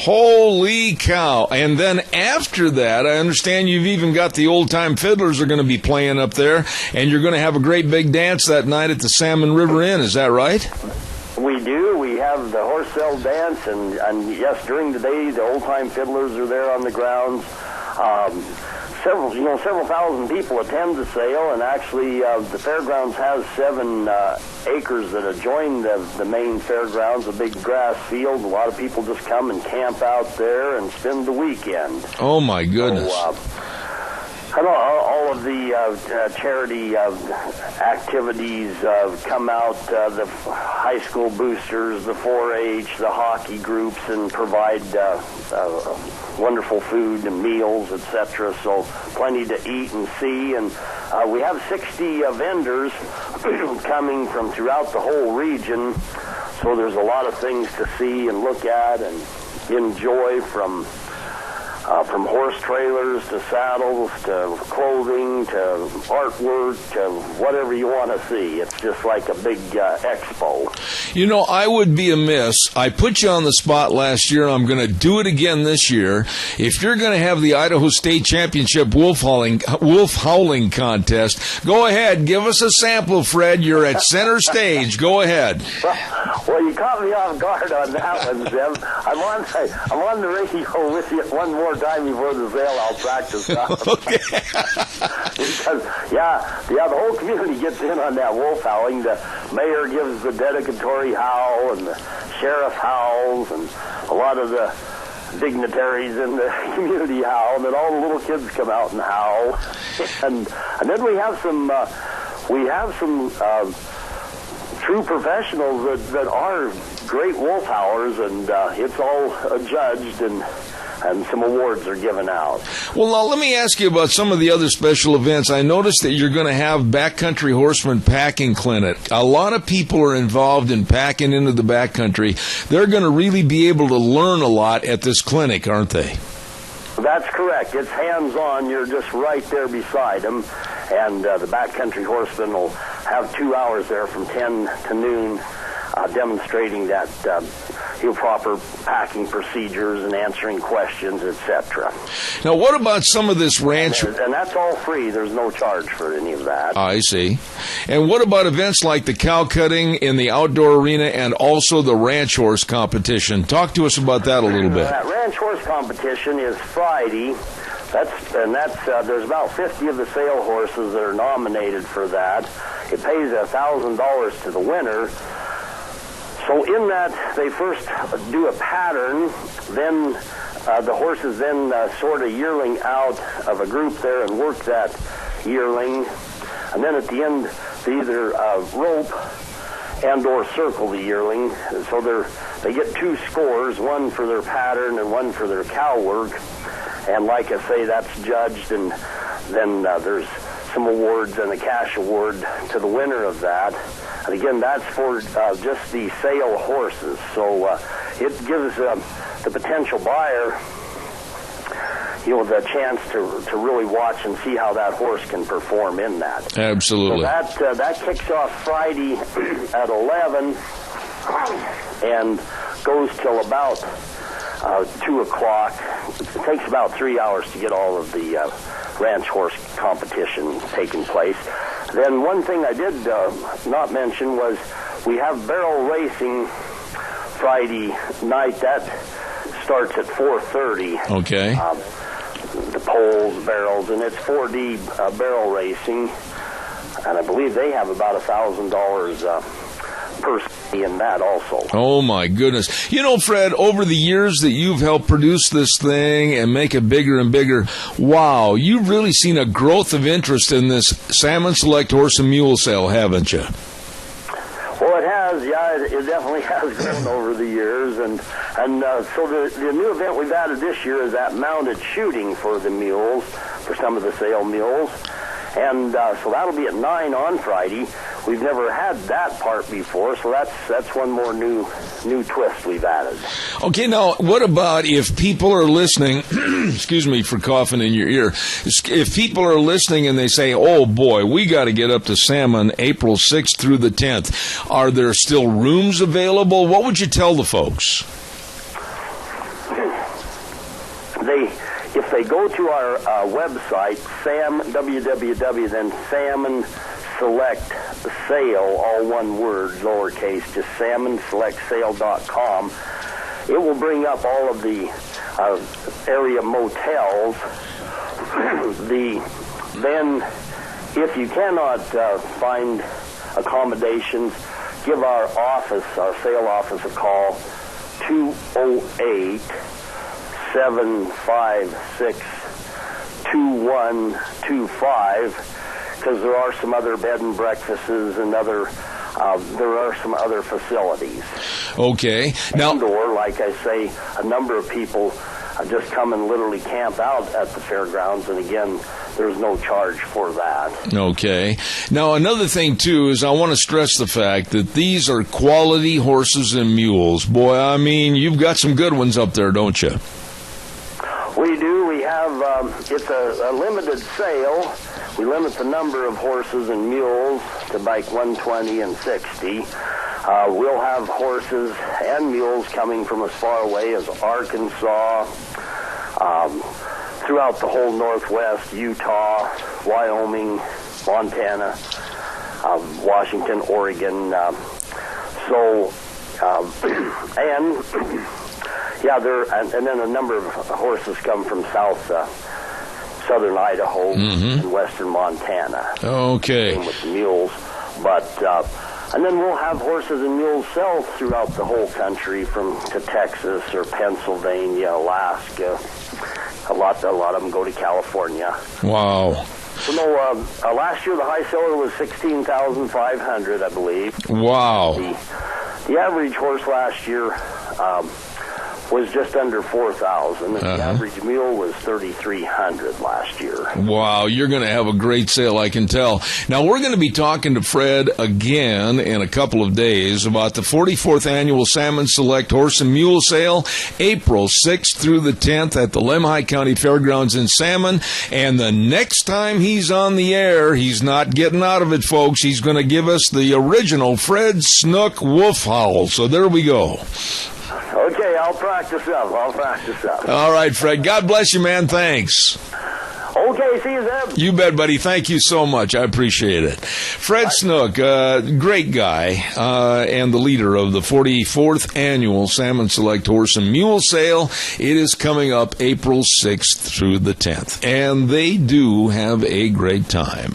Holy cow. And then after that, I understand you've even got the old-time fiddlers are going to be playing up there, and you're going to have a great big dance that night at the Salmon River Inn. Is that right? We do. We have the horse sale dance, and yes, during the day, the old-time fiddlers are there on the grounds. Several thousand people attend the sale, and actually the fairgrounds has 7 acres that adjoin the main fairgrounds, a big grass field. A lot of people just come and camp out there and spend the weekend. Oh, my goodness. So, all of the charity activities come out, the high school boosters, the 4-H, the hockey groups, and provide wonderful food and meals, etc. So plenty to eat and see. And we have 60 vendors coming from throughout the whole region. So there's a lot of things to see and look at and enjoy, from horse trailers to saddles to clothing to artwork to whatever you want to see. It's just like a big expo. You know, I would be amiss. I put you on the spot last year. I'm going to do it again this year. If you're going to have the Idaho State Championship wolf howling contest, go ahead. Give us a sample, Fred. You're at center stage. Go ahead. Well, you caught me off guard on that one, Zeb. I'm on the radio with you one more time before the sale. I'll practice that. Okay. Because, the whole community gets in on that wolf howling. The mayor gives the dedicatory howl, and the sheriff howls, and a lot of the dignitaries in the community howl, and then all the little kids come out and howl. And then we have some true professionals that are great wolf howlers, and it's all judged, and some awards are given out. Well, now let me ask you about some of the other special events. I noticed that you're going to have Backcountry Horseman Packing Clinic. A lot of people are involved in packing into the backcountry. They're going to really be able to learn a lot at this clinic, aren't they? That's correct. It's hands-on. You're just right there beside them. And the Backcountry Horseman will have 2 hours there from 10 to noon demonstrating that proper packing procedures and answering questions, etc. Now, what about some of this ranch? And that's all free. There's no charge for any of that. I see. And what about events like the cow cutting in the outdoor arena and also the ranch horse competition? Talk to us about that a little bit. That ranch horse competition is Friday. There's about 50 of the sale horses that are nominated for that. It pays $1,000 to the winner. So in that, they first do a pattern, then the horses then sort a yearling out of a group there and work that yearling. And then at the end, they either rope and or circle the yearling. So they get 2 scores, one for their pattern and one for their cow work. And like I say, that's judged, and then there's some awards and a cash award to the winner of that. And again, that's for just the sale horses. So it gives the potential buyer, the chance to really watch and see how that horse can perform in that. Absolutely. So that kicks off Friday at 11 and goes till about 2 o'clock. It takes about 3 hours to get all of the ranch horse competition taking place. Then one thing I did not mention was we have barrel racing Friday night. That starts at 4:30. Okay. The poles, barrels, and it's 4D barrel racing, and I believe they have about $1,000 per in that also. Oh my goodness. You know, Fred, over the years that you've helped produce this thing and make it bigger and bigger, wow, you've really seen a growth of interest in this Salmon Select Horse and Mule Sale, haven't you? Well, it has, yeah, it definitely has grown over the years, and so the new event we've added this year is that mounted shooting for the mules, for some of the sale mules, and so that'll be at 9 on Friday. We've never had that part before, so that's one more new twist we've added. Okay, now, what about if people are listening, excuse me for coughing in your ear, if people are listening and they say, oh boy, we got to get up to Salmon April 6th through the 10th, are there still rooms available? What would you tell the folks? If they go to our website, www, then Salmon Select Sale, all one word, lowercase, just salmonselectsale.com. It will bring up all of the area motels. Then, if you cannot find accommodations, give our sale office a call, 208-756-2125. Because there are some other bed and breakfasts and there are some other facilities. Okay. Now, or like I say, a number of people just come and literally camp out at the fairgrounds, and again, there's no charge for that. Okay. Now, another thing, too, is I want to stress the fact that these are quality horses and mules. Boy, I mean, you've got some good ones up there, don't you? We do. We have, it's a limited sale. We limit the number of horses and mules to like 120 and 60. We'll have horses and mules coming from as far away as Arkansas, throughout the whole Northwest, Utah, Wyoming, Montana, Washington, Oregon. And then a number of horses come from southern Idaho and western Montana. Okay. Same with the mules. And then we'll have horses and mules sell throughout the whole country, to Texas or Pennsylvania, Alaska. A lot of them go to California. Wow. So last year the high seller was $16,500, I believe. Wow. The average horse last year was just under $4,000, and the average mule was $3,300 last year. Wow, you're going to have a great sale, I can tell. Now, we're going to be talking to Fred again in a couple of days about the 44th Annual Salmon Select Horse and Mule Sale, April 6th through the 10th at the Lemhi County Fairgrounds in Salmon. And the next time he's on the air, he's not getting out of it, folks. He's going to give us the original Fred Snook wolf howl. So there we go. Okay, I'll practice up. All right, Fred. God bless you, man. Thanks. Okay, see you, Zeb. You bet, buddy. Thank you so much. I appreciate it. Fred Snook, great guy, and the leader of the 44th Annual Salmon Select Horse and Mule Sale. It is coming up April 6th through the 10th, and they do have a great time.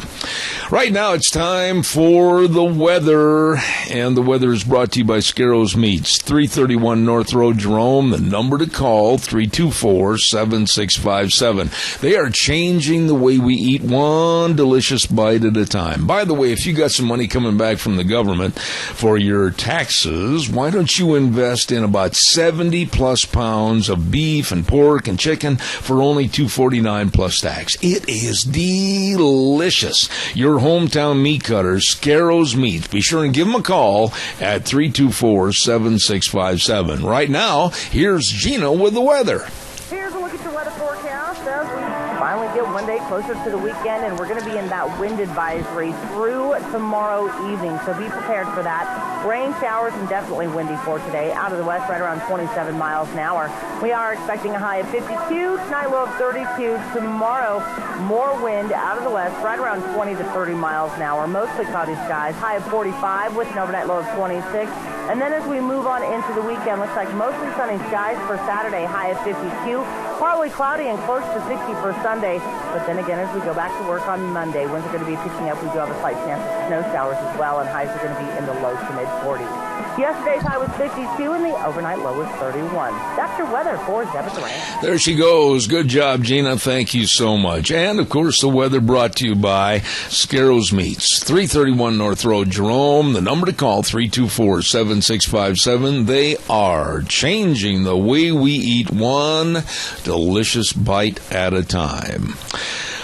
Right now, it's time for the weather, and the weather is brought to you by Scarrows Meats, 331 North Road, Jerome. The number to call, 324-7657. They are changing the way we eat, one delicious bite at a time. By the way, if you got some money coming back from the government for your taxes, why don't you invest in about 70-plus pounds of beef and pork and chicken for only $2.49 plus tax? It is delicious. Your hometown meat cutters, Scarrows Meats. Be sure and give them a call at 324-7657. Right now, here's Gina with the weather. Here's a look at your weather forecast as we finally finally get one day closer to the weekend, and we're going to be in that wind advisory through tomorrow evening, so be prepared for that. Rain showers and definitely windy for today. Out of the west, right around 27 miles an hour. We are expecting a high of 52, tonight low of 32. Tomorrow, more wind out of the west, right around 20 to 30 miles an hour. Mostly cloudy skies, high of 45 with an overnight low of 26. And then as we move on into the weekend, looks like mostly sunny skies for Saturday, high of 52. Partly cloudy and close to 60 for Sunday. But then again, as we go back to work on Monday, winds are going to be picking up. We do have a slight chance of snow showers as well, and highs are going to be in the low to mid-40s. Yesterday's high was 52, and the overnight low was 31. That's your weather for Zebra Durant. There she goes. Good job, Gina. Thank you so much. And, of course, the weather brought to you by Scarrows Meats, 331 North Road, Jerome. The number to call, 324-7657. They are changing the way we eat, one delicious bite at a time.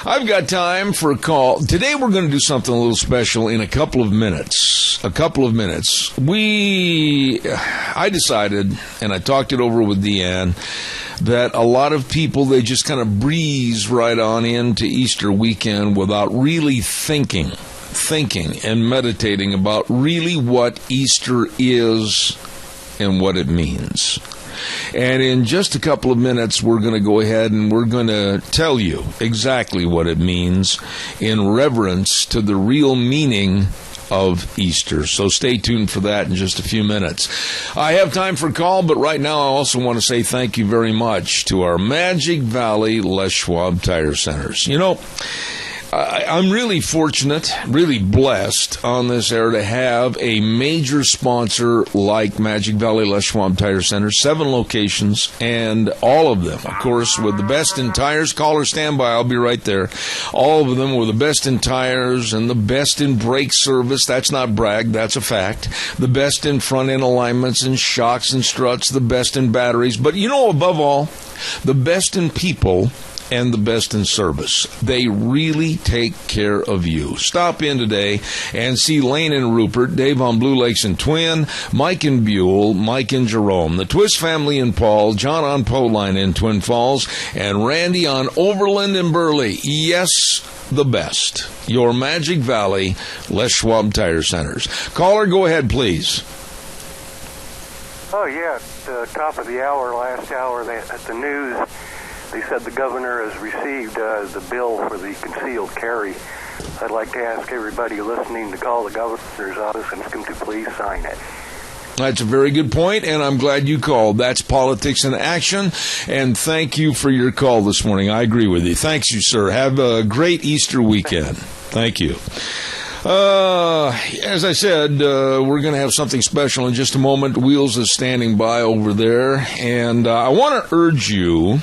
I've got time for a call. Today we're going to do something a little special in a couple of minutes. I decided, and I talked it over with Deanne, that a lot of people, they just kind of breeze right on into Easter weekend without really thinking and meditating about really what Easter is and what it means. And in just a couple of minutes, we're going to go ahead and we're going to tell you exactly what it means in reverence to the real meaning of Easter. So stay tuned for that in just a few minutes. I have time for a call, but right now I also want to say thank you very much to our Magic Valley Les Schwab Tire Centers. You know, I'm really fortunate, really blessed on this air to have a major sponsor like Magic Valley Les Schwab Tire Center, 7 locations, and all of them, of course, with the best in tires. Caller, stand by. I'll be right there. All of them with the best in tires and the best in brake service. That's not brag. That's a fact. The best in front end alignments and shocks and struts. The best in batteries. But, you know, above all, the best in people and the best in service. They really take care of you. Stop in today and see Lane and Rupert, Dave on Blue Lakes and Twin, Mike and Buell, Mike and Jerome, the Twist family in Paul, John on Poline in Twin Falls, and Randy on Overland and Burley. Yes, the best. Your Magic Valley Les Schwab Tire Centers. Caller, go ahead, please. Oh, yeah. At the top of the hour, last hour, at the news, they said the governor has received the bill for the concealed carry. I'd like to ask everybody listening to call the governor's office and ask him to please sign it. That's a very good point, and I'm glad you called. That's Politics in Action, and thank you for your call this morning. I agree with you. Thanks you, sir. Have a great Easter weekend. Thank you. As I said, we're going to have something special in just a moment. Wheels is standing by over there, and I want to urge you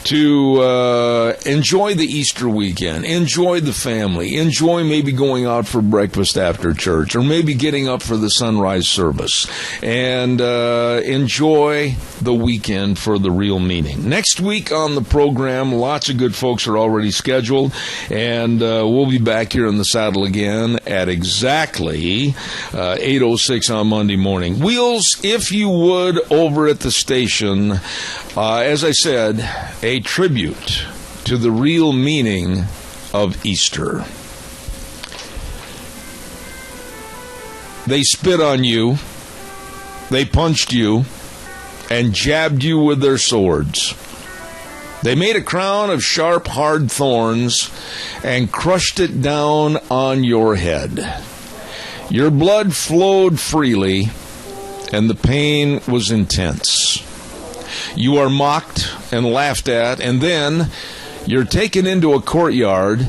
to enjoy the Easter weekend, enjoy the family, enjoy maybe going out for breakfast after church, or maybe getting up for the sunrise service, and enjoy the weekend for the real meaning. Next week on the program, lots of good folks are already scheduled, and we'll be back here in the saddle again at exactly 8:06 on Monday morning. Wheels, if you would, over at the station, as I said, a tribute to the real meaning of Easter. They spit on you, they punched you, and jabbed you with their swords. They made a crown of sharp, hard thorns and crushed it down on your head. Your blood flowed freely, and the pain was intense. You are mocked and laughed at, and then you're taken into a courtyard,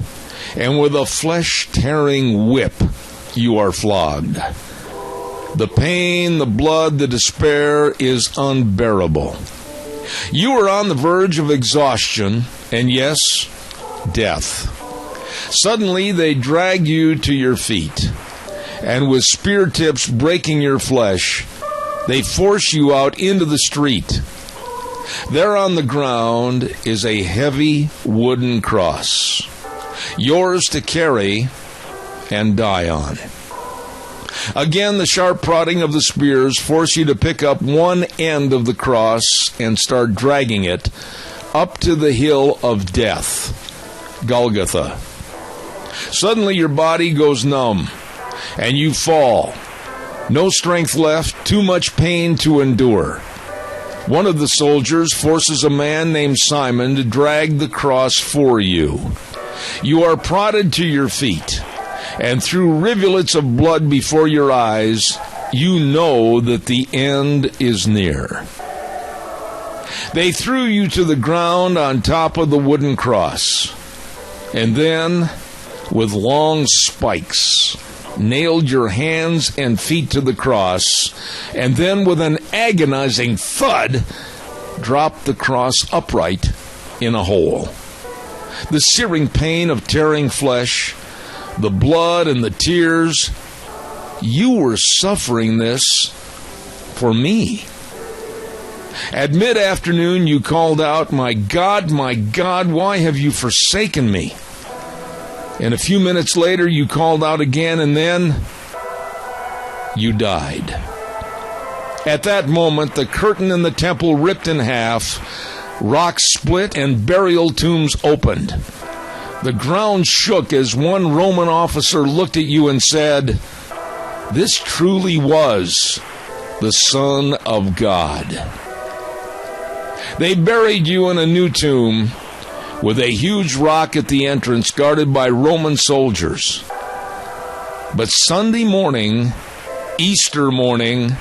and with a flesh-tearing whip, you are flogged. The pain, the blood, the despair is unbearable. You are on the verge of exhaustion, and yes, death. Suddenly, they drag you to your feet, and with spear tips breaking your flesh, they force you out into the street. There on the ground is a heavy wooden cross, yours to carry and die on. Again, the sharp prodding of the spears force you to pick up one end of the cross and start dragging it up to the hill of death, Golgotha. Suddenly your body goes numb, and you fall. No strength left, too much pain to endure. One of the soldiers forces a man named Simon to drag the cross for you. You are prodded to your feet, and through rivulets of blood before your eyes, you know that the end is near. They threw you to the ground on top of the wooden cross, and then, with long spikes, nailed your hands and feet to the cross, and then with an agonizing thud, dropped the cross upright in a hole. The searing pain of tearing flesh, the blood and the tears, you were suffering this for me. At mid-afternoon, you called out, my God, why have you forsaken me?" And a few minutes later, you called out again, and then you died. At that moment, the curtain in the temple ripped in half, rocks split, and burial tombs opened. The ground shook as one Roman officer looked at you and said, "This truly was the Son of God." They buried you in a new tomb with a huge rock at the entrance guarded by Roman soldiers. But Sunday morning, Easter morning,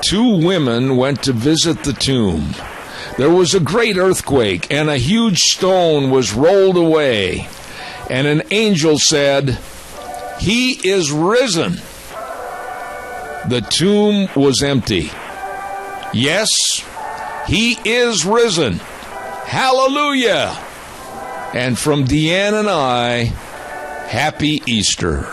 2 women went to visit the tomb. There was a great earthquake, and a huge stone was rolled away, and an angel said, "He is risen." The tomb was empty. Yes, he is risen. Hallelujah! And from Deanne and I, Happy Easter.